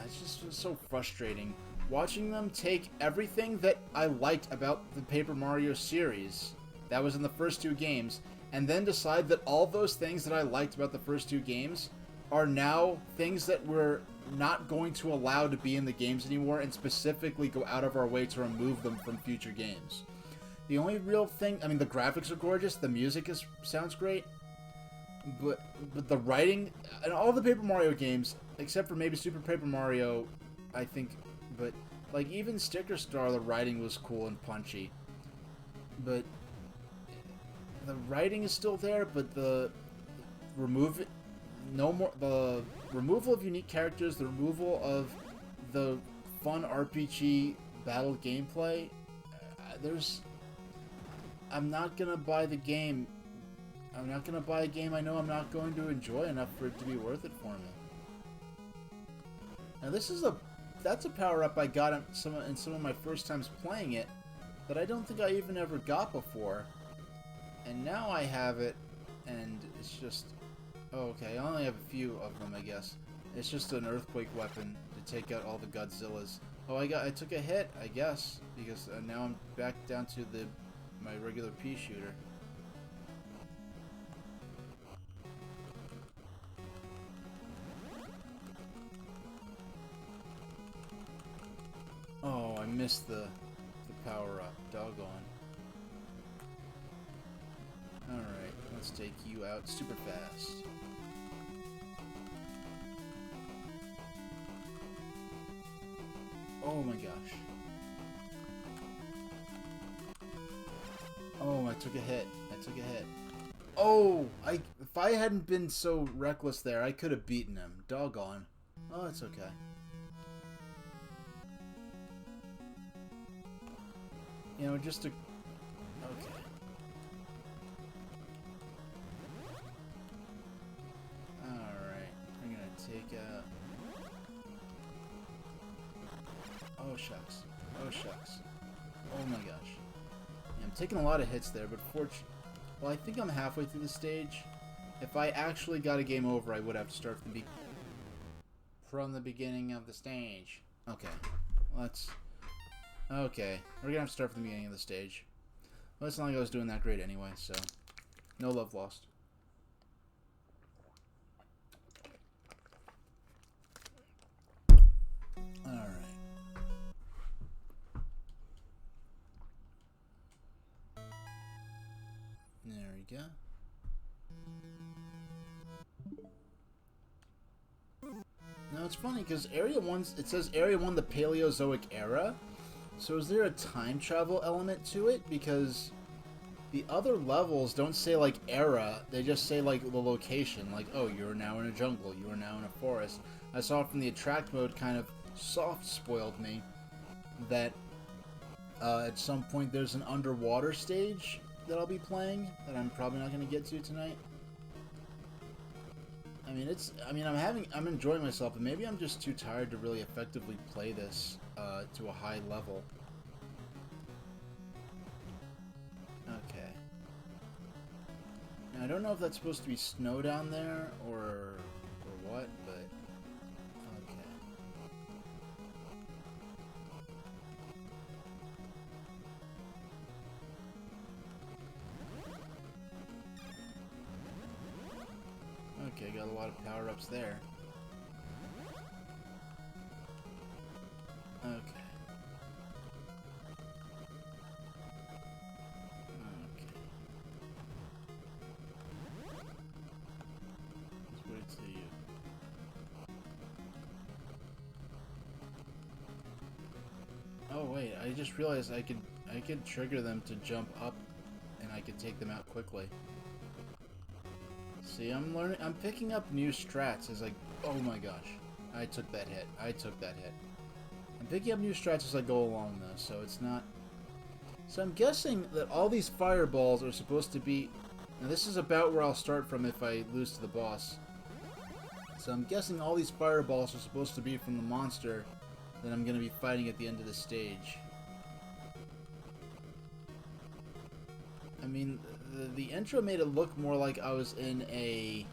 Speaker 1: it's just so frustrating watching them take everything that I liked about the Paper Mario series that was in the first two games, and then decide that all those things that I liked about the first two games are now things that we're not going to allow to be in the games anymore, and specifically go out of our way to remove them from future games. The only real thing, I mean, the graphics are gorgeous, the music sounds great, but the writing in all the Paper Mario games, except for maybe Super Paper Mario, I think, but like even Sticker Star, the writing was cool and punchy. But the writing is still there, but the removal of unique characters, the removal of the fun RPG battle gameplay. I'm not gonna buy the game. I'm not gonna buy a game I know I'm not going to enjoy enough for it to be worth it for me. Now that's a power up I got in some of my first times playing it that I don't think I even ever got before, and now I have it, and it's just okay. I only have a few of them, I guess. It's just an earthquake weapon to take out all the Godzillas. Oh, I took a hit, I guess, because now I'm back down to my regular pea shooter. Oh, I missed the power-up. Doggone. Alright, let's take you out super fast. Oh my gosh. Oh, I took a hit. Oh! If I hadn't been so reckless there, I could have beaten him. Doggone. Oh, it's okay. You know, just to... Okay. Alright. I'm gonna take out... Oh, shucks. Oh, shucks. Oh my gosh. Yeah, I'm taking a lot of hits there, but well, I think I'm halfway through the stage. If I actually got a game over, I would have to start from the beginning of the stage. Okay. Okay. We're gonna have to start from the beginning of the stage. Well, it's not like I was doing that great anyway, so... No love lost. Alright. There we go. Now it's funny because Area 1, it says Area 1 the Paleozoic era. So is there a time travel element to it? Because the other levels don't say like era, they just say like the location. Like, oh, you're now in a jungle, you are now in a forest. I saw from the attract mode kind of soft spoiled me that at some point there's an underwater stage that I'll be playing that I'm probably not going to get to tonight. I'm enjoying myself, but maybe I'm just too tired to really effectively play this to a high level. Okay. Now, I don't know if that's supposed to be snow down there or what, but okay. Okay, got a lot of power-ups there. Okay. Okay. Let's wait till you... Oh wait, I just realized I could trigger them to jump up and I could take them out quickly. See, I'm picking up new strats as oh my gosh. I took that hit. I'm picking up new strats as I go along though, so it's not... So I'm guessing that all these fireballs are supposed to be... Now this is about where I'll start from if I lose to the boss. So I'm guessing all these fireballs are supposed to be from the monster that I'm going to be fighting at the end of the stage. I mean, the intro made it look more like I was in a...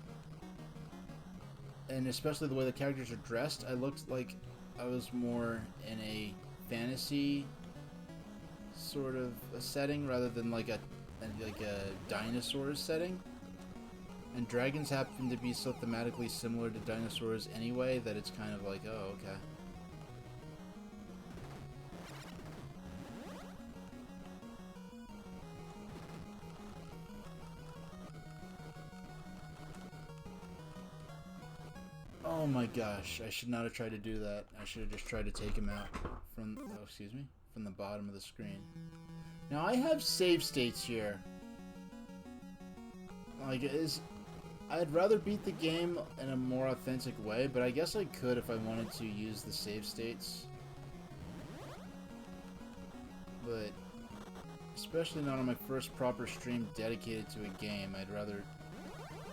Speaker 1: And especially the way the characters are dressed, I looked like I was more in a fantasy sort of a setting rather than like a dinosaurs setting. And dragons happen to be so thematically similar to dinosaurs anyway that it's kind of like, oh, okay. Oh my gosh, I should not have tried to do that. I should have just tried to take him out from, oh, excuse me, from the bottom of the screen. Now I have save states here. Like, I'd rather beat the game in a more authentic way, but I guess I could if I wanted to use the save states. But especially not on my first proper stream dedicated to a game. I'd rather...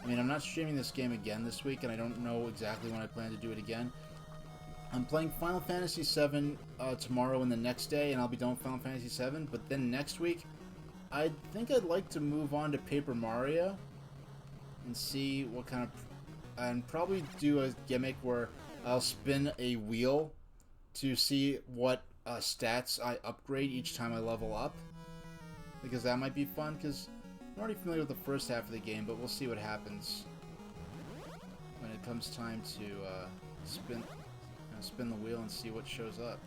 Speaker 1: I mean, I'm not streaming this game again this week, and I don't know exactly when I plan to do it again. I'm playing Final Fantasy VII tomorrow and the next day, and I'll be done with Final Fantasy VII. But then next week, I think I'd like to move on to Paper Mario and see what kind of... and probably do a gimmick where I'll spin a wheel to see what stats I upgrade each time I level up. Because that might be fun, because I'm already familiar with the first half of the game, but we'll see what happens when it comes time to spin the wheel and see what shows up.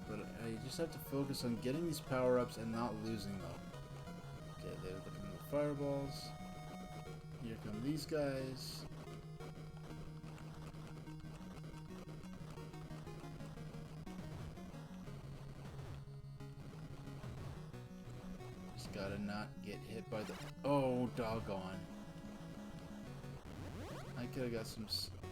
Speaker 1: But I just have to focus on getting these power-ups and not losing them. Okay, they're looking at the fireballs. Here come these guys. Just gotta not get hit by the... Oh, doggone. I could have got some...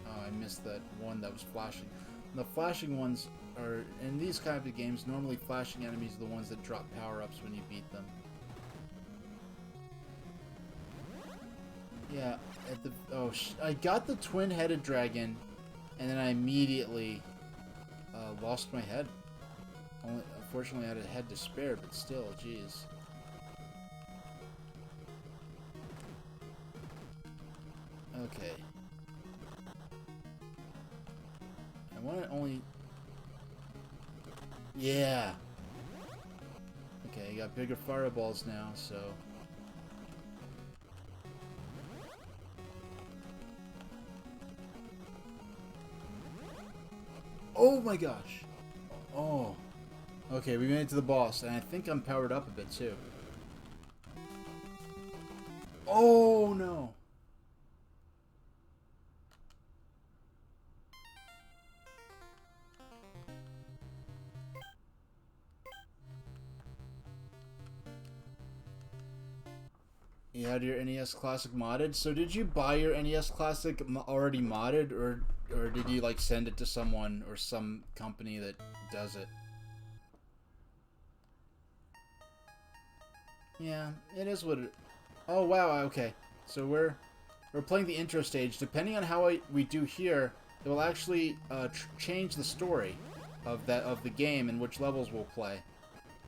Speaker 1: Oh, I missed that one that was flashing. The flashing ones are... In these kind of games, normally flashing enemies are the ones that drop power-ups when you beat them. Yeah, at the... Oh, I got the twin-headed dragon, and then I immediately lost my head. Unfortunately, I had a head to spare, but still, jeez. Okay. I want to only... Yeah! Okay, I got bigger fireballs now, so... Oh my gosh! Oh. Okay, we made it to the boss, and I think I'm powered up a bit, too. Oh no! You had your NES Classic modded? So did you buy your NES Classic already modded, or did you like send it to someone or some company that does it? Yeah, it is what it... Oh wow, okay. So we're playing the intro stage. Depending on how we do here, it will actually change the story of the game and which levels we'll play,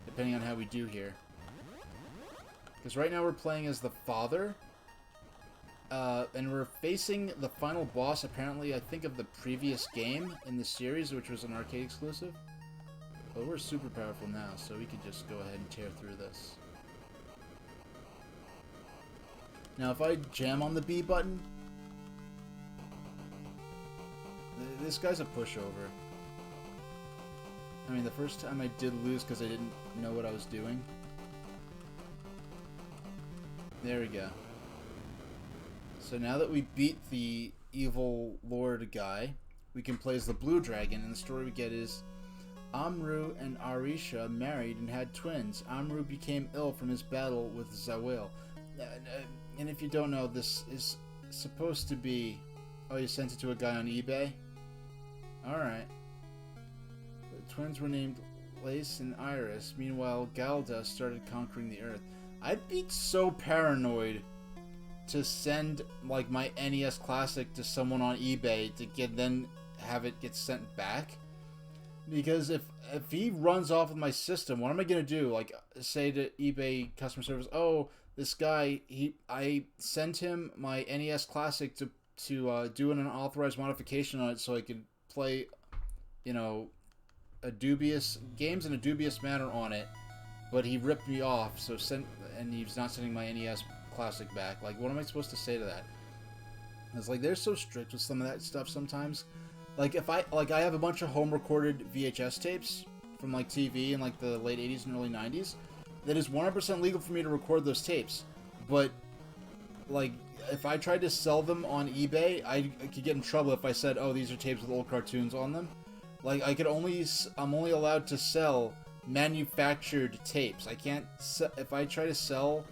Speaker 1: depending on how we do here. Because right now we're playing as the father, and we're facing the final boss, apparently, I think, of the previous game in the series, which was an arcade exclusive. But we're super powerful now, so we could just go ahead and tear through this. Now, if I jam on the B button, this guy's a pushover. I mean, the first time I did lose because I didn't know what I was doing. There we go. So now that we beat the evil lord guy, we can play as the blue dragon, and the story we get is Amru and Arisha married and had twins. Amru became ill from his battle with Zawil. And if you don't know, this is supposed to be... Oh, you sent it to a guy on eBay? Alright. The twins were named Lace and Iris. Meanwhile, Galda started conquering the earth. I'd be so paranoid to send like my NES Classic to someone on eBay to then have it get sent back, because if he runs off with my system, what am I gonna do? Like, say to eBay customer service, oh, this guy, I sent him my NES Classic to do an unauthorized modification on it so I could play, you know, games in a dubious manner on it, but he ripped me off, and he's not sending my NES Classic back. Like, what am I supposed to say to that? It's like, they're so strict with some of that stuff sometimes. Like, if I have a bunch of home-recorded VHS tapes from, like, TV in, like, the late 80s and early 90s. that is 100% legal for me to record those tapes. But, like, if I tried to sell them on eBay, I could get in trouble if I said, oh, these are tapes with old cartoons on them. Like, I'm only allowed to sell manufactured tapes. I can't, if I try to sell,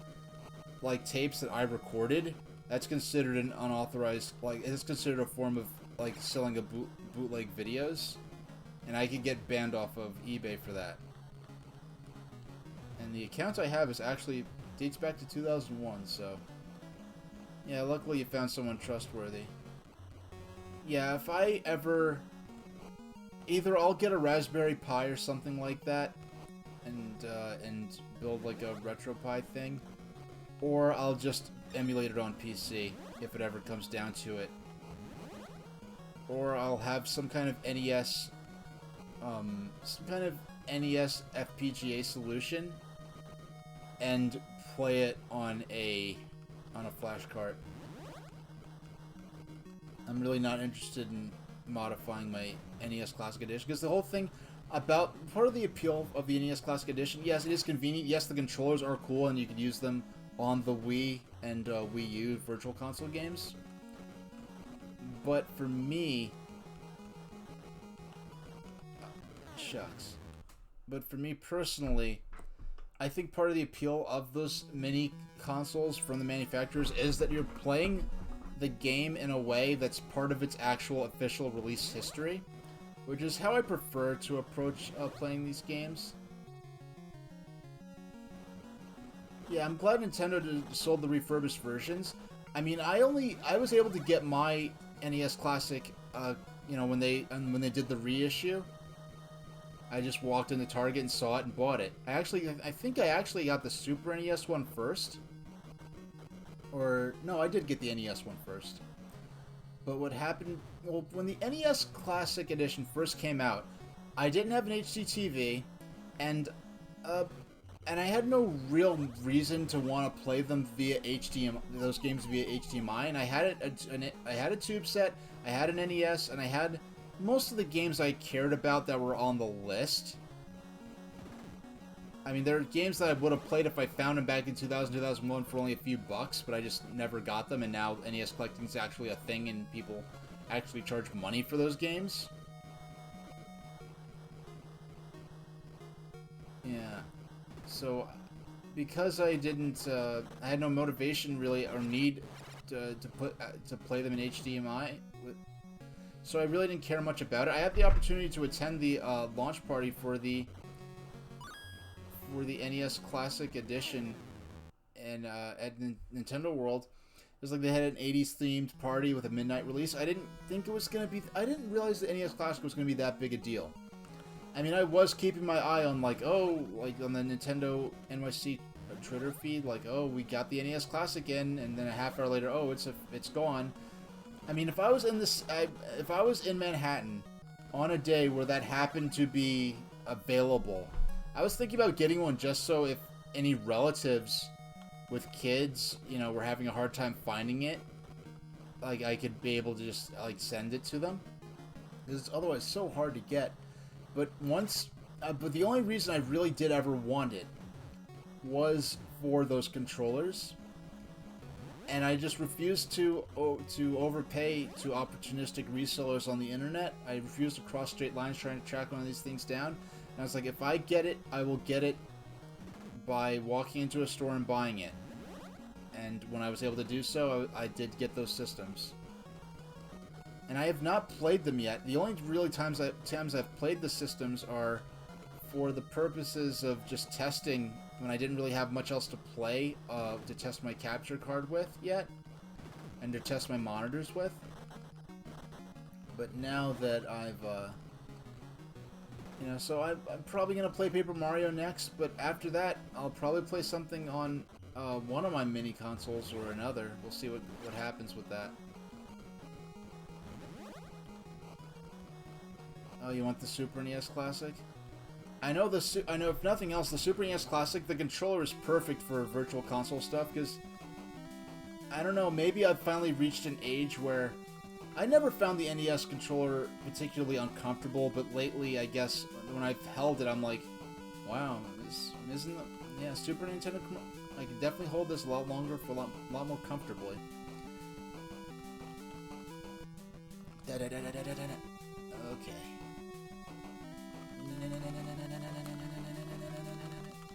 Speaker 1: like, tapes that I recorded, that's considered an unauthorized, like, it's considered a form of, like, selling a bootleg videos. And I could get banned off of eBay for that. And the account I have is actually, dates back to 2001, so... Yeah, luckily you found someone trustworthy. Yeah, if I ever... Either I'll get a Raspberry Pi or something like that, and build like a RetroPie thing, or I'll just emulate it on PC, if it ever comes down to it. Or I'll have some kind of NES, FPGA solution, and play it on a flash cart. I'm really not interested in modifying my NES Classic Edition, because the whole thing about, part of the appeal of the NES Classic Edition, yes, it is convenient, yes, the controllers are cool, and you can use them on the Wii and Wii U Virtual Console games, but for me, shucks, but for me personally, I think part of the appeal of those mini consoles from the manufacturers is that you're playing the game in a way that's part of its actual official release history, which is how I prefer to approach playing these games. Yeah, I'm glad Nintendo sold the refurbished versions. I mean, I was able to get my NES Classic, when they did the reissue. I just walked into Target and saw it and bought it. I think I actually got the Super NES one first. Or, no, I did get the NES one first. But what happened, well, when the NES Classic Edition first came out, I didn't have an HD TV, and I had no real reason to want to play them via HDMI, those games via HDMI, and I had a tube set, I had an NES, and I had most of the games I cared about that were on the list. I mean, there are games that I would have played if I found them back in 2000, 2001 for only a few bucks, but I just never got them, and now NES collecting is actually a thing, and people actually charge money for those games. Yeah. So, because I didn't, I had no motivation really, or need to play them in HDMI, so I really didn't care much about it. I had the opportunity to attend the launch party for the NES Classic Edition and at Nintendo World. It was like they had an 80s themed party with a midnight release. I didn't think it was gonna be. I didn't realize the NES Classic was gonna be that big a deal. I mean, I was keeping my eye on like on the Nintendo NYC Twitter feed, like, oh, we got the NES Classic in, and then a half hour later, oh, it's gone. I mean, if I was in Manhattan on a day where that happened to be available, I was thinking about getting one just so if any relatives with kids, were having a hard time finding it, like, I could be able to just, like, send it to them. Because it's otherwise so hard to get. But but the only reason I really did ever want it was for those controllers. And I just refused to overpay to opportunistic resellers on the internet. I refused to cross straight lines trying to track one of these things down. And I was like, if I get it, I will get it by walking into a store and buying it. And when I was able to do so, I did get those systems. And I have not played them yet. The only really times I've played the systems are for the purposes of just testing when I didn't really have much else to play, to test my capture card with yet, and to test my monitors with. But now that I've, so I'm probably going to play Paper Mario next, but after that, I'll probably play something on one of my mini consoles or another. We'll see what happens with that. Oh, you want the Super NES Classic? I know if nothing else, the Super NES Classic, the controller is perfect for Virtual Console stuff, because, I don't know, maybe I've finally reached an age where I never found the NES controller particularly uncomfortable, but lately, I guess, when I've held it, I'm like, wow, Yeah, Super Nintendo. I can definitely hold this a lot longer for a lot more comfortably. Okay.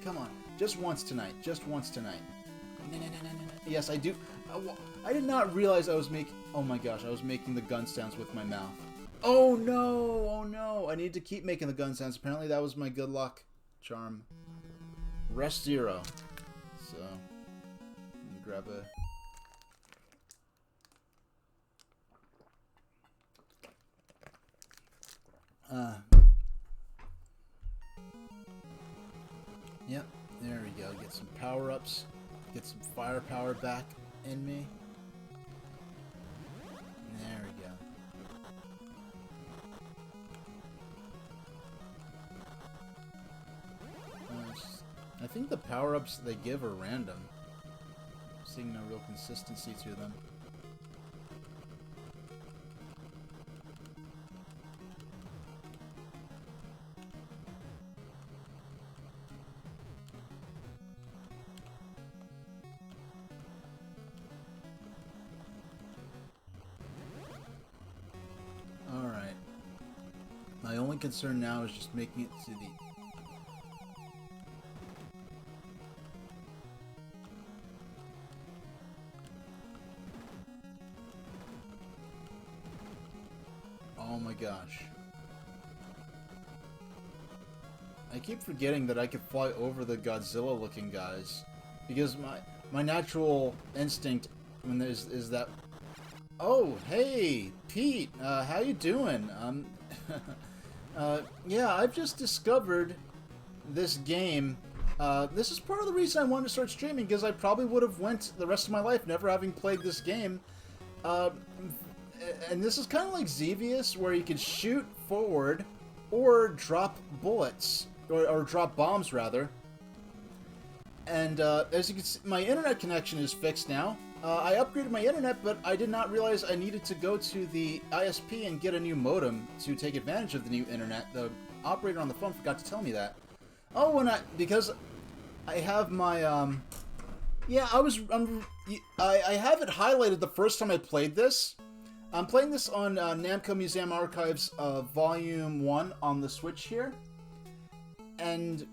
Speaker 1: Come on, just once tonight. Just once tonight. Yes, I do. I did not realize I was making. Oh my gosh, I was making the gun sounds with my mouth. Oh no! Oh no! I need to keep making the gun sounds. Apparently, that was my good luck charm. Rest 0. So, let me grab a. Yep, there we go. Get some power-ups. Get some firepower back in me. There we go. I think the power-ups they give are random. I'm seeing no real consistency to them. Alright. My only concern now is just making it to the... Oh my gosh. I keep forgetting that I could fly over the Godzilla-looking guys. Because my natural instinct when there's is that... Oh, hey, Pete, how you doing? Yeah, I've just discovered this game. This is part of the reason I wanted to start streaming, because I probably would have went the rest of my life never having played this game. And this is kind of like Xevious, where you can shoot forward or drop bullets, or drop bombs, rather. And as you can see, my internet connection is fixed now. I upgraded my internet, but I did not realize I needed to go to the ISP and get a new modem to take advantage of the new internet. The operator on the phone forgot to tell me that. Oh, and because I have my, yeah, I have it highlighted the first time I played this. I'm playing this on Namco Museum Archives Volume 1 on the Switch here. And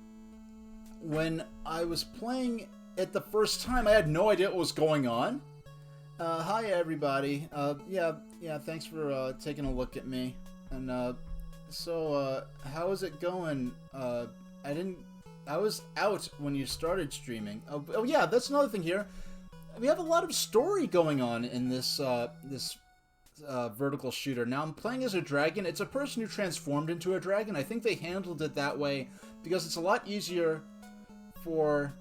Speaker 1: when I was playing it the first time, I had no idea what was going on. Hi, everybody. Yeah, thanks for taking a look at me. And so, how is it going? I was out when you started streaming. Oh yeah, that's another thing here. We have a lot of story going on in this vertical shooter. Now I'm playing as a dragon. It's a person who transformed into a dragon. I think they handled it that way because it's a lot easier for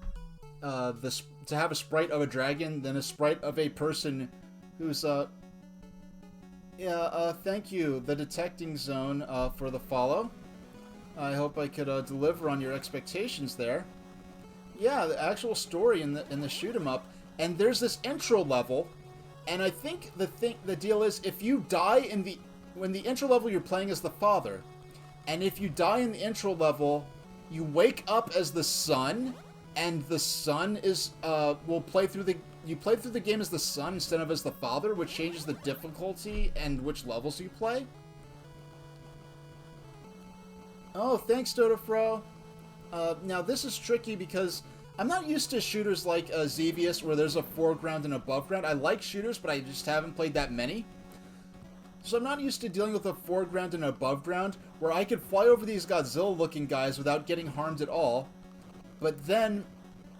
Speaker 1: to have a sprite of a dragon than a sprite of a person who's thank you, the Detecting Zone, for the follow. I hope I could deliver on your expectations there. Yeah, the actual story in the shoot 'em up, and there's this intro level, and I think the deal is if you die when the intro level you're playing as the father, and if you die in the intro level, you wake up as the son. And the son is, you play through the game as the son instead of as the father, which changes the difficulty and which levels you play. Oh, thanks, Dotafro. Now, this is tricky because I'm not used to shooters like Xevious, where there's a foreground and above ground. I like shooters, but I just haven't played that many. So I'm not used to dealing with a foreground and above ground, where I could fly over these Godzilla-looking guys without getting harmed at all. But then,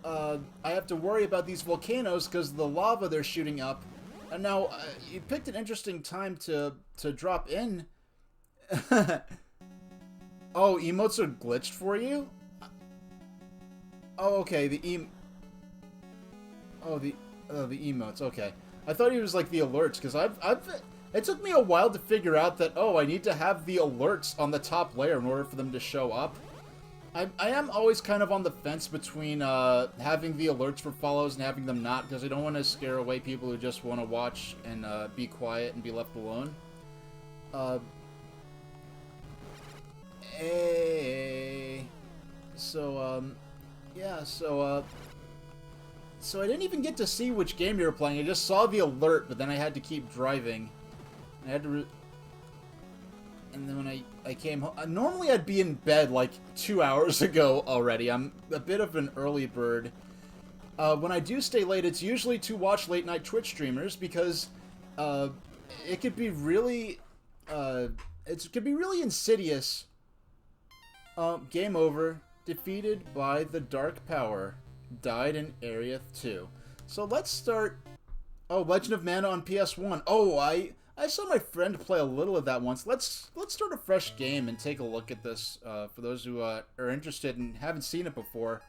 Speaker 1: I have to worry about these volcanoes because of the lava they're shooting up. And now, you picked an interesting time to drop in. Oh, emotes are glitched for you? Oh, okay, the emotes, okay. I thought he was like the alerts, because it took me a while to figure out that, oh, I need to have the alerts on the top layer in order for them to show up. I am always kind of on the fence between having the alerts for follows and having them not, because I don't want to scare away people who just want to watch and be quiet and be left alone. So, Yeah, so I didn't even get to see which game you were playing. I just saw the alert, but then I had to keep driving. I had to... And then when I came home... Normally I'd be in bed like 2 hours ago already. I'm a bit of an early bird. When I do stay late, it's usually to watch late-night Twitch streamers, because it could be really... it could be really insidious. Game over. Defeated by the Dark Power. Died in Area 2. So let's start... Oh, Legend of Mana on PS1. Oh, I saw my friend play a little of that once. Let's start a fresh game and take a look at this for those who are interested and haven't seen it before.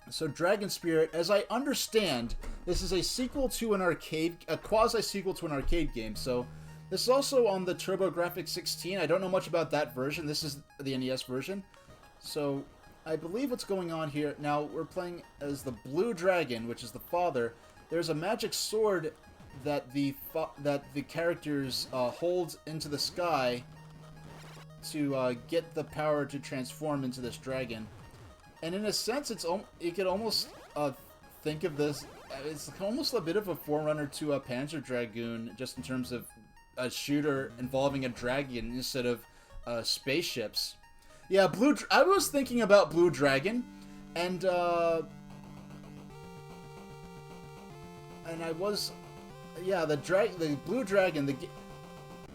Speaker 1: So Dragon Spirit, as I understand, this is a sequel to a quasi-sequel to an arcade game. So this is also on the TurboGrafx 16. I don't know much about that version. This is the NES version. So I believe what's going on here... Now, we're playing as the Blue Dragon, which is the father. There's a magic sword that the characters hold into the sky to get the power to transform into this dragon. And in a sense, you could almost think of this... It's almost a bit of a forerunner to a Panzer Dragoon, just in terms of a shooter involving a dragon instead of spaceships. Yeah, I was thinking about Blue Dragon, and I was, yeah, the Blue Dragon.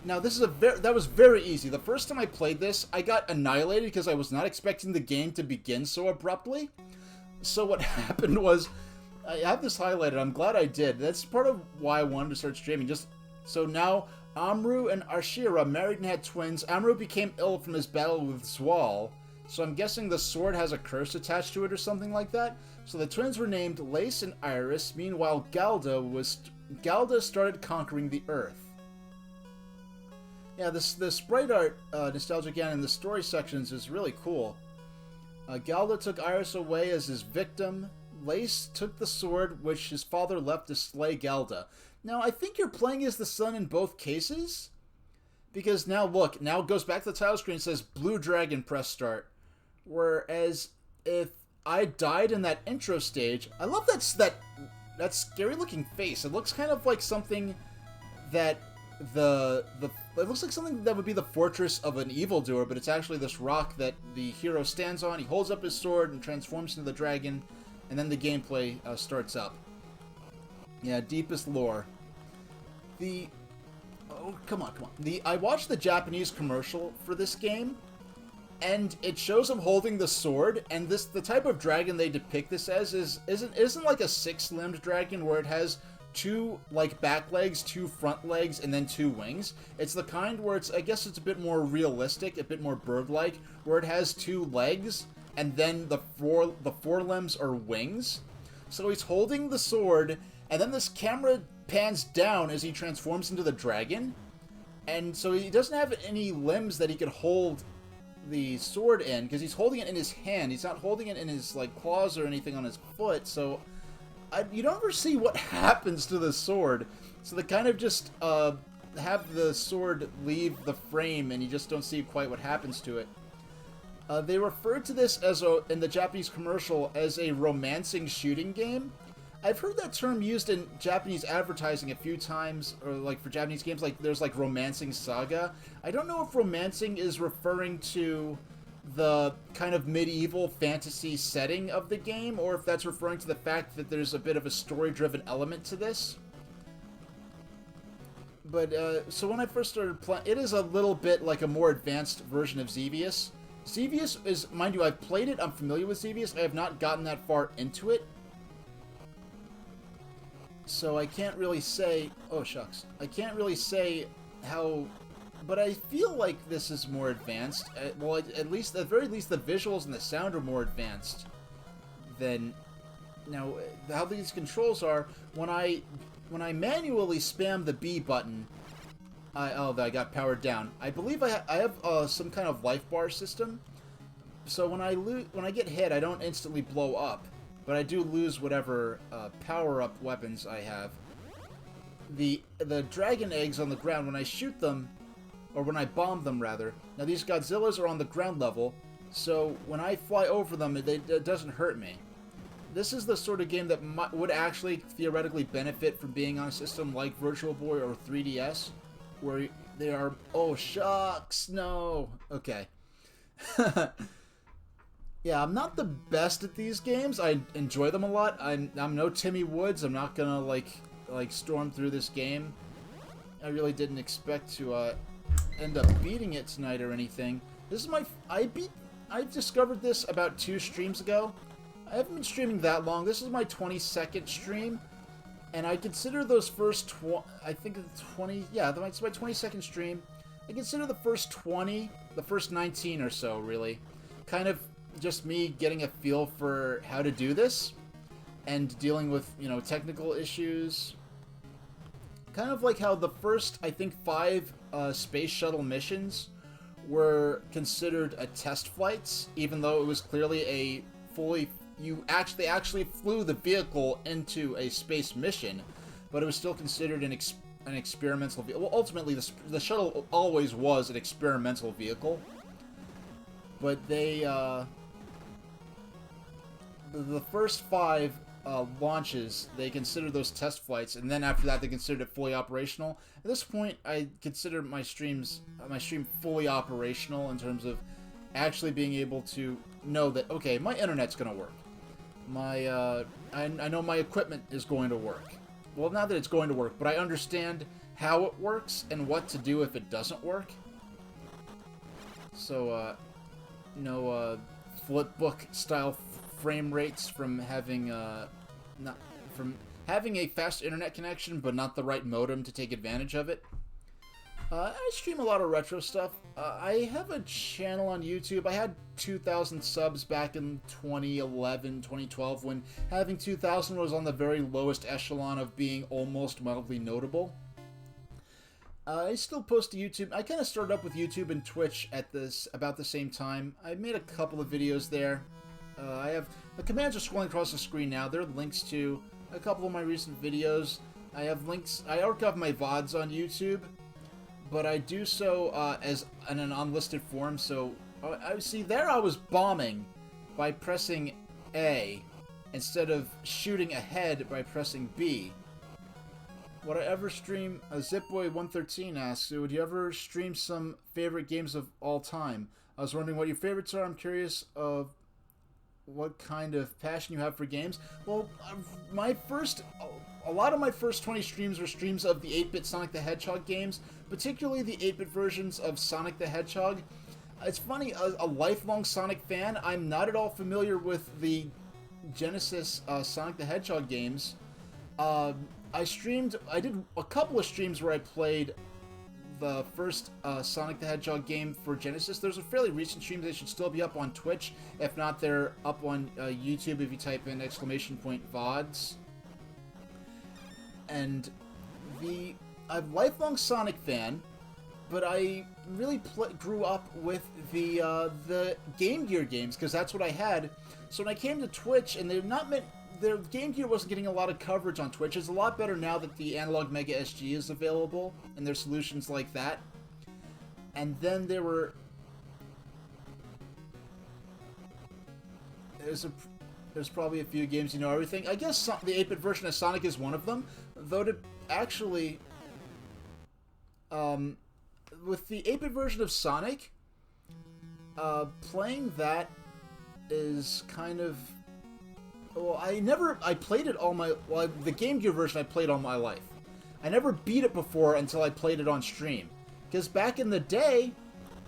Speaker 1: Now this is that was very easy. The first time I played this, I got annihilated because I was not expecting the game to begin so abruptly. So what happened was, I have this highlighted. I'm glad I did. That's part of why I wanted to start streaming. So now, Amru and Ashira married and had twins. Amru became ill from his battle with Zwal, so I'm guessing the sword has a curse attached to it or something like that. So the twins were named Lace and Iris. Meanwhile, Galda started conquering the Earth. Yeah, the sprite art, nostalgia again, in the story sections is really cool. Galda took Iris away as his victim. Lace took the sword, which his father left to slay Galda. Now, I think you're playing as the son in both cases. Because now, look, now it goes back to the title screen and says Blue Dragon, press start. Whereas, if I died in that intro stage, I love that scary looking face. It looks kind of like something that it looks like something that would be the fortress of an evildoer, but it's actually this rock that the hero stands on. He holds up his sword and transforms into the dragon, and then the gameplay starts up. Yeah, deepest lore. Oh, come on. I watched the Japanese commercial for this game, and it shows him holding the sword, and the type of dragon they depict this as isn't like a 6-limbed dragon where it has 2 like back legs, 2 front legs, and then 2 wings. It's the kind where I guess it's a bit more realistic, a bit more bird-like, where it has 2 legs, and then the forelimbs are wings. So he's holding the sword, and then this camera pans down as he transforms into the dragon. And so he doesn't have any limbs that he could hold the sword in, because he's holding it in his hand. He's not holding it in his like claws or anything on his foot. So you don't ever see what happens to the sword. So they kind of just have the sword leave the frame, and you just don't see quite what happens to it. They referred to this in the Japanese commercial as a romancing shooting game. I've heard that term used in Japanese advertising a few times, or like for Japanese games, like there's like Romancing Saga. I don't know if romancing is referring to the kind of medieval fantasy setting of the game, or if that's referring to the fact that there's a bit of a story-driven element to this. But, so when I first started playing, it is a little bit like a more advanced version of Xevious. Xevious is, mind you, I've played it, I'm familiar with Xevious, I have not gotten that far into it. So I can't really say... Oh, shucks. I can't really say how... But I feel like this is more advanced. Well, at the very least, the visuals and the sound are more advanced than... Now, how these controls are, when I manually spam the B button... I got powered down. I believe I have some kind of life bar system. So when I get hit, I don't instantly blow up. But I do lose whatever power-up weapons I have. The dragon eggs on the ground, when I shoot them, or when I bomb them rather, now these Godzillas are on the ground level, So when I fly over them, it doesn't hurt me. This is the sort of game that would actually theoretically benefit from being on a system like Virtual Boy or 3DS, where they are... Oh, shucks, no. Okay. Yeah, I'm not the best at these games. I enjoy them a lot. I'm no Timmy Woods. I'm not gonna like storm through this game. I really didn't expect to end up beating it tonight or anything. This is my... I discovered this about 2 streams ago. I haven't been streaming that long. This is my 22nd stream, and I consider those first I think it's 20. Yeah, it's my 22nd stream. I consider the first 20, the first 19 or so, really, kind of just me getting a feel for how to do this and dealing with, you know, technical issues. Kind of like how the first, I think, 5 space shuttle missions were considered test flights, even though it was clearly a fully... You actually flew the vehicle into a space mission, but it was still considered an experimental vehicle. Well, ultimately, the shuttle always was an experimental vehicle, but they the first 5 launches, they considered those test flights, and then after that, they considered it fully operational. At this point, I consider my stream fully operational in terms of actually being able to know that, okay, my internet's gonna work. I know my equipment is going to work. Well, not that it's going to work, but I understand how it works and what to do if it doesn't work. So, no flipbook style frame rates from having having a fast internet connection, but not the right modem to take advantage of it. I stream a lot of retro stuff. I have a channel on YouTube. I had 2,000 subs back in 2011, 2012, when having 2,000 was on the very lowest echelon of being almost mildly notable. I still post to YouTube. I kind of started up with YouTube and Twitch at about the same time. I made a couple of videos there. I have... The commands are scrolling across the screen now. There are links to a couple of my recent videos. I have links... I archive my VODs on YouTube, but I do so as in an unlisted form, so I see there I was bombing by pressing A instead of shooting ahead by pressing B. Would I ever stream... Zipboy113 asks, would you ever stream some favorite games of all time? I was wondering what your favorites are. I'm curious of what kind of passion you have for games. Well, a lot of my first 20 streams were streams of the 8-bit Sonic the Hedgehog games, particularly the 8-bit versions of Sonic the Hedgehog. It's funny, a lifelong Sonic fan, I'm not at all familiar with the Genesis Sonic the Hedgehog games. I did a couple of streams where I played the first Sonic the Hedgehog game for Genesis. There's a fairly recent stream that should still be up on Twitch. If not, they're up on YouTube if you type in !VODs. And I'm a lifelong Sonic fan, but I really grew up with the Game Gear games, because that's what I had. So when I came to Twitch, and their Game Gear wasn't getting a lot of coverage on Twitch. It's a lot better now that the Analog Mega SG is available, and there's solutions like that. And then there's probably a few games you know everything. I guess the 8-bit version of Sonic is one of them, though to actually... with the 8-bit version of Sonic, playing that is kind of... Well, I played it all my... Well, the Game Gear version I played all my life. I never beat it before until I played it on stream. Because back in the day,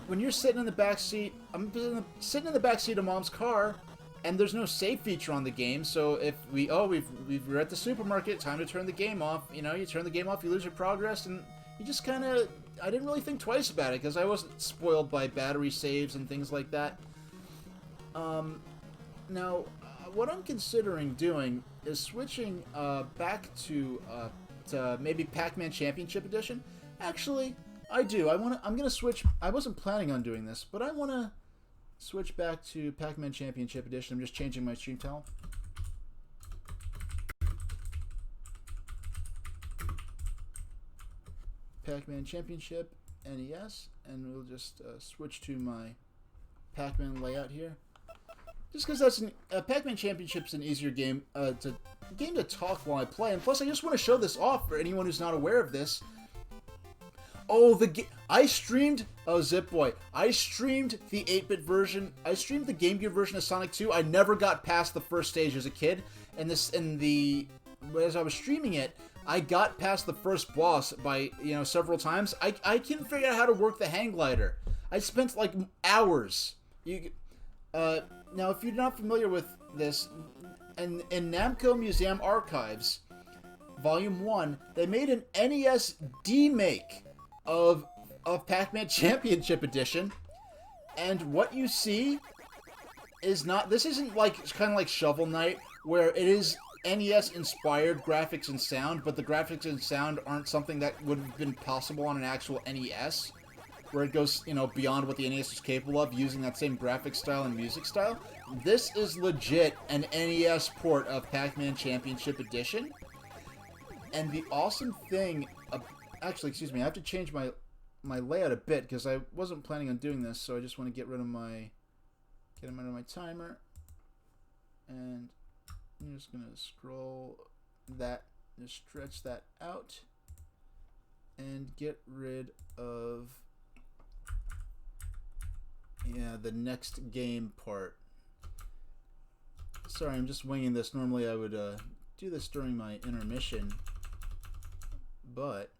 Speaker 1: when you're sitting in the backseat... I'm sitting in the backseat of Mom's car, and there's no save feature on the game, so if we're at the supermarket, time to turn the game off. You know, you turn the game off, you lose your progress, and you just kind of... I didn't really think twice about it, because I wasn't spoiled by battery saves and things like that. Now... what I'm considering doing is switching back to maybe Pac-Man Championship Edition. Actually, I do. I'm gonna switch. I wasn't planning on doing this, but I want to switch back to Pac-Man Championship Edition. I'm just changing my stream title. Pac-Man Championship NES, and we'll just switch to my Pac-Man layout here. Just because that's Pac-Man Championship's an easier game to talk while I play, and plus I just want to show this off for anyone who's not aware of this. Oh, I streamed... Oh, Zip Boy. I streamed the 8-bit version. I streamed the Game Gear version of Sonic 2. I never got past the first stage as a kid. And as I was streaming it, I got past the first boss by, several times. I couldn't figure out how to work the hang glider. I spent, like, hours. Now, if you're not familiar with this, in Namco Museum Archives, Volume 1, they made an NES D-make of Pac-Man Championship Edition, and what you see is not... This isn't like kind of like Shovel Knight, where it is NES-inspired graphics and sound, but the graphics and sound aren't something that would have been possible on an actual NES, where it goes, beyond what the NES is capable of, using that same graphic style and music style. This is legit an NES port of Pac-Man Championship Edition, and the awesome thing... Actually, excuse me, I have to change my layout a bit, because I wasn't planning on doing this, so I just want to get rid of my timer. And I'm just going to scroll that, just stretch that out, and get rid of, the next game part. Sorry, I'm just winging this. Normally I would do this during my intermission, but...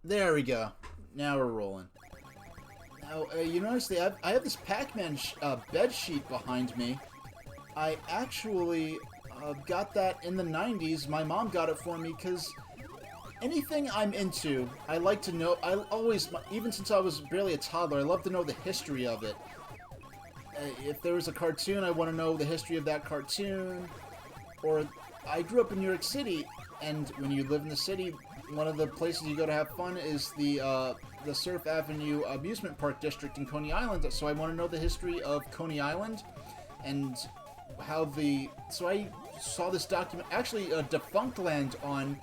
Speaker 1: There we go. Now we're rolling. Now, you notice I have this Pac-Man bed sheet behind me. I actually got that in the 90s. My mom got it for me because anything I'm into, I like to know. I always, even since I was barely a toddler, I love to know the history of it. If there was a cartoon, I want to know the history of that cartoon. Or I grew up in New York City, and when you live in the city, one of the places you go to have fun is the Surf Avenue Amusement Park District in Coney Island. So I want to know the history of Coney Island and how the... So I saw this document... Actually, Defunctland on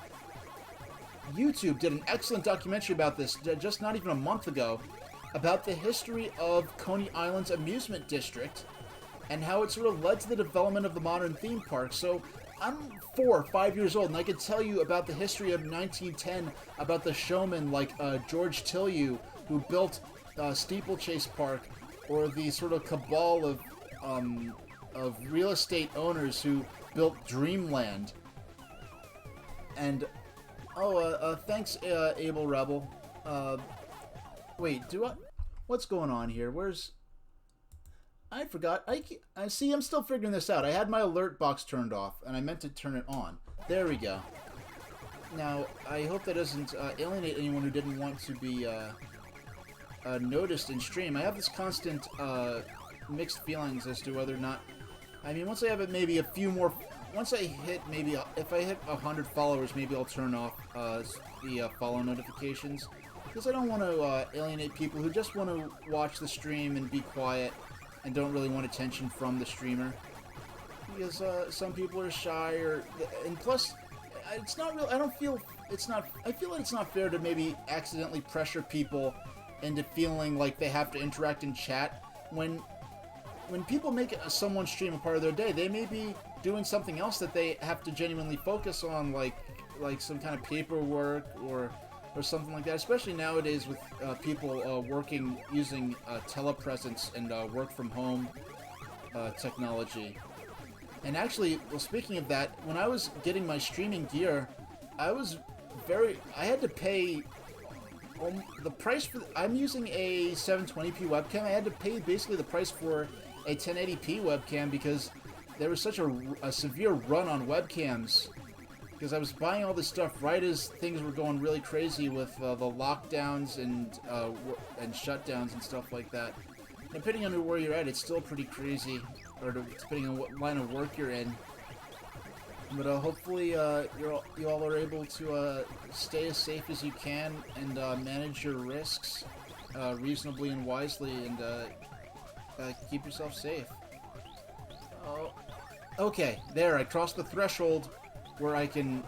Speaker 1: YouTube did an excellent documentary about this just not even a month ago, about the history of Coney Island's amusement district and how it sort of led to the development of the modern theme park. So I'm 4 or 5 years old, and I could tell you about the history of 1910, about the showmen like George Tillieu, who built Steeplechase Park, or the sort of cabal of real estate owners who built Dreamland. And thanks, Able Rebel. Wait, what's going on here? I forgot. I see. I'm still figuring this out. I had my alert box turned off, and I meant to turn it on. There we go. Now, I hope that doesn't alienate anyone who didn't want to be noticed in stream. I have this constant mixed feelings as to whether or not... I mean, once I have maybe a few more... Once I hit maybe... If I hit 100 followers, maybe I'll turn off the follow notifications. Because I don't want to alienate people who just want to watch the stream and be quiet and don't really want attention from the streamer. Because some people are shy, and plus, it's not real. I feel like it's not fair to maybe accidentally pressure people into feeling like they have to interact in chat. When people make someone stream a part of their day, they may be doing something else that they have to genuinely focus on, like some kind of paperwork or something like that, especially nowadays with people working using telepresence and work from home technology. And actually, well, speaking of that, when I was getting my streaming gear, I had to pay the price for... I'm using a 720p webcam. I had to pay basically the price for a 1080p webcam because there was such a severe run on webcams. Because I was buying all this stuff right as things were going really crazy with the lockdowns and shutdowns and stuff like that. Depending on where you're at, it's still pretty crazy, or depending on what line of work you're in. But hopefully you all are able to stay as safe as you can and manage your risks reasonably and wisely, and keep yourself safe. Oh, okay, there, I crossed the threshold where I can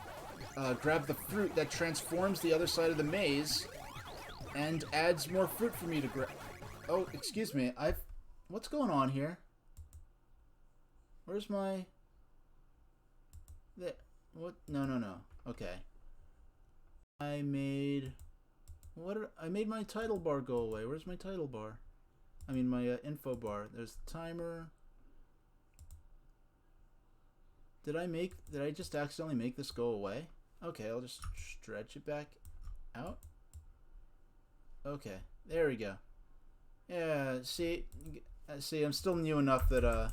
Speaker 1: grab the fruit that transforms the other side of the maze and adds more fruit for me to grab. Oh, excuse me. What's going on here? Where's my... What? No. Okay. I made my title bar go away. Where's my title bar? I mean my info bar. There's the timer. Did I just accidentally make this go away? Okay, I'll just stretch it back out. Okay, there we go. Yeah, see, I'm still new enough that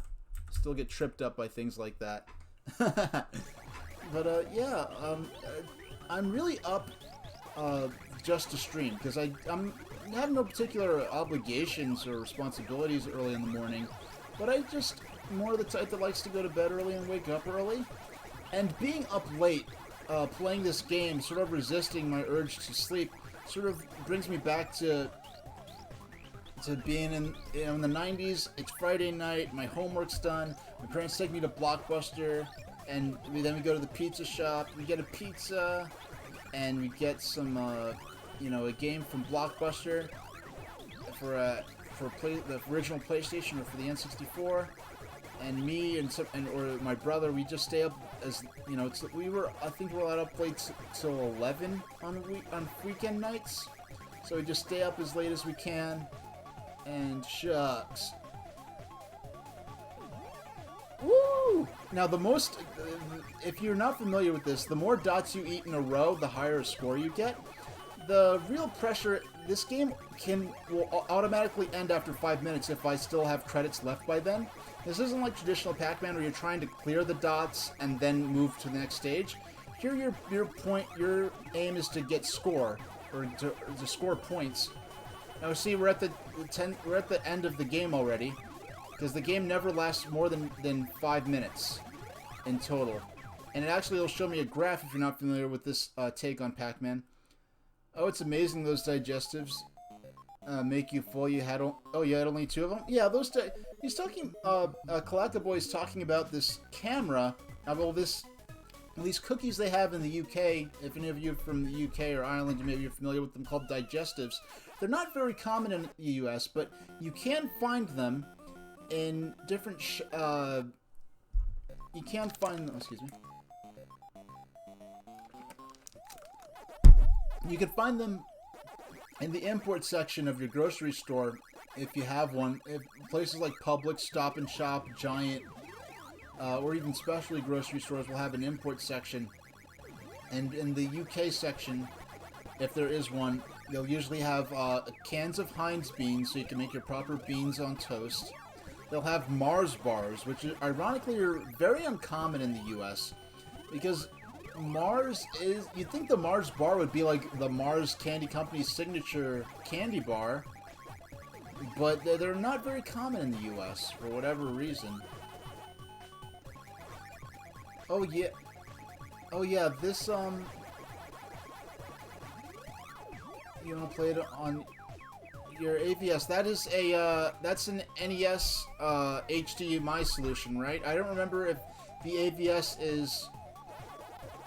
Speaker 1: still get tripped up by things like that. But yeah, I'm really up just to stream because I have no particular obligations or responsibilities early in the morning, but I just more the type that likes to go to bed early and wake up early, and being up late playing this game, sort of resisting my urge to sleep, sort of brings me back to being in the 90s. It's Friday night, my homework's done, my parents take me to Blockbuster, and then we go to the pizza shop, we get a pizza, and we get some, a game from Blockbuster for the original PlayStation or for the N64, and me or my brother, we just stay up as, I think we're allowed to play till 11 on weekend nights, so we just stay up as late as we can, and shucks. Woo! Now if you're not familiar with this, the more dots you eat in a row, the higher score you get. The real pressure, this game will automatically end after 5 minutes if I still have credits left by then. This isn't like traditional Pac-Man where you're trying to clear the dots and then move to the next stage. Here your aim is to get score, or to score points. Now see, we're at the end of the game already, because the game never lasts more than 5 minutes in total. And it actually will show me a graph if you're not familiar with this take on Pac-Man. Oh, it's amazing those digestives make you full. You had only 2 of them? Yeah, he's talking, Collectaboy's talking about this camera, these cookies they have in the UK. If any of you are from the UK or Ireland, maybe you're familiar with them, called digestives. They're not very common in the US, but you can find them in different you can find them, excuse me. You can find them in the import section of your grocery store if you have one. Places like Publix, Stop and Shop, Giant, or even specialty grocery stores will have an import section. And in the UK section, if there is one, they'll usually have cans of Heinz beans, so you can make your proper beans on toast. They'll have Mars bars, which ironically are very uncommon in the US, because you'd think the Mars bar would be like the Mars Candy Company's signature candy bar, but they're not very common in the US for whatever reason. Oh yeah, this, you wanna play it on your AVS? That's an NES, HDMI solution, right? I don't remember if the AVS is...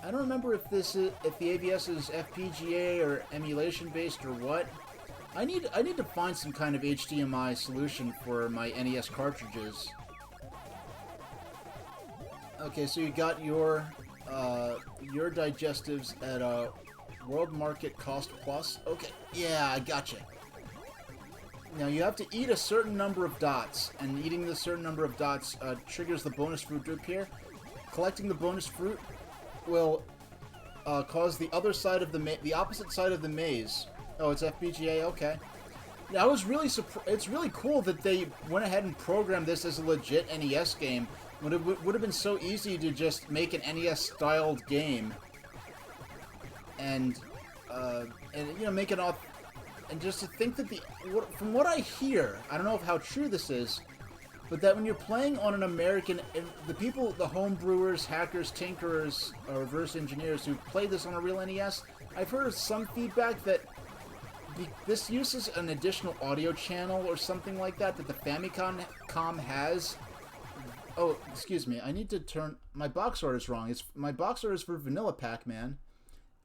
Speaker 1: I don't remember if the AVS is FPGA or emulation based or what. I need to find some kind of HDMI solution for my NES cartridges. Okay, so you got your digestives at World Market Cost Plus. Okay, yeah, I gotcha. Now you have to eat a certain number of dots, and eating the certain number of dots triggers the bonus fruit to appear. Collecting the bonus fruit will cause the other side of the opposite side of the maze. Oh, it's FPGA. Okay. Now I was really it's really cool that they went ahead and programmed this as a legit NES game. When it would have been so easy to just make an NES-styled game, and make it off. And just to think that from what I hear, I don't know how true this is, but that when you're playing on an American, the home brewers, hackers, tinkerers, or reverse engineers who play this on a real NES, I've heard some feedback that this uses an additional audio channel or something like that the Famicom has. Oh, excuse me, I need to turn... My box order is wrong. My box order is for Vanilla Pac-Man,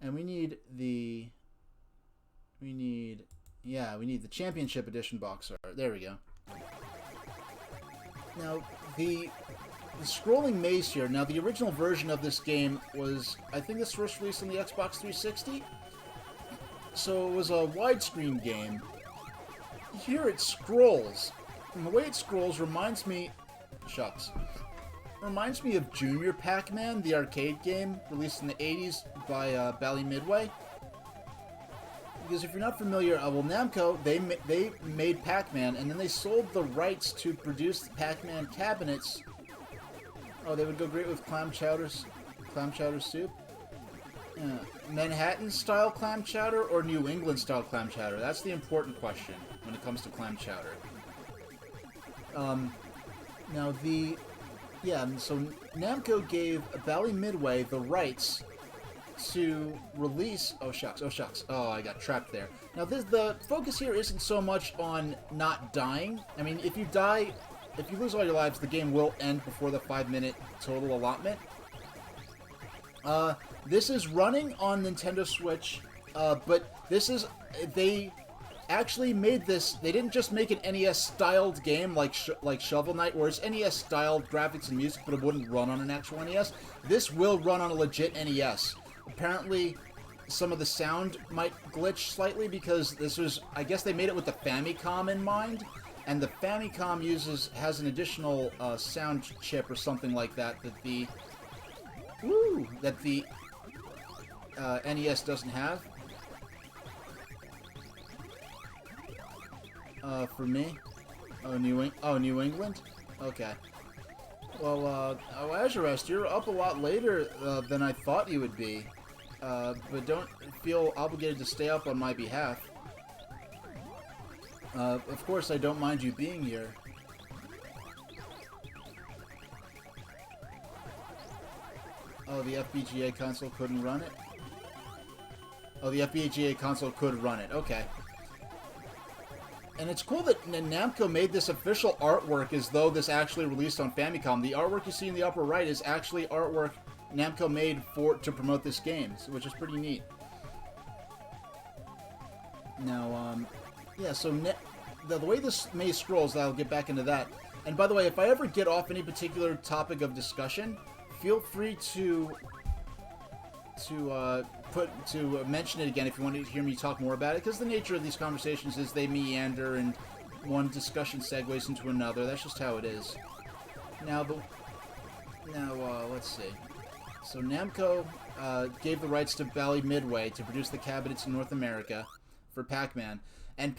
Speaker 1: and we need the... We need... Yeah, we need the Championship Edition box art. There we go. Now, the scrolling maze here. Now, the original version of this game was, I think this first released on the Xbox 360. So it was a widescreen game. Here it scrolls. And the way it scrolls reminds me... Shucks. Reminds me of Junior Pac-Man, the arcade game released in the 80s by Bally Midway. Because if you're not familiar, well, Namco, they made Pac-Man, and then they sold the rights to produce the Pac-Man cabinets. Oh, they would go great with clam chowder soup? Yeah. Manhattan-style clam chowder or New England-style clam chowder? That's the important question when it comes to clam chowder. Now, so Namco gave Bally Midway the rights to release... Oh, shucks. Oh, I got trapped there. Now, the focus here isn't so much on not dying. I mean, if you die... If you lose all your lives, the game will end before the 5-minute total allotment. This is running on Nintendo Switch, but this is... They actually made this... They didn't just make an NES-styled game like Shovel Knight, where it's NES-styled graphics and music, but it wouldn't run on an actual NES. This will run on a legit NES. Apparently, some of the sound might glitch slightly because this was... I guess they made it with the Famicom in mind, and the Famicom has an additional sound chip or something like that the NES doesn't have. For me? New England? Okay. Well, Azurest, you're up a lot later than I thought you would be. But don't feel obligated to stay up on my behalf. Of course, I don't mind you being here. Oh, the FPGA console couldn't run it? Oh, the FPGA console could run it. Okay. And it's cool that Namco made this official artwork as though this actually released on Famicom. The artwork you see in the upper right is actually artwork Namco made to promote this game, which is pretty neat. Now, yeah, so the way this maze scrolls, I'll get back into that. And by the way, if I ever get off any particular topic of discussion, feel free to mention it again if you want to hear me talk more about it, because the nature of these conversations is they meander and one discussion segues into another. That's just how it is. Now, let's see. So Namco gave the rights to Bally Midway to produce the cabinets in North America for Pac-Man, and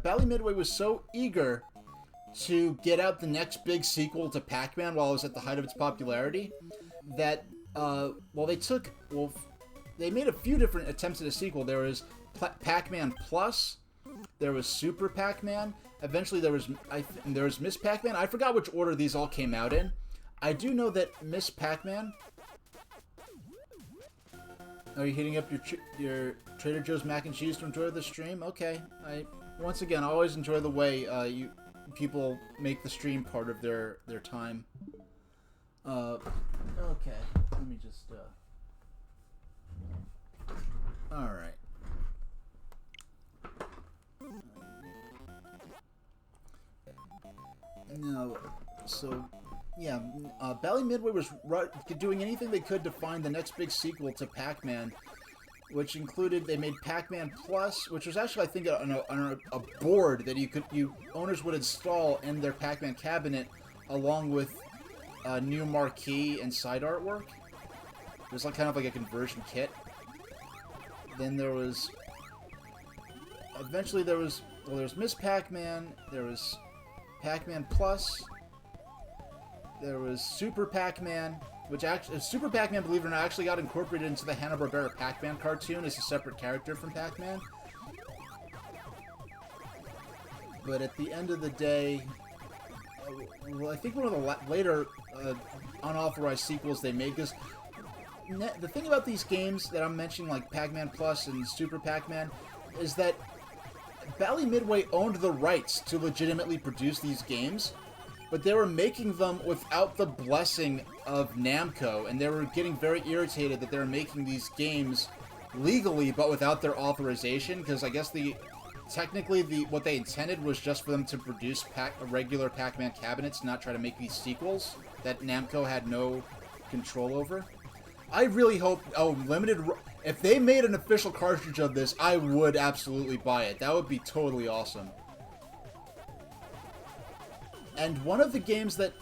Speaker 1: Bally Midway was so eager to get out the next big sequel to Pac-Man while it was at the height of its popularity that they made a few different attempts at a sequel. There was Pac-Man Plus, there was Super Pac-Man, eventually there was Miss Pac-Man. I forgot which order these all came out in. I do know that Miss Pac-Man... Are you hitting up your Trader Joe's mac and cheese to enjoy the stream? Okay. Once again, I always enjoy the way people make the stream part of their time. Okay. Let me just... Alright. No, so... Yeah, Bally Midway was doing anything they could to find the next big sequel to Pac-Man, which included, they made Pac-Man Plus, which was actually, I think, on a board that owners would install in their Pac-Man cabinet, along with a new marquee and side artwork. It was kind of like a conversion kit. Then there was... Eventually there was Miss Pac-Man, there was Pac-Man Plus, there was Super Pac-Man, which actually... Super Pac-Man, believe it or not, actually got incorporated into the Hanna-Barbera Pac-Man cartoon as a separate character from Pac-Man. But at the end of the day... Well, I think one of the later unauthorized sequels they made, because the thing about these games that I'm mentioning, like Pac-Man Plus and Super Pac-Man, is that Bally Midway owned the rights to legitimately produce these games, but they were making them without the blessing of Namco, and they were getting very irritated that they were making these games legally, but without their authorization, because I guess the technically what they intended was just for them to produce regular Pac-Man cabinets, not try to make these sequels that Namco had no control over. I really hope... Oh, if they made an official cartridge of this, I would absolutely buy it. That would be totally awesome. And one of the games that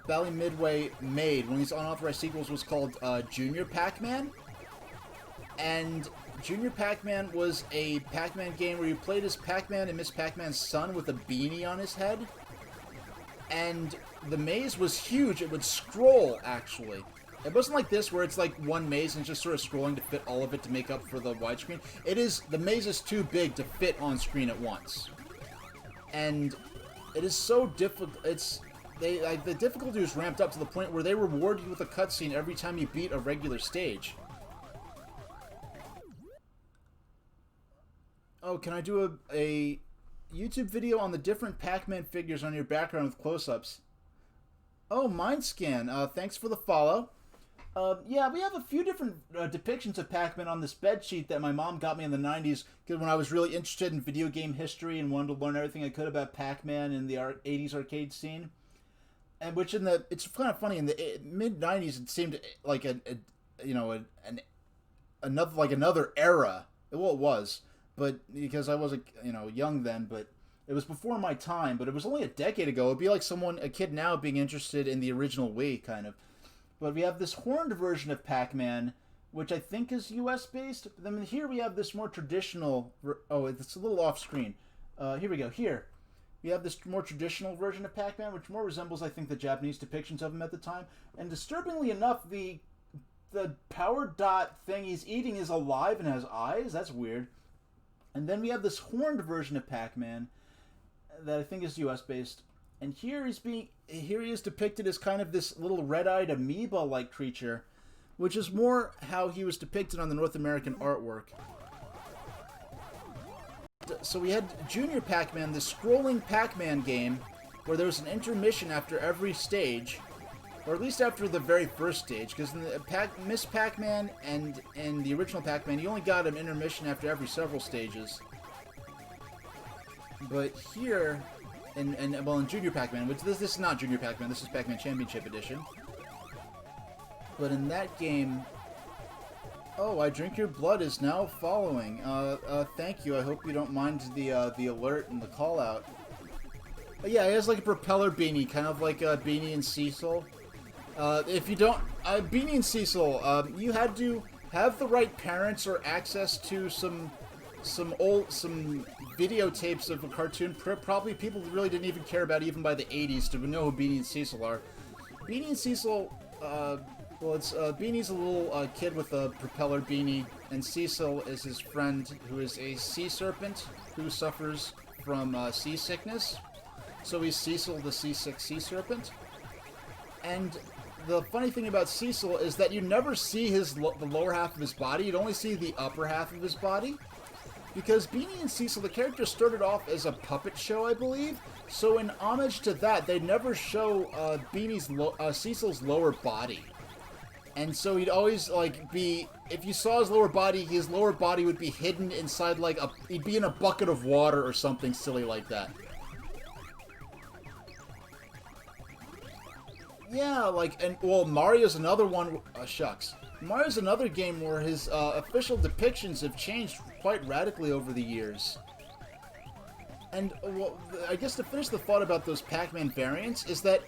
Speaker 1: Bally Midway made when these unauthorized sequels was called Junior Pac-Man. And Junior Pac-Man was a Pac-Man game where you played as Pac-Man and Miss Pac-Man's son with a beanie on his head. And the maze was huge. It would scroll, actually. It wasn't like this, where it's like one maze and just sort of scrolling to fit all of it to make up for the widescreen. The maze is too big to fit on screen at once. And it is so difficult. The difficulty was ramped up to the point where they reward you with a cutscene every time you beat a regular stage. Oh, can I do a YouTube video on the different Pac-Man figures on your background with close-ups? Oh, Mindscan, thanks for the follow. Yeah, we have a few different depictions of Pac-Man on this bed sheet that my mom got me in the 90s because when I was really interested in video game history and wanted to learn everything I could about Pac-Man in the 80s arcade scene. And which it's kind of funny, in the mid-90s it seemed like another era. Well, it was, but because I wasn't, young then, but it was before my time, but it was only a decade ago. It'd be like a kid now being interested in the original Wii, kind of. But we have this horned version of Pac-Man, which I think is US-based. Then here we have this more traditional... Oh, it's a little off-screen. Here we go. Here. We have this more traditional version of Pac-Man, which more resembles, I think, the Japanese depictions of him at the time. And disturbingly enough, the power dot thing he's eating is alive and has eyes. That's weird. And then we have this horned version of Pac-Man that I think is US-based. And here he is depicted as kind of this little red-eyed amoeba-like creature, which is more how he was depicted on the North American artwork. So we had Junior Pac-Man, the scrolling Pac-Man game, where there was an intermission after every stage, or at least after the very first stage, because in the Miss Pac-Man and in the original Pac-Man, you only got an intermission after every several stages. But here... in Junior Pac-Man, which this is not Junior Pac-Man, this is Pac-Man Championship Edition. But in that game... Oh, I Drink Your Blood is now following. Thank you. I hope you don't mind the alert and the call-out. But yeah, he has like a propeller beanie, kind of like Beanie and Cecil. If you don't... Beanie and Cecil, you had to have the right parents or access to some videotapes of a cartoon, probably people really didn't even care about even by the 80s to know who Beanie and Cecil are. Beanie and Cecil, Beanie's a little kid with a propeller beanie, and Cecil is his friend who is a sea serpent who suffers from seasickness. So he's Cecil the seasick sea serpent. And the funny thing about Cecil is that you never see the lower half of his body, you'd only see the upper half of his body. Because Beanie and Cecil, the character started off as a puppet show, I believe. So in homage to that, they never show Cecil's lower body. And so he'd always, if you saw his lower body would be hidden inside, he'd be in a bucket of water or something silly like that. Yeah, Mario's another one, shucks. Mario's another game where his official depictions have changed quite radically over the years. And, I guess to finish the thought about those Pac-Man variants is that,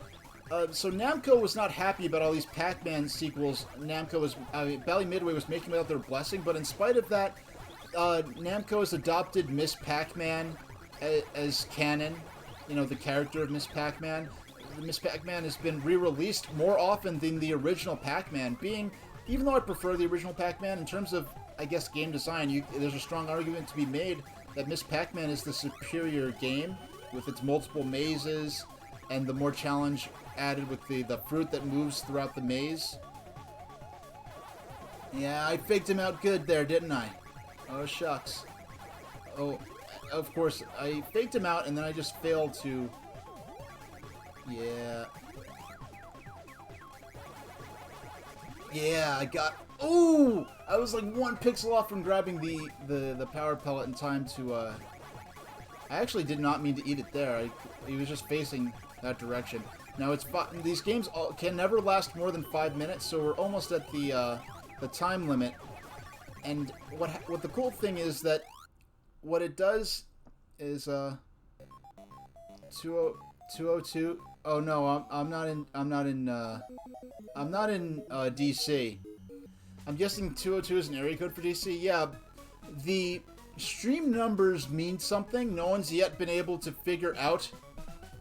Speaker 1: so Namco was not happy about all these Pac-Man sequels Bally Midway was making without their blessing, but in spite of that, Namco has adopted Miss Pac-Man as canon, the character of Miss Pac-Man. Miss Pac-Man has been re-released more often than the original Pac-Man, even though I prefer the original Pac-Man, in terms of, I guess, game design, there's a strong argument to be made that Miss Pac-Man is the superior game, with its multiple mazes, and the more challenge added with the fruit that moves throughout the maze. Yeah, I faked him out good there, didn't I? Oh, shucks. Oh, of course, I faked him out, and then I just failed to... Yeah... Yeah, I got... Ooh! I was like one pixel off from grabbing the power pellet in time to I actually did not mean to eat it there. He was just facing that direction. Now these games can never last more than 5 minutes, so we're almost at the time limit. And what the cool thing is that what it does is 202. Oh no, I'm not in DC. I'm guessing 202 is an area code for DC. Yeah, the stream numbers mean something. No one's yet been able to figure out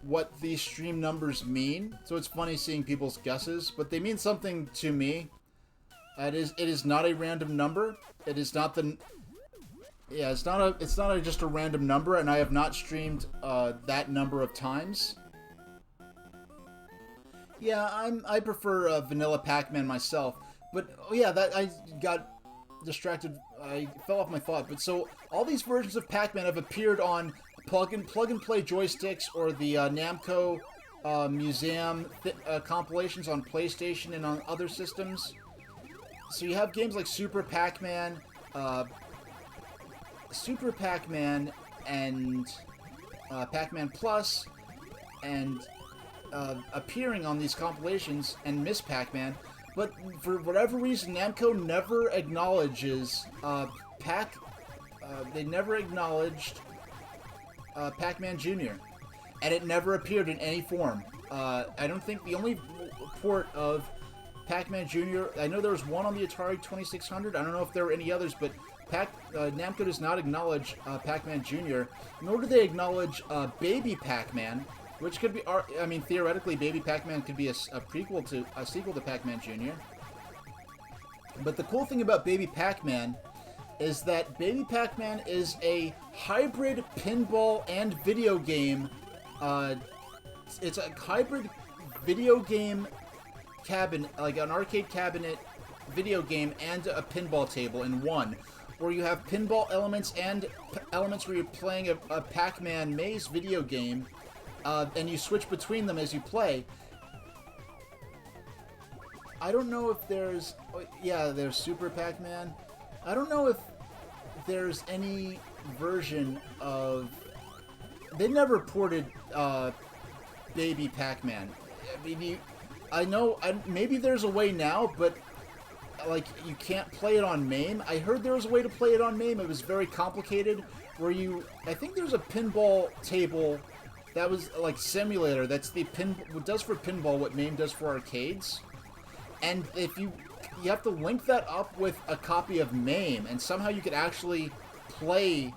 Speaker 1: what these stream numbers mean. So it's funny seeing people's guesses, but they mean something to me. It is not a random number. It is not the... Yeah, it's not just a random number, and I have not streamed that number of times. Yeah, I prefer vanilla Pac-Man myself, but oh yeah, that I got distracted. I fell off my thought. But so all these versions of Pac-Man have appeared on plug and play joysticks or the Namco Museum compilations on PlayStation and on other systems. So you have games like Super Pac-Man and Pac-Man Plus, and appearing on these compilations, and Miss Pac-Man, but for whatever reason, Namco never acknowledges they never acknowledged Pac-Man Jr., and it never appeared in any form. I don't think the only port of Pac-Man Jr., I know there was one on the Atari 2600, I don't know if there were any others, but Namco does not acknowledge Pac-Man Jr., nor do they acknowledge Baby Pac-Man, which could be, I mean, theoretically, Baby Pac-Man could be a sequel to Pac-Man Jr. But the cool thing about Baby Pac-Man is that Baby Pac-Man is a hybrid pinball and video game. It's a hybrid video game cabinet, like an arcade cabinet video game and a pinball table in one, where you have pinball elements and elements where you're playing a Pac-Man maze video game. And you switch between them as you play. I don't know if there's... yeah, there's Super Pac-Man. I don't know if there's any version of... They never ported Baby Pac-Man. I mean, I know... maybe there's a way now, but... like, you can't play it on MAME. I heard there was a way to play it on MAME. It was very complicated, where you... I think there's a pinball table... that was like simulator. That's the what does for pinball what MAME does for arcades. And if you have to link that up with a copy of MAME, and somehow you could actually play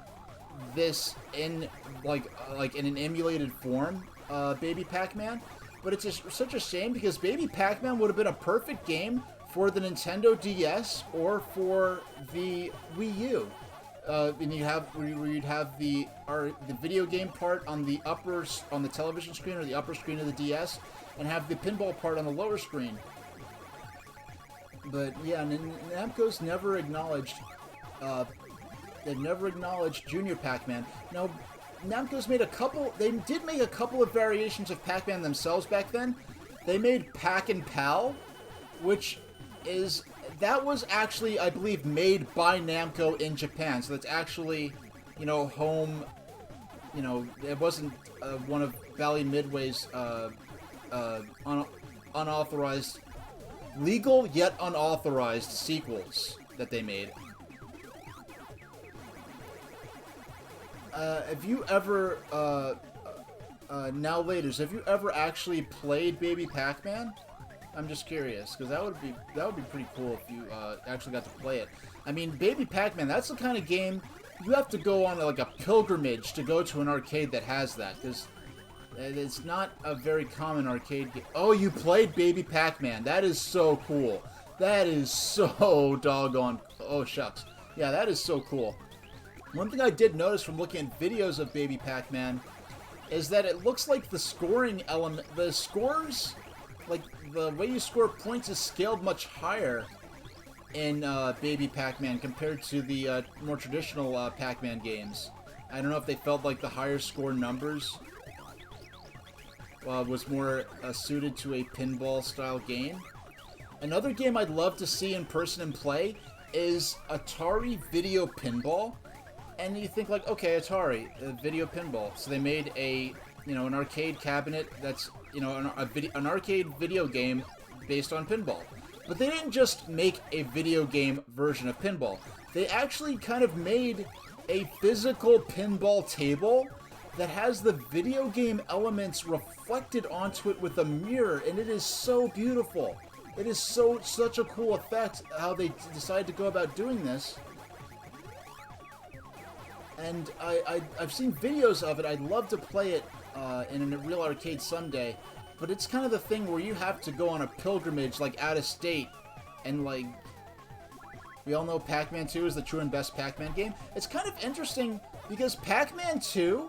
Speaker 1: this in like in an emulated form, Baby Pac-Man. But it's such a shame, because Baby Pac-Man would have been a perfect game for the Nintendo DS or for the Wii U. And you'd have the video game part on the television screen or the upper screen of the DS, and have the pinball part on the lower screen. But yeah, Namco's never acknowledged. They've never acknowledged Junior Pac-Man. Now, Namco's made a couple. They did make a couple of variations of Pac-Man themselves back then. They made Pac and Pal, which is. That was actually, I believe, made by Namco in Japan. So that's actually, home, it wasn't one of Bally Midway's unauthorized, legal yet unauthorized sequels that they made. Have you ever, Nowlaters, have you ever actually played Baby Pac-Man? I'm just curious, because that would be pretty cool if you actually got to play it. I mean, Baby Pac-Man, that's the kind of game you have to go on like a pilgrimage to go to an arcade that has that, because it's not a very common arcade game. Oh, you played Baby Pac-Man. That is so cool. That is so doggone... Oh, shucks. Yeah, that is so cool. One thing I did notice from looking at videos of Baby Pac-Man is that it looks like the scoring element... The scores... Like, the way you score points is scaled much higher in Baby Pac-Man compared to the more traditional Pac-Man games. I don't know if they felt like the higher score numbers was more suited to a pinball-style game. Another game I'd love to see in person and play is Atari Video Pinball. And you think like, okay, Atari, video pinball. So they made a, you know, an arcade cabinet that's, you know, an arcade video game based on pinball. But they didn't just make a video game version of pinball. They actually kind of made a physical pinball table that has the video game elements reflected onto it with a mirror, and it is so beautiful. It is such a cool effect how they decided to go about doing this. And I've seen videos of it. I'd love to play it in a real arcade someday. But it's kind of the thing where you have to go on a pilgrimage, like, out of state. And, like, we all know Pac-Man 2 is the true and best Pac-Man game. It's kind of interesting because Pac-Man 2,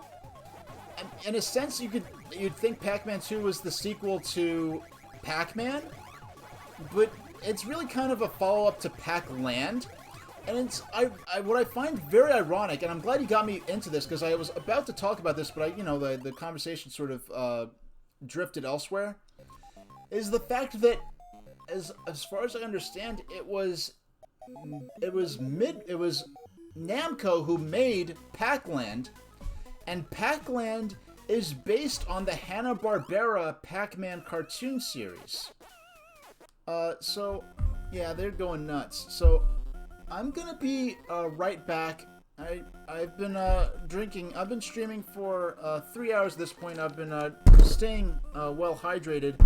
Speaker 1: in a sense, you'd think Pac-Man 2 was the sequel to Pac-Man. But it's really kind of a follow-up to Pac-Land. And it's what I find very ironic, and I'm glad you got me into this, because I was about to talk about this, but the conversation sort of drifted elsewhere, is the fact that, as far as I understand, it was Namco who made Pac-Land, and Pac-Land is based on the Hanna-Barbera Pac-Man cartoon series. So yeah, they're going nuts. So I'm gonna be right back. I've been drinking. I've been streaming for 3 hours at this point. I've been staying well hydrated,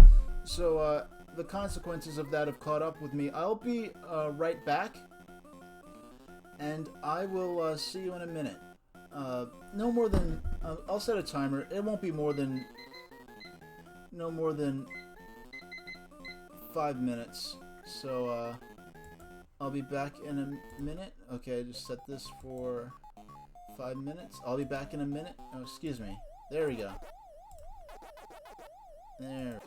Speaker 1: so the consequences of that have caught up with me. I'll be right back, and I will see you in a minute. No more than I'll set a timer. It won't be no more than 5 minutes. So I'll be back in a minute. Okay, I just set this for 5 minutes. I'll be back in a minute. Oh, excuse me. There we go. There.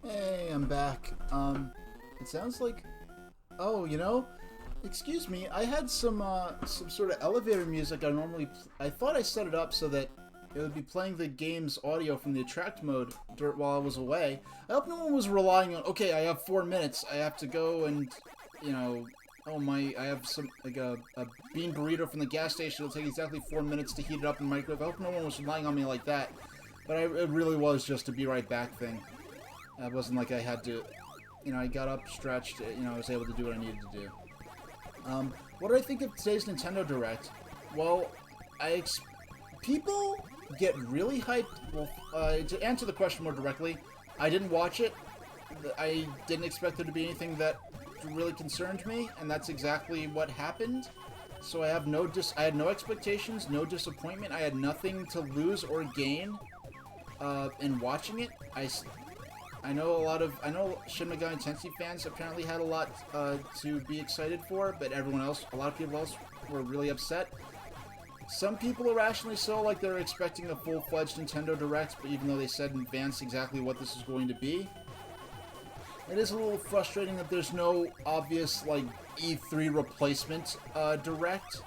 Speaker 1: Hey, I'm back. It sounds like... Oh, excuse me, I had some sort of elevator music I normally... I thought I set it up so that it would be playing the game's audio from the attract mode while I was away. I hope no one was relying on, okay, I have 4 minutes, I have to go and, I have a bean burrito from the gas station. It'll take exactly 4 minutes to heat it up in the microwave. I hope no one was relying on me like that. But it really was just a be right back thing. It wasn't like I had to, I got up, stretched, I was able to do what I needed to do. What do I think of today's Nintendo Direct? Well, people get really hyped. Well, to answer the question more directly, I didn't watch it. I didn't expect there to be anything that really concerned me, and that's exactly what happened. So I had no expectations, no disappointment. I had nothing to lose or gain in watching it. I know Shin Megami Tensei fans apparently had a lot to be excited for, but a lot of people else were really upset. Some people irrationally so, like they're expecting a full-fledged Nintendo Direct, but even though they said in advance exactly what this is going to be. It is a little frustrating that there's no obvious, like, E3 replacement Direct.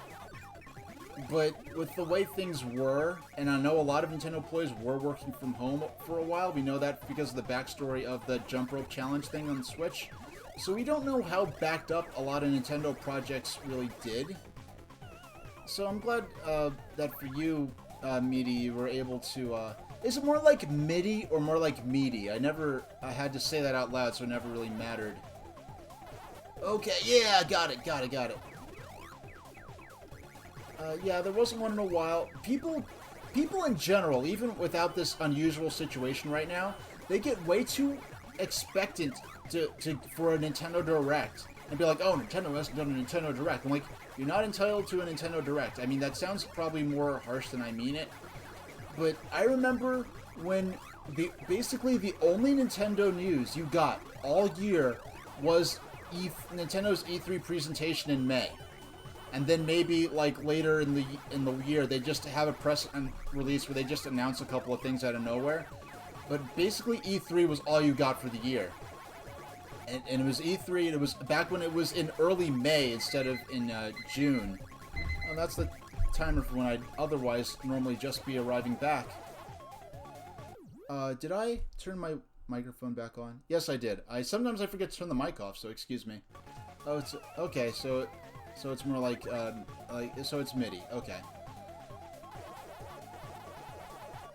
Speaker 1: But with the way things were, and I know a lot of Nintendo employees were working from home for a while, we know that because of the backstory of the jump rope challenge thing on the Switch. So we don't know how backed up a lot of Nintendo projects really did. So I'm glad that for you, Meaty, you were able to... is it more like MIDI or more like meaty? I had to say that out loud, so it never really mattered. Okay, yeah, got it. Yeah, there wasn't one in a while. People in general, even without this unusual situation right now, they get way too expectant for a Nintendo Direct. And be like, oh, Nintendo hasn't done a Nintendo Direct. I'm like, you're not entitled to a Nintendo Direct. I mean, that sounds probably more harsh than I mean it. But I remember when basically the only Nintendo news you got all year was Nintendo's E3 presentation in May. And then maybe like later in the year they just have a press release where they just announce a couple of things out of nowhere. But basically E3 was all you got for the year. And it was E3, and it was back when it was in early May instead of in June. And that's the timer for when I'd otherwise normally just be arriving back. Did I turn my microphone back on? Yes, I did. Sometimes I forget to turn the mic off, so excuse me. Oh, it's okay. So it's more like so it's MIDI. Okay.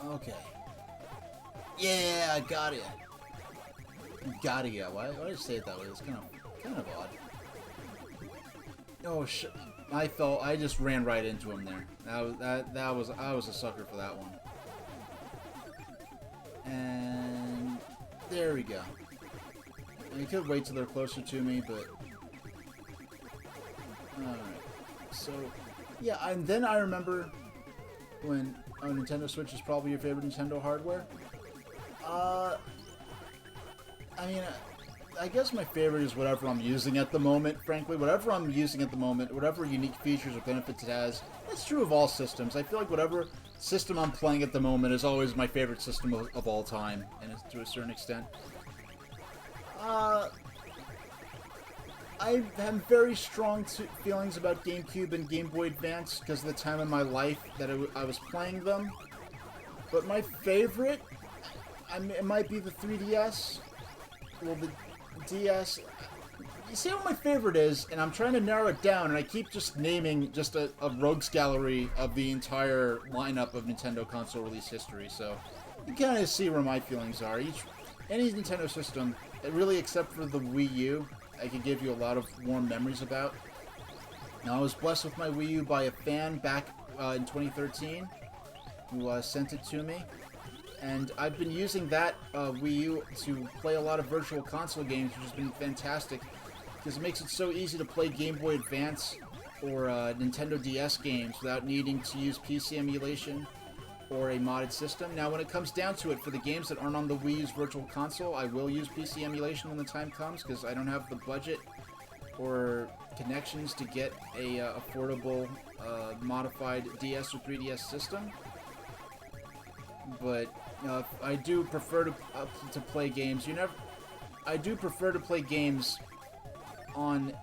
Speaker 1: Okay. Yeah, I got it. Why did I say it that way? It's kind of odd. Oh shit! I just ran right into him there. I was a sucker for that one. And there we go. And you could wait till they're closer to me, but alright. So yeah, and then I remember when Nintendo Switch is probably your favorite Nintendo hardware. I mean, I guess my favorite is whatever I'm using at the moment, frankly. Whatever I'm using at the moment, whatever unique features or benefits it has, that's true of all systems. I feel like whatever system I'm playing at the moment is always my favorite system of all time, and it's to a certain extent. I have very strong feelings about GameCube and Game Boy Advance because of the time in my life that I was playing them. But my favorite, it might be the 3DS. Well, the DS... You see what my favorite is, and I'm trying to narrow it down, and I keep just naming just a rogues gallery of the entire lineup of Nintendo console release history, so you kind of see where my feelings are. Any Nintendo system, really except for the Wii U, I can give you a lot of warm memories about. Now, I was blessed with my Wii U by a fan back in 2013, who sent it to me. And I've been using that Wii U to play a lot of Virtual Console games, which has been fantastic, because it makes it so easy to play Game Boy Advance or Nintendo DS games without needing to use PC emulation or a modded system. Now, when it comes down to it, for the games that aren't on the Wii U's Virtual Console, I will use PC emulation when the time comes, because I don't have the budget or connections to get a affordable modified DS or 3DS system. But I do prefer to play games. I do prefer to play games on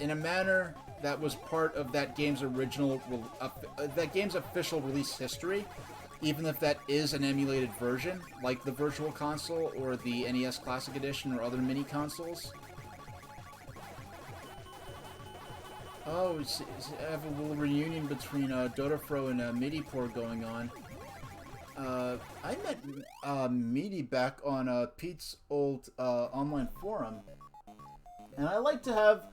Speaker 1: in a manner that was part of that game's official release history, even if that is an emulated version, like the Virtual Console or the NES Classic Edition or other mini consoles. Oh, I have a little reunion between Dotafro and Midipore going on. I met Meaty back on Pete's old online forum, and I like to have.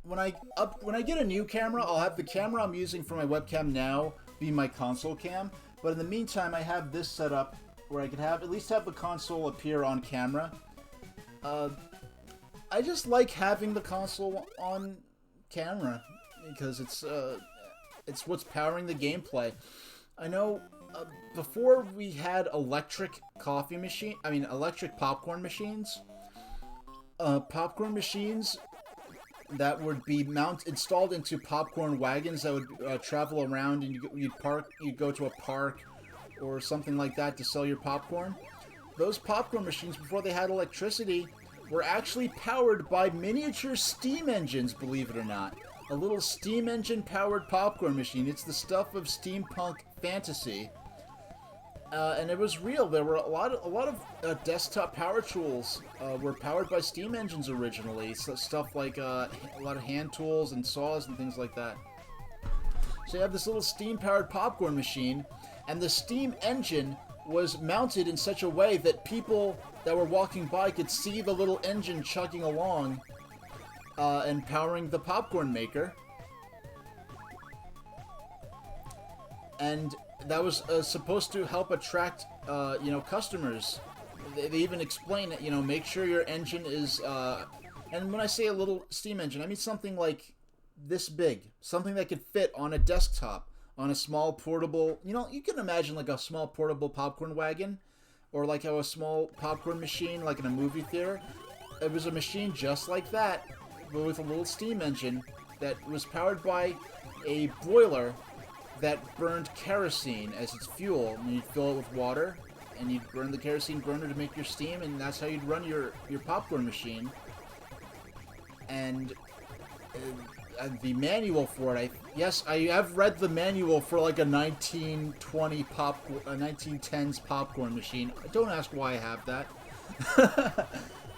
Speaker 1: When I get a new camera, I'll have the camera I'm using for my webcam now be my console cam. But in the meantime, I have this set up where I could at least have the console appear on camera. I just like having the console on camera because it's what's powering the gameplay. I know. Before we had electric electric popcorn machines. Popcorn machines that would be installed into popcorn wagons that would travel around, and you'd go to a park or something like that to sell your popcorn. Those popcorn machines, before they had electricity, were actually powered by miniature steam engines, believe it or not. a little steam engine powered popcorn machine. It's the stuff of steampunk fantasy. And it was real. There were a lot of desktop power tools were powered by steam engines originally. So stuff like a lot of hand tools and saws and things like that. So you have this little steam-powered popcorn machine, and the steam engine was mounted in such a way that people that were walking by could see the little engine chugging along and powering the popcorn maker. And that was supposed to help attract, customers. They even explain it, make sure your engine is, and when I say a little steam engine, I mean something like this big. Something that could fit on a desktop, on a small portable, you can imagine like a small portable popcorn wagon, or like a small popcorn machine, like in a movie theater. It was a machine just like that, but with a little steam engine that was powered by a boiler that burned kerosene as its fuel, and you'd fill it with water, and you'd burn the kerosene burner to make your steam, and that's how you'd run your popcorn machine. And the manual for it, I have read the manual for like a 1910s popcorn machine. Don't ask why I have that.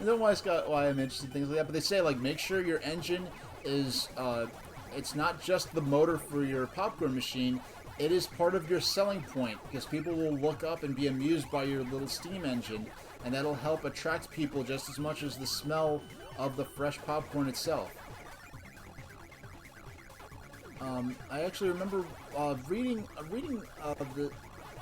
Speaker 1: Don't ask why I'm interested in things like that, but they say, like, make sure your engine is, it's not just the motor for your popcorn machine, it is part of your selling point, because people will look up and be amused by your little steam engine, and that'll help attract people just as much as the smell of the fresh popcorn itself. I actually remember reading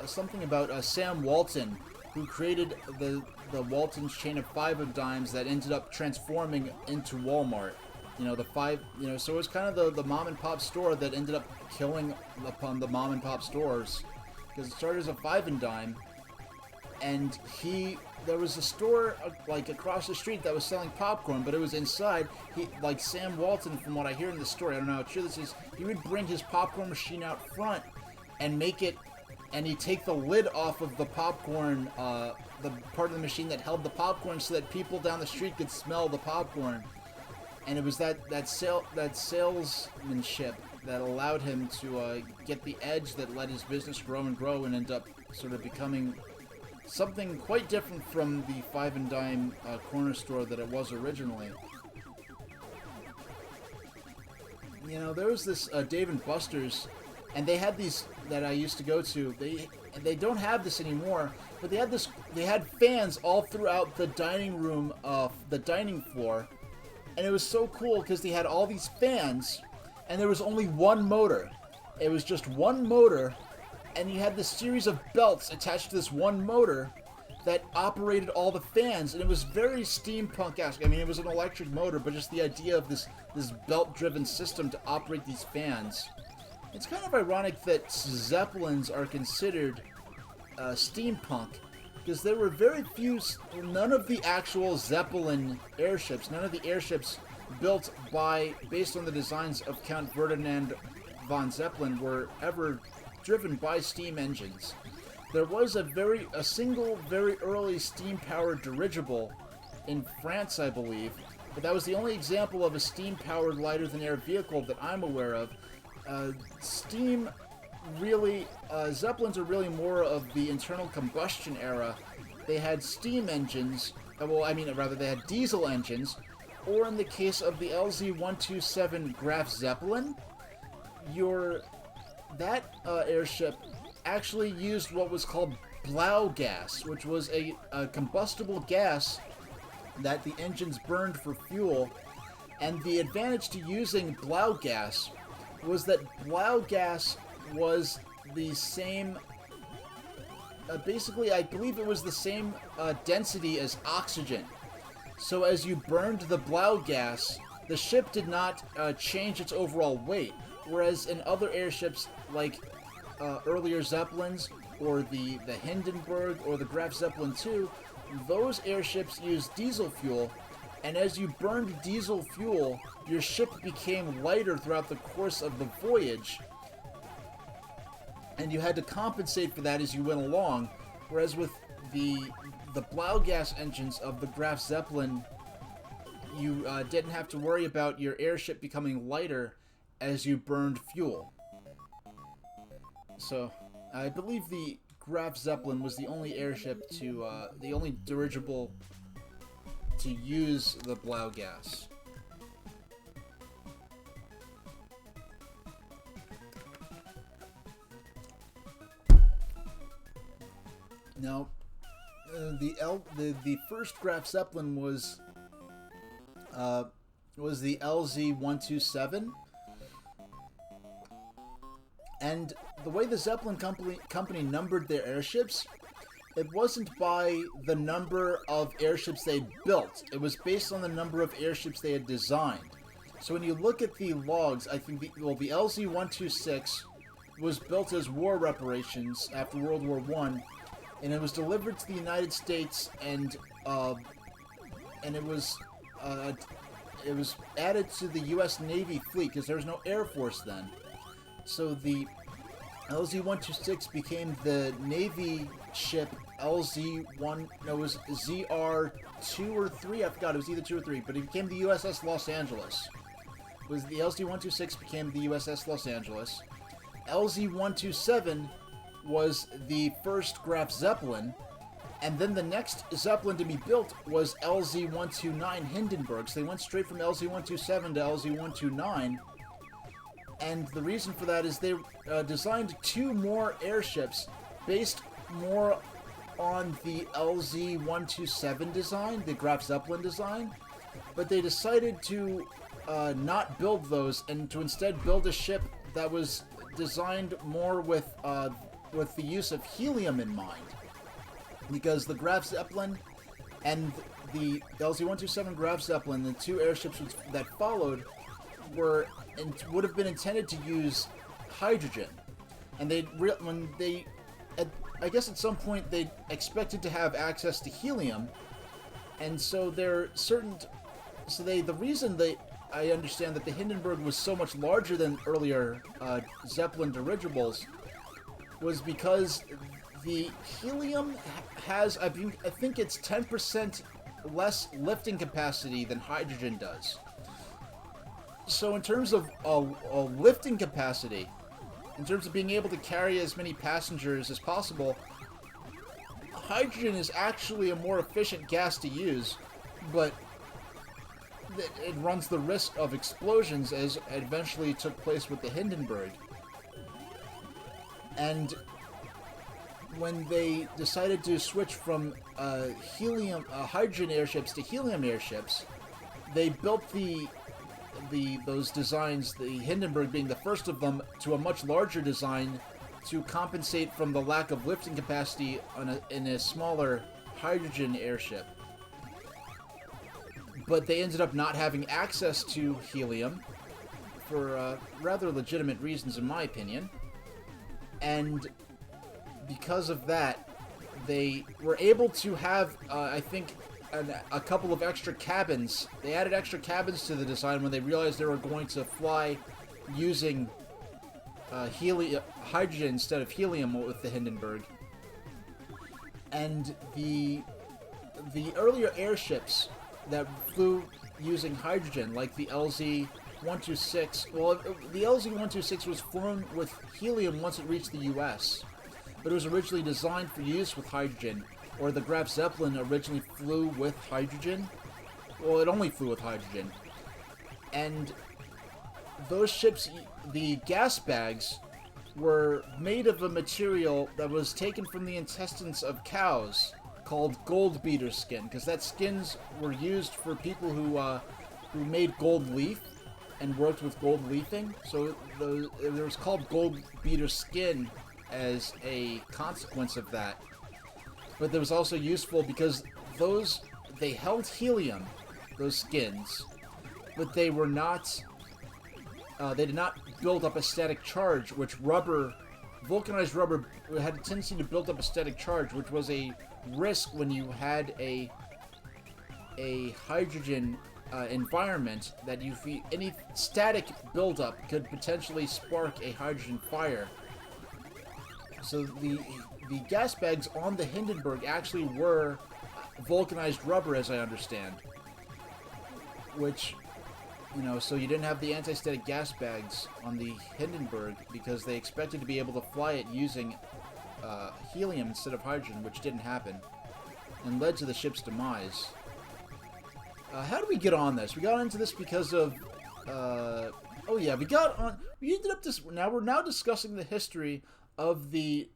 Speaker 1: something about Sam Walton, who created the Walton's chain of 5 of dimes that ended up transforming into Walmart. So it was kind of the mom and pop store that ended up killing upon the mom and pop stores, because it started as a 5 and dime, and there was a store like across the street that was selling popcorn, but it was inside. Like Sam Walton, from what I hear in the story, I don't know how true this is, he would bring his popcorn machine out front and make it, and he'd take the lid off of the popcorn, the part of the machine that held the popcorn, so that people down the street could smell the popcorn. And it was that salesmanship that allowed him to get the edge that let his business grow and grow, and end up sort of becoming something quite different from the 5 and dime corner store that it was originally. There was this Dave & Buster's, and they had these that I used to go to. They don't have this anymore, but they had fans all throughout the dining room, the dining floor, and it was so cool because they had all these fans, and there was only one motor. It was just one motor, and you had this series of belts attached to this one motor that operated all the fans, and it was very steampunk-esque. I mean, it was an electric motor, but just the idea of this belt-driven system to operate these fans. It's kind of ironic that Zeppelins are considered steampunk, because there were very few, none of the actual Zeppelin airships, none of the airships built based on the designs of Count Ferdinand von Zeppelin were ever driven by steam engines. There was a single very early steam-powered dirigible in France, I believe, but that was the only example of a steam-powered lighter-than-air vehicle that I'm aware of. Zeppelins are really more of the internal combustion era. They had steam engines, they had diesel engines, or in the case of the LZ-127 Graf Zeppelin, that airship actually used what was called Blau gas, which was a combustible gas that the engines burned for fuel. And the advantage to using Blau gas was that Blau gas was the same, basically I believe it was the same density as oxygen. So as you burned the Blau gas, the ship did not change its overall weight. Whereas in other airships, like earlier Zeppelins, or the Hindenburg, or the Graf Zeppelin II, those airships used diesel fuel, and as you burned diesel fuel, your ship became lighter throughout the course of the voyage, and you had to compensate for that as you went along. Whereas with the Blau gas engines of the Graf Zeppelin, you didn't have to worry about your airship becoming lighter as you burned fuel. So, I believe the Graf Zeppelin was the only airship to, the only dirigible to use the Blau gas. Now, the first Graf Zeppelin was the LZ-127, and the way the Zeppelin company numbered their airships, it wasn't by the number of airships they built. It was based on the number of airships they had designed. So when you look at the logs, I think the LZ-126 was built as war reparations after World War I, and it was delivered to the United States, and it was added to the U.S. Navy fleet because there was no Air Force then. So the LZ-126 became the Navy ship LZ-1, no, it was ZR-2 or 3, I forgot, it was either 2 or 3, but it became the USS Los Angeles. It was the LZ-126 became the USS Los Angeles. LZ-127 was the first Graf Zeppelin, and then the next Zeppelin to be built was LZ-129 Hindenburg. So they went straight from LZ-127 to LZ-129, and the reason for that is they designed 2 more airships based more on the LZ-127 design, the Graf Zeppelin design, but they decided to not build those and to instead build a ship that was designed more with the use of helium in mind, because the Graf Zeppelin and the LZ-127 Graf Zeppelin, the 2 airships that followed, would have been intended to use hydrogen, and I guess at some point they expected to have access to helium, and so the reason I understand that the Hindenburg was so much larger than earlier Zeppelin dirigibles was because the helium has, I think it's 10% less lifting capacity than hydrogen does. So in terms of lifting capacity, in terms of being able to carry as many passengers as possible, hydrogen is actually a more efficient gas to use, but it runs the risk of explosions, as eventually took place with the Hindenburg. And when they decided to switch from hydrogen airships to helium airships, they built those designs, the Hindenburg being the first of them, to a much larger design to compensate from the lack of lifting capacity in a smaller hydrogen airship. But they ended up not having access to helium for rather legitimate reasons, in my opinion. And because of that, they were able to have, I think, a couple of extra cabins. They added extra cabins to the design when they realized they were going to fly using hydrogen instead of helium with the Hindenburg. And the earlier airships that flew using hydrogen, like the LZ-126, well, the LZ-126 was flown with helium once it reached the U.S., but it was originally designed for use with hydrogen, or the Graf Zeppelin originally flew with hydrogen. Well, it only flew with hydrogen. And those ships, the gas bags, were made of a material that was taken from the intestines of cows, called gold beater skin, because that skins were used for people who made gold leaf and worked with gold leafing. So it was called gold beater skin as a consequence of that. But it was also useful because they held helium, those skins, but they were not, they did not build up a static charge, which vulcanized rubber had a tendency to build up a static charge, which was a risk when you had a hydrogen environment, that any static buildup could potentially spark a hydrogen fire. So the gas bags on the Hindenburg actually were vulcanized rubber, as I understand, which You know, so you didn't have the anti-static gas bags on the Hindenburg because they expected to be able to fly it using helium instead of hydrogen, which didn't happen, and led to the ship's demise. How did we get on this? We got into this because of... oh yeah, we ended up we're now discussing the history of the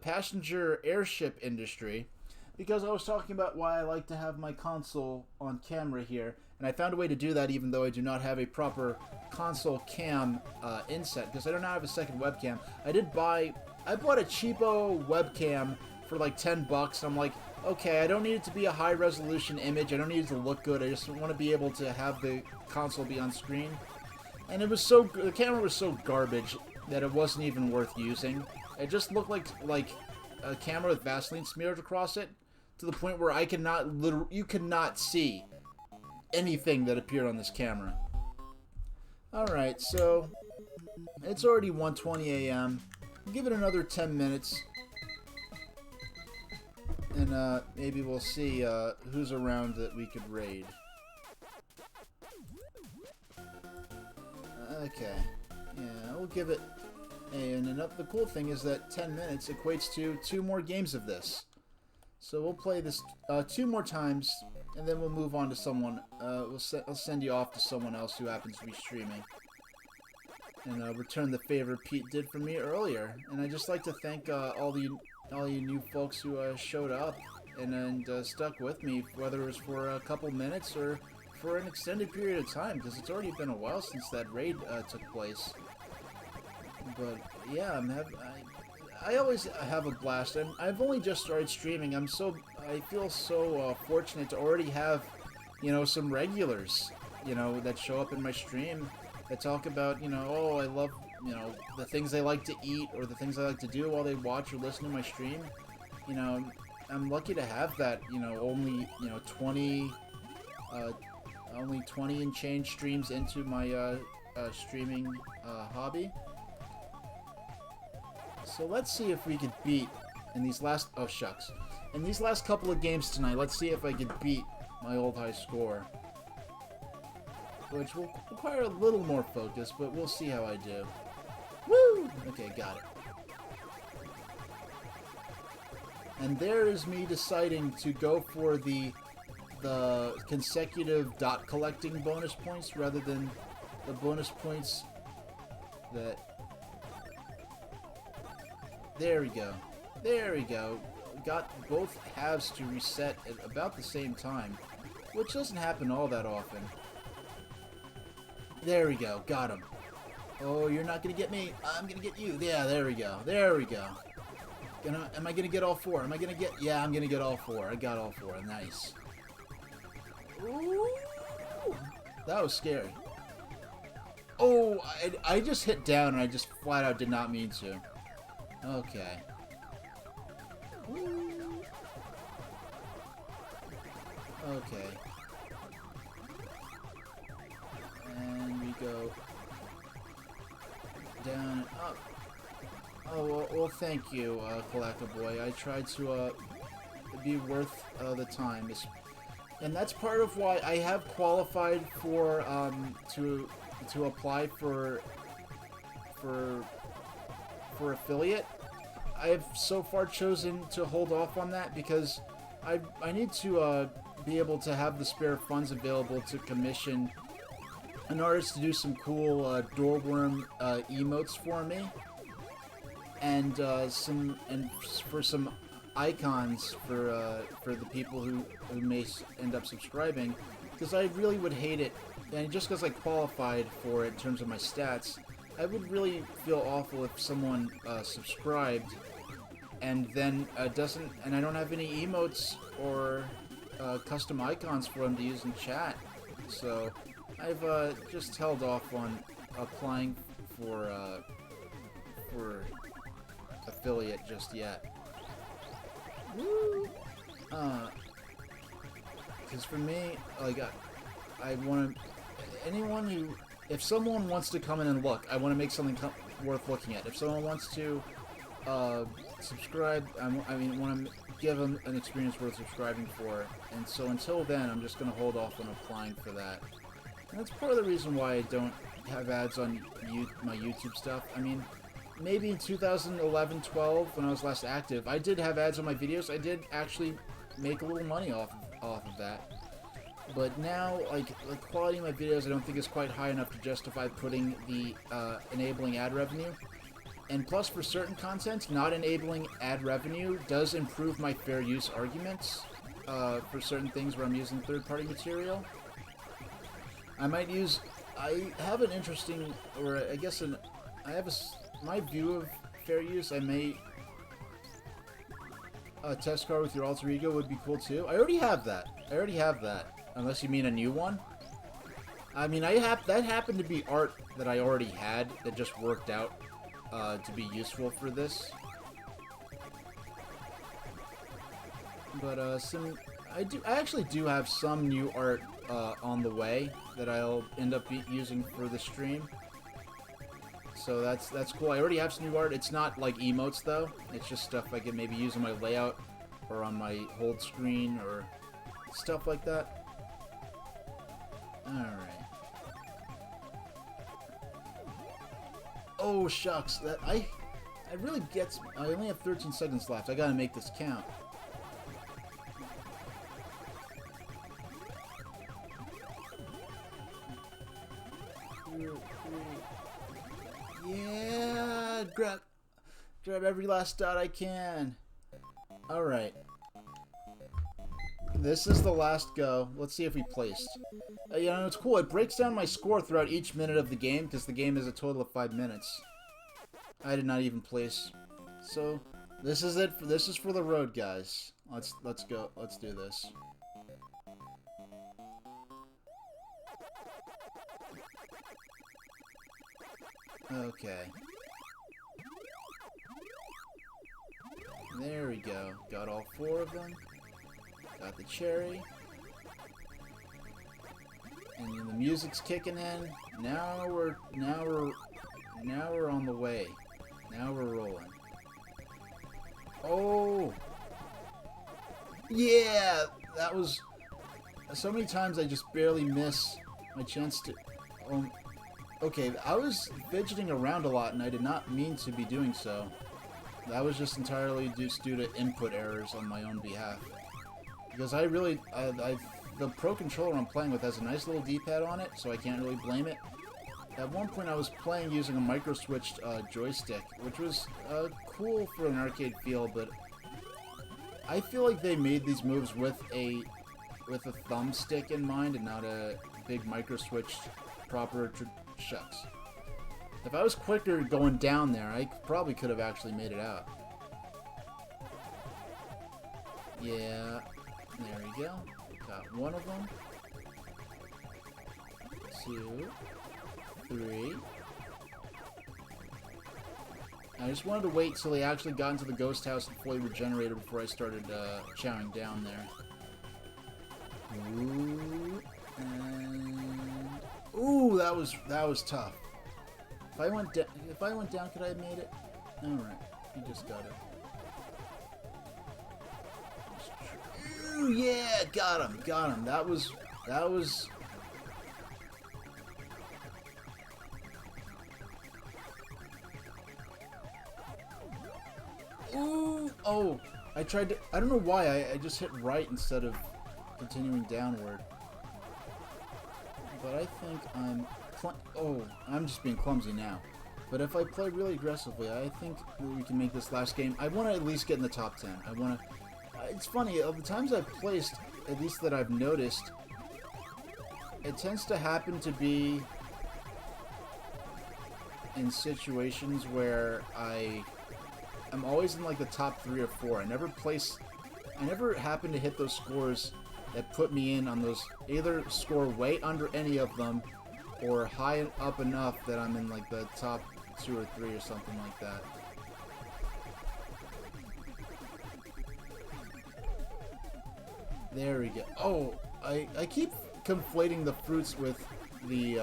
Speaker 1: passenger airship industry, because I was talking about why I like to have my console on camera here, and I found a way to do that even though I do not have a proper console cam inset, because I do not have a second webcam. I bought a cheapo webcam for like $10. I'm like, okay, I don't need it to be a high resolution image, I don't need it to look good, I just want to be able to have the console be on screen. And the camera was so garbage that it wasn't even worth using. It just looked like a camera with Vaseline smeared across it, to the point where you could not see anything that appeared on this camera. Alright, so it's already 1:20 a.m. Give it another 10 minutes. And maybe we'll see who's around that we could raid. Okay. Yeah, we'll give it... And the cool thing is that 10 minutes equates to 2 more games of this. So we'll play this 2 more times, and then we'll move on to someone. I'll send you off to someone else who happens to be streaming. And return the favor Pete did for me earlier. And I'd just like to thank all you new folks who showed up and stuck with me, whether it was for a couple minutes or for an extended period of time, because it's already been a while since that raid took place. But yeah, I always have a blast. I've only just started streaming. I feel so fortunate to already have, you know, some regulars, you know, that show up in my stream that talk about, you know, oh, I love, you know, the things they like to eat or the things I like to do while they watch or listen to my stream. You know, I'm lucky to have that. You know, only 20 and change streams into my streaming hobby. So let's see if we could beat in these last in these last couple of games tonight. Let's see if I could beat my old high score, which will require a little more focus, but we'll see how I do. Woo! Okay, got it. And there is me deciding to go for the consecutive dot collecting bonus points rather than the bonus points that... There we go. There we go. Got both halves to reset at about the same time, which doesn't happen all that often. There we go. Got him. Oh, you're not gonna get me. I'm gonna get you. Yeah, there we go. There we go. Am I gonna get all 4? Am I gonna get... Yeah, I'm gonna get all 4. I got all 4. Nice. Ooh, that was scary. Oh, I just hit down and I just flat out did not mean to. Okay. Ooh. Okay. And we go down and up. Oh, well thank you, Kalaka Boy. I tried to be worth the time. And that's part of why I have qualified for to apply for affiliate. I have so far chosen to hold off on that because I need to be able to have the spare funds available to commission an artist to do some cool doorworm emotes for me, and for some icons for the people who may end up subscribing, because I really would hate it, and just because I qualified for it in terms of my stats, I would really feel awful if someone subscribed and then doesn't, and I don't have any emotes or custom icons for them to use in chat. So I've just held off on applying for affiliate just yet. Woo! Because for me, like, I want to... Anyone who... If someone wants to come in and look, I want to make something worth looking at. If someone wants to subscribe, I want to give them an experience worth subscribing for. And so until then, I'm just going to hold off on applying for that. That's part of the reason why I don't have ads on my YouTube stuff. I mean, maybe in 2011-12, when I was less active, I did have ads on my videos. I did actually make a little money off of that. But now, like, the quality of my videos I don't think is quite high enough to justify putting the enabling ad revenue. And plus, for certain content, not enabling ad revenue does improve my fair use arguments for certain things where I'm using third-party material. I have an interesting, or I guess my view of fair use. I may a test car with your alter ego would be cool too. I already have that. Unless you mean a new one. I mean, that happened to be art that I already had that just worked out to be useful for this. But I actually do have some new art on the way that I'll end up using for the stream. So that's cool. I already have some new art. It's not like emotes though. It's just stuff I can maybe use on my layout or on my hold screen or stuff like that. Alright. Oh shucks, that I really gets. I only have 13 seconds left. I gotta make this count. Yeah, grab every last dot I can. Alright. This is the last go. Let's see if we placed. You know, it's cool. It breaks down my score throughout each minute of the game, because the game is a total of 5 minutes. I did not even place. So, this is it. This is for the road, guys. Let's go. Let's do this. Okay. There we go. Got all 4 of them. Got the cherry. And then the music's kicking in. Now we're on the way. Now we're rolling. Oh! Yeah! That was... So many times I just barely miss my chance to... Okay, I was fidgeting around a lot and I did not mean to be doing so. That was just entirely due to input errors on my own behalf. Because I really... the Pro Controller I'm playing with has a nice little D-pad on it, so I can't really blame it. At one point I was playing using a micro-switched joystick, which was cool for an arcade feel, but I feel like they made these moves with a thumbstick in mind and not a big micro-switched proper... Shucks. If I was quicker going down there, I probably could have actually made it out. Yeah. There we go. Got one of them. 2, 3. I just wanted to wait till he actually got into the ghost house and fully regenerated before I started chowing down there. Ooh, and ooh, that was tough. If I went down, could I have made it? All right, you just got it. Ooh, yeah, got him. That was. Ooh, oh, I tried to. I don't know why I just hit right instead of continuing downward. But I think I'm just being clumsy now. But if I play really aggressively, I think we can make this last game. I want to at least get in the top 10. I want to... It's funny, of the times I've placed, at least that I've noticed, it tends to happen to be in situations where I'm always in like the top 3 or 4. I never happen to hit those scores that put me in on those, either score way under any of them, or high up enough that I'm in like the top 2 or 3 or something like that. There we go. Oh, I keep conflating the fruits with the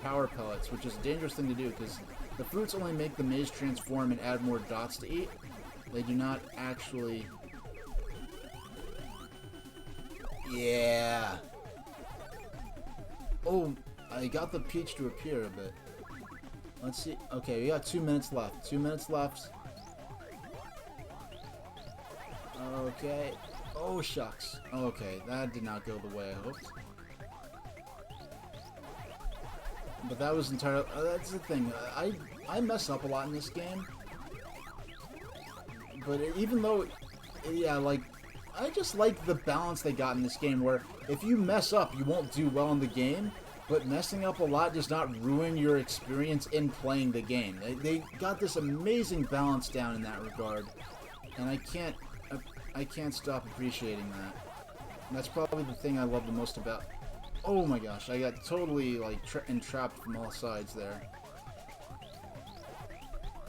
Speaker 1: power pellets, which is a dangerous thing to do, because the fruits only make the maze transform and add more dots to eat. They do not actually... Yeah. Oh, I got the peach to appear, but let's see. Okay, we got 2 minutes left. 2 minutes left. Okay. Oh, shucks. Okay, that did not go the way I hoped. But that was entirely... that's the thing. I mess up a lot in this game. But even though... yeah, like... I just like the balance they got in this game, where if you mess up, you won't do well in the game, but messing up a lot does not ruin your experience in playing the game. They got this amazing balance down in that regard, and I can't stop appreciating that. And that's probably the thing I love the most about... oh my gosh, I got totally, like, entrapped from all sides there.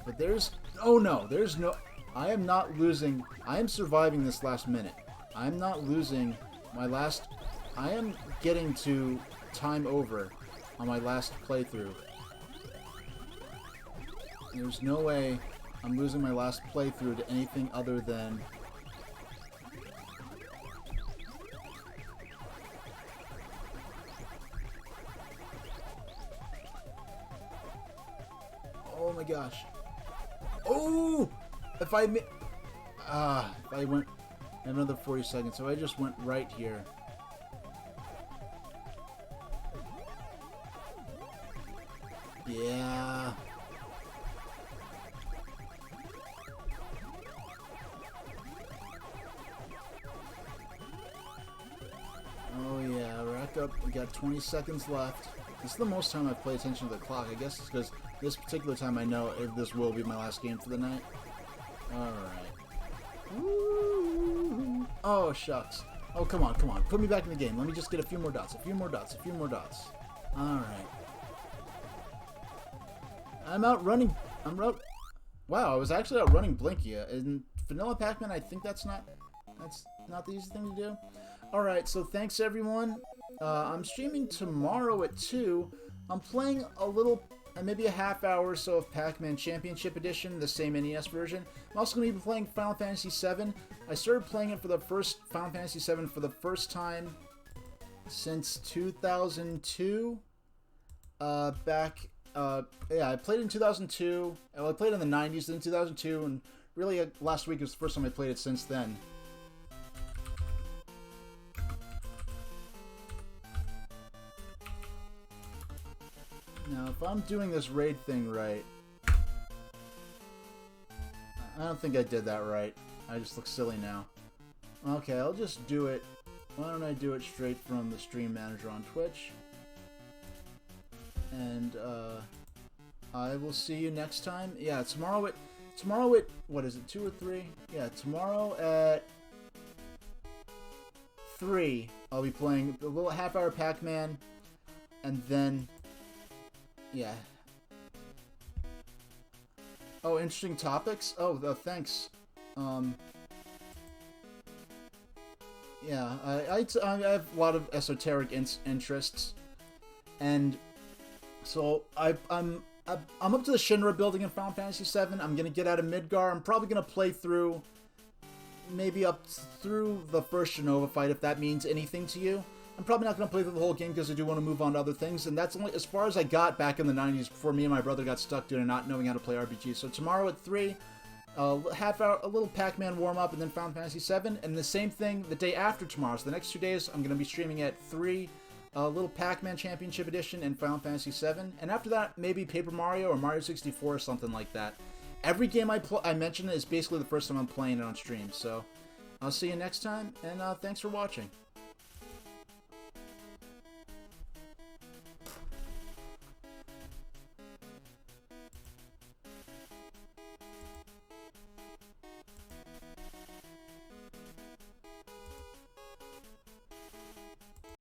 Speaker 1: But there's... oh no, there's no... I am not losing. I am surviving this last minute. I'm not losing my last... I am getting to time over on my last playthrough. There's no way I'm losing my last playthrough to anything other than... oh my gosh. Oh! If I went another 40 seconds, so I just went right here. Yeah. Oh yeah, rack up. We got 20 seconds left. This is the most time I've paid attention to the clock. I guess it's because this particular time I know if this will be my last game for the night. Alright. Oh, shucks. Oh, come on, come on. Put me back in the game. Let me just get a few more dots. A few more dots. A few more dots. Alright. I'm outrunning... wow, I was actually outrunning Blinky. In Vanilla Pac-Man, I think that's not the easy thing to do. Alright, so thanks, everyone. I'm streaming tomorrow at 2. I'm playing a little... maybe a half hour or so of Pac-Man Championship Edition, the same NES version. I'm also going to be playing Final Fantasy VII. I started playing it for the first Final Fantasy VII for the first time since 2002. Yeah, I played it in 2002. Well, I played it in the 90s, then 2002, and really last week was the first time I played it since then. Now, if I'm doing this raid thing right... I don't think I did that right. I just look silly now. Okay, I'll just do it. Why don't I do it straight from the stream manager on Twitch? And, I will see you next time. Yeah, tomorrow at... what is it, 2 or 3? Yeah, tomorrow at 3, I'll be playing a little half-hour Pac-Man, and then... yeah. Oh, interesting topics? Oh, thanks. Yeah, I have a lot of esoteric interests, and so I'm up to the Shinra building in Final Fantasy VII. I'm gonna get out of Midgar. I'm probably gonna play through, maybe up through the first Genova fight, if that means anything to you. I'm probably not going to play through the whole game because I do want to move on to other things, and that's only as far as I got back in the 90s before me and my brother got stuck doing not knowing how to play RPGs. So tomorrow at 3, half hour, a little Pac-Man warm-up, and then Final Fantasy VII, and the same thing the day after tomorrow. So the next 2 days, I'm going to be streaming at 3, little Pac-Man Championship Edition and Final Fantasy VII, and after that, maybe Paper Mario or Mario 64 or something like that. Every game I mention is basically the first time I'm playing it on stream, so I'll see you next time, and thanks for watching.